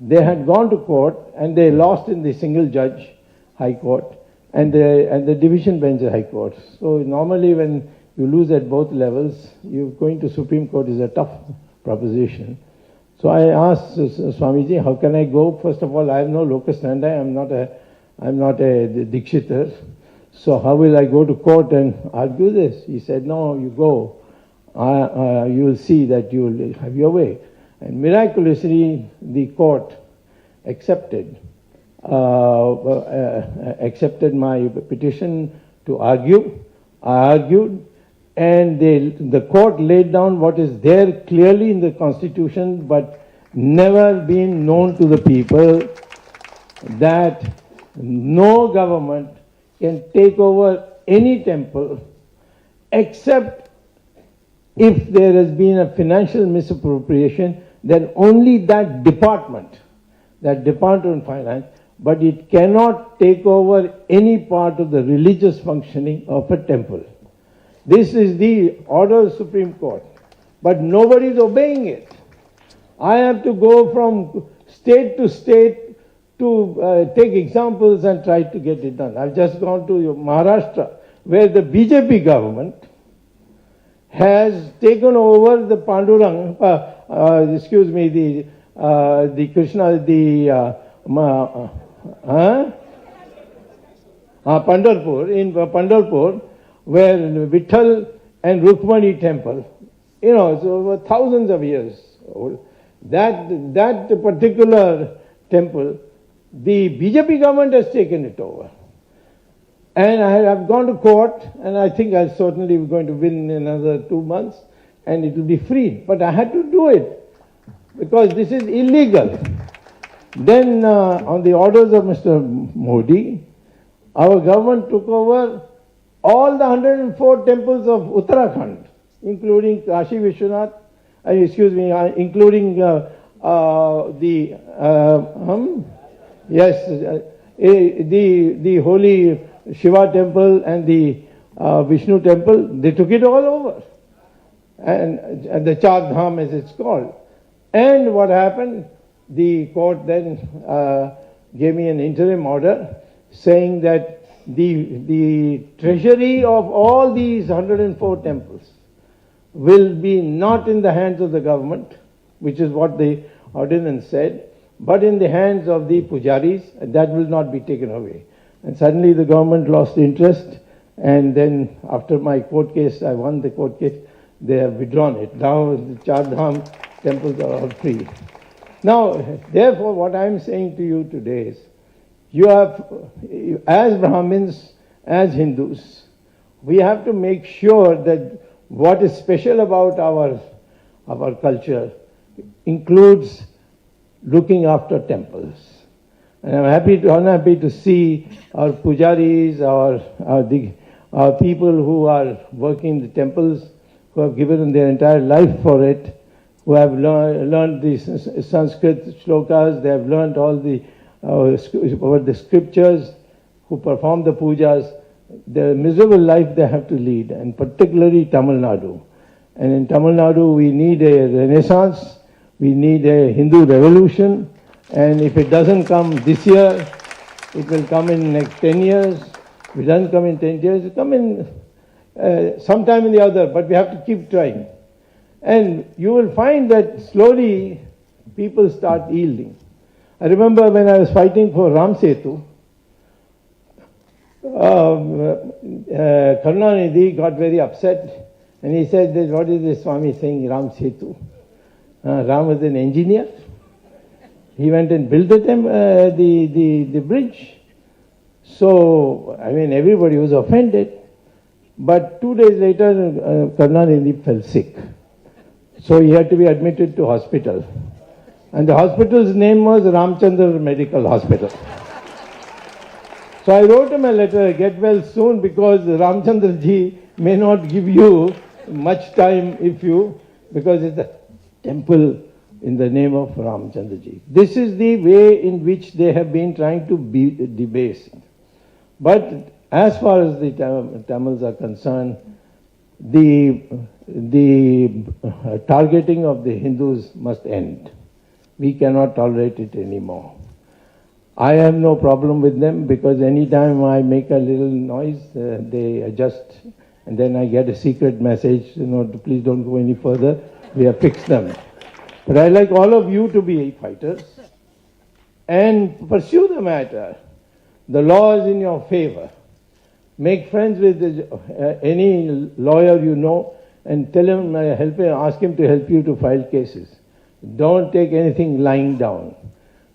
H: they had gone to court and they lost in the single judge High Court and the division bench High Court. So normally when you lose at both levels, going to Supreme Court is a tough proposition. So I asked Swamiji, how can I go? First of all, I have no locus standi. I'm not a Dikshitar. So how will I go to court and argue this? He said, no, you go. You will see that you will have your way. And miraculously, the court accepted my petition to argue. I argued, and the court laid down what is there clearly in the Constitution, but never been known to the people, that no government can take over any temple except if there has been a financial misappropriation, then only that department of finance, but it cannot take over any part of the religious functioning of a temple. This is the order of the Supreme Court, but nobody is obeying it. I have to go from state to state to take examples and try to get it done. I've just gone to Maharashtra, where the BJP government has taken over the Pandurang, the Krishna, Pandharpur, in Pandharpur, where Vitthal and Rukmani temple, it's over thousands of years old. That particular temple, the BJP government has taken it over. And I have gone to court, and I think I'll certainly be going to win in another 2 months, and it will be freed. But I had to do it, because this is illegal. Then, on the orders of Mr. Modi, our government took over all the 104 temples of Uttarakhand, including Kashi Vishwanath, including the holy Shiva temple and the Vishnu temple. They took it all over, and the Char Dham as it's called. And what happened? The court then gave me an interim order saying that the treasury of all these 104 temples will be not in the hands of the government, which is what the ordinance said, but in the hands of the pujaris, and that will not be taken away. And suddenly the government lost interest, and then after my court case, I won the court case, they have withdrawn it. Now the Char Dham temples are all free. Now, therefore, what I am saying to you today is, you have, as Brahmins, as Hindus, we have to make sure that what is special about our culture includes looking after temples. And I'm unhappy to see our pujaris, our people who are working in the temples, who have given their entire life for it, who have learned the Sanskrit shlokas, they have learned all the scriptures, who perform the pujas, the miserable life they have to lead, and particularly Tamil Nadu. And in Tamil Nadu, we need a renaissance, we need a Hindu revolution, and if it doesn't come this year, it will come in the next 10 years. If it doesn't come in 10 years, it will come in sometime in the other, but we have to keep trying. And you will find that slowly people start yielding. I remember when I was fighting for Ram Setu, Karunanidhi got very upset, and he said, what is this Swami saying, Ram Setu? Ram was an engineer. He went and built the bridge. So, everybody was offended. But 2 days later, Karunanidhi fell sick. So he had to be admitted to hospital. And the hospital's name was Ramchandra Medical Hospital. So I wrote him a letter, get well soon, because Ramchandra ji may not give you much time because it's a temple in the name of Ramchandra ji. This is the way in which they have been trying to be debased. But as far as the Tamils are concerned, the targeting of the Hindus must end. We cannot tolerate it anymore. I have no problem with them because anytime I make a little noise, they adjust, and then I get a secret message, please don't go any further. We have fixed them. But I like all of you to be fighters and pursue the matter. The law is in your favor. Make friends with any lawyer you know and tell him, ask him to help you to file cases. Don't take anything lying down.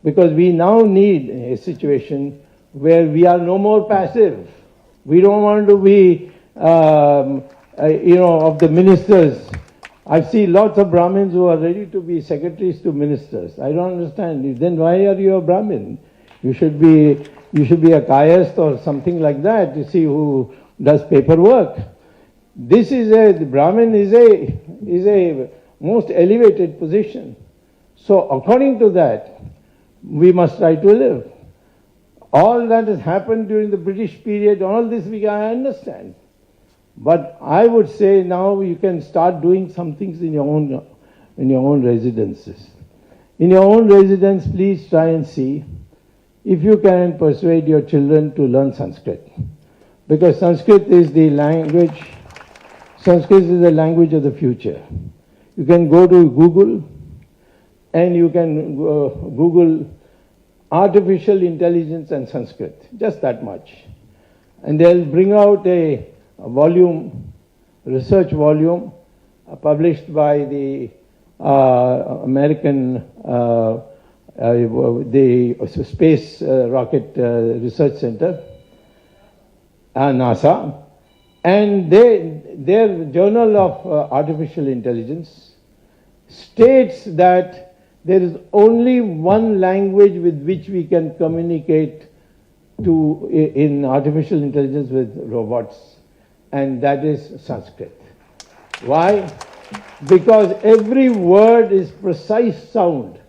H: Because we now need a situation where we are no more passive. We don't want to be, of the ministers. I see lots of Brahmins who are ready to be secretaries to ministers. I don't understand. Then why are you a Brahmin? You should be a Kayast or something like that to see who does paperwork. The Brahmin is a most elevated position. So according to that, we must try to live. All that has happened during the British period, all this I understand. But I would say now you can start doing some things in your own residences. In your own residence, please try and see if you can persuade your children to learn Sanskrit. Because Sanskrit is the language of the future. You can go to Google and you can Google artificial intelligence and Sanskrit, just that much. And they'll bring out a research volume published by the American the Space Rocket Research Center, NASA, and their Journal of Artificial Intelligence states that there is only one language with which we can communicate in artificial intelligence with robots, and that is Sanskrit. Why? Because every word is precise sound.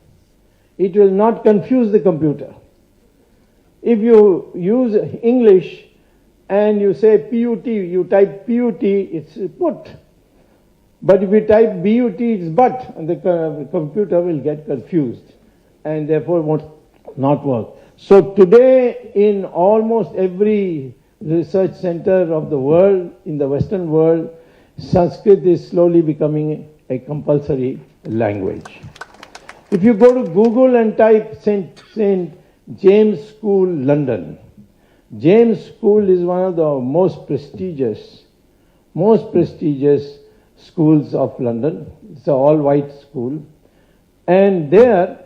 H: It will not confuse the computer. If you use English and you say PUT, you type PUT, it's put. But if you type BUT, it's but, and the computer will get confused and therefore won't not work. So today, in almost every research center of the world, in the Western world, Sanskrit is slowly becoming a compulsory language. If you go to Google and type St. James School, London, James School is one of the most prestigious schools of London. It's an all-white school. And they are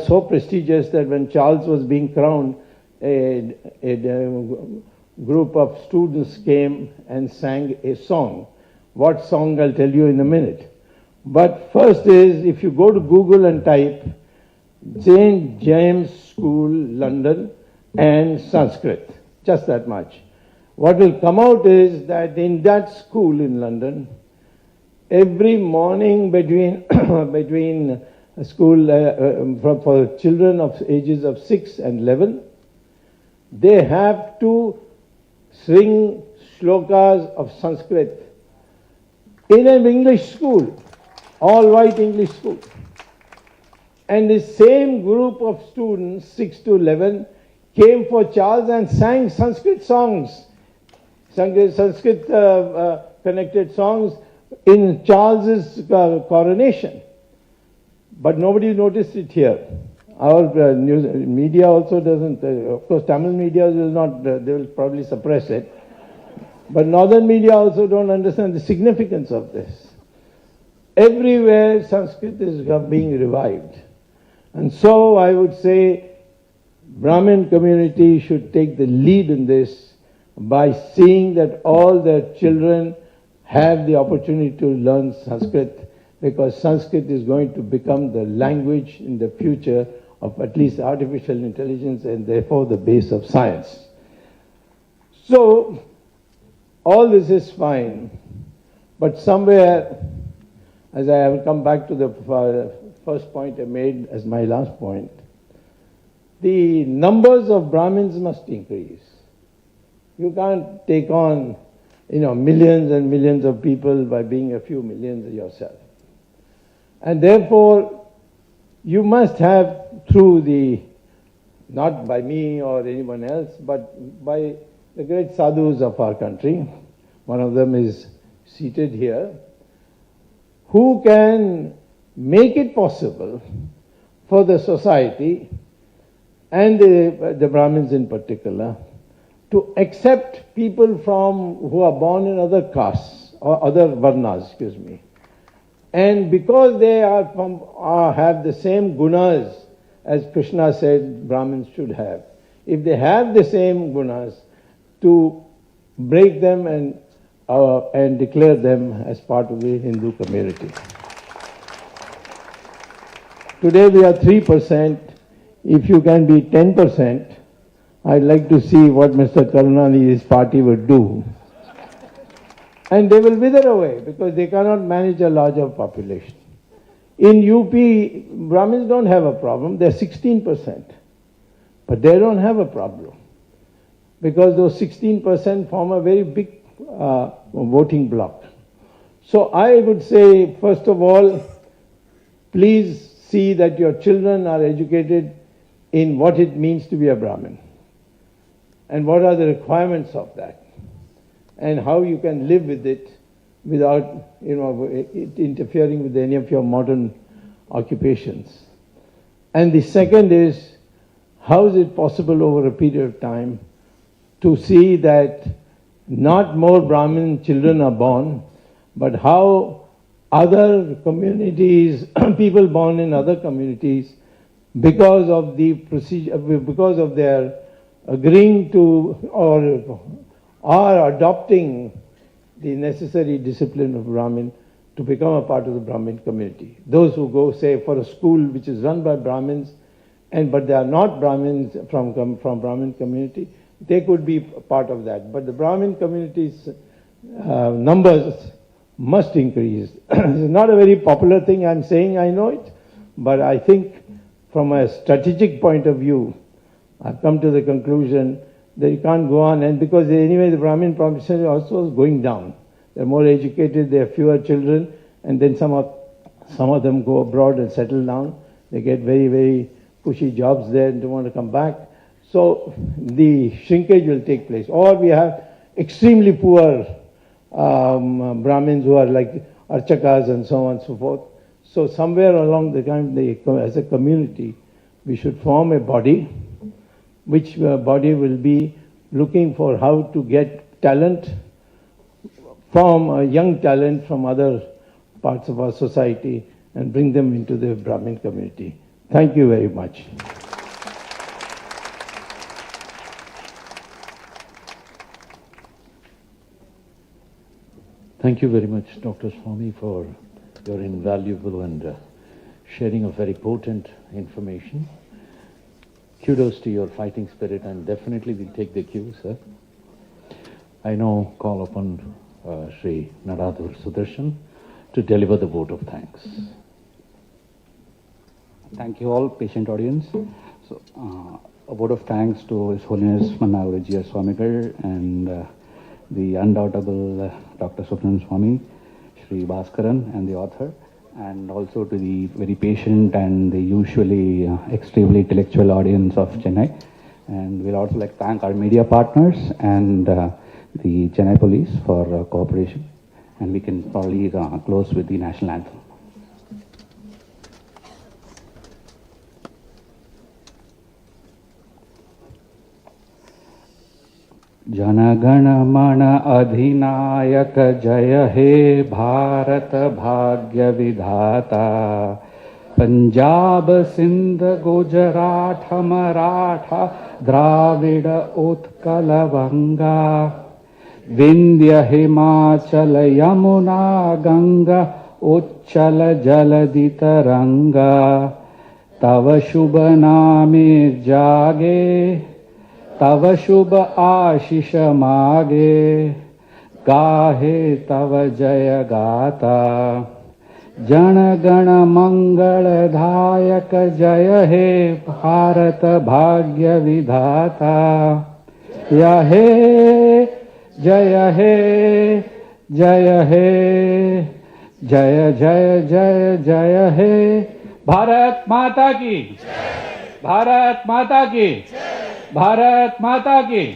H: so prestigious that when Charles was being crowned, a group of students came and sang a song. What song, I'll tell you in a minute. But first is, if you go to Google and type St. James School, London, and Sanskrit, just that much. What will come out is that in that school in London, every morning between school for children of ages of 6 and 11, they have to sing shlokas of Sanskrit in an English school, all-white English school. And the same group of students, 6 to 11, came for Charles and sang Sanskrit songs, Sanskrit connected songs in Charles's coronation. But nobody noticed it here. Our news media also doesn't, of course Tamil media will not, they will probably suppress it. But northern media also don't understand the significance of this. Everywhere Sanskrit is being revived. And so I would say Brahmin community should take the lead in this by seeing that all their children have the opportunity to learn Sanskrit, because Sanskrit is going to become the language in the future of at least artificial intelligence and therefore the base of science. So, all this is fine, but somewhere, as I will come back to the first point I made as my last point, the numbers of Brahmins must increase. You can't take on, millions and millions of people by being a few millions yourself. And therefore, you must have through not by me or anyone else, but by the great sadhus of our country, one of them is seated here, who can make it possible for the society and the Brahmins in particular to accept people who are born in other castes or other varnas, and because they have the same gunas as Krishna said Brahmins should have, if they have the same gunas, to break them and declare them as part of the Hindu community. Today we are 3%. If you can be 10%, I'd like to see what Mr. Karunanidhi's party would do. And they will wither away because they cannot manage a larger population. In UP, Brahmins don't have a problem. They're 16%. But they don't have a problem, because those 16% form a very big voting bloc. So I would say, first of all, please see that your children are educated in what it means to be a Brahmin, and what are the requirements of that, and how you can live with it without it interfering with any of your modern occupations. And the second is, how is it possible over a period of time to see that not more Brahmin children are born, but how other communities, people born in other communities, because of the procedure, because of their agreeing to or are adopting the necessary discipline of Brahmin, to become a part of the Brahmin community. Those who go, say, for a school which is run by Brahmins, but they are not Brahmins from Brahmin community, they could be part of that. But the Brahmin community's numbers must increase. It's not a very popular thing I'm saying, I know it, but I think from a strategic point of view, I've come to the conclusion that you can't go on, and because anyway the Brahmin population also is going down. They're more educated, they have fewer children, and then some of them go abroad and settle down. They get very, very pushy jobs there and don't want to come back. So the shrinkage will take place. Or we have extremely poor Brahmins who are like Archakas and so on and so forth. So somewhere along the time, as a community, we should form a body, which body will be looking for how to get talent from young talent from other parts of our society and bring them into the Brahmin community. Thank you very much.
C: Thank you very much, Dr. Swami, for your invaluable and sharing of very potent information. Kudos to your fighting spirit, and definitely we'll take the cue, sir. I now call upon Sri Naradur Sudarshan to deliver the vote of thanks.
I: Thank you all, patient audience. So, a vote of thanks to His Holiness Mannavarajiya Swamigal and the undoubtable Dr. Subramanian Swami, Sri Bhaskaran and the author, and also to the very patient and the usually extremely intellectual audience of Chennai. And we'll also like to thank our media partners and the Chennai police for cooperation. And we can probably close with the national anthem. जनगण मन अधिनायक जय हे भारत भाग्य विधाता पंजाब सिंध गुजरात मराठा द्राविड़ उत्कल बंगा विंध्य हिमाचल यमुना गंगा उच्चल जलधि तरंगा तव शुभ नामे जागे, तव शुभ आशीष मागे, गाहे तव जय गाता। जन गण मंगलदायक जय हे भारत भाग्य विधाता। जय हे जय हे जय हे जय जय जय जय हे। भारत माता की, भारत माता की, भारत माता की।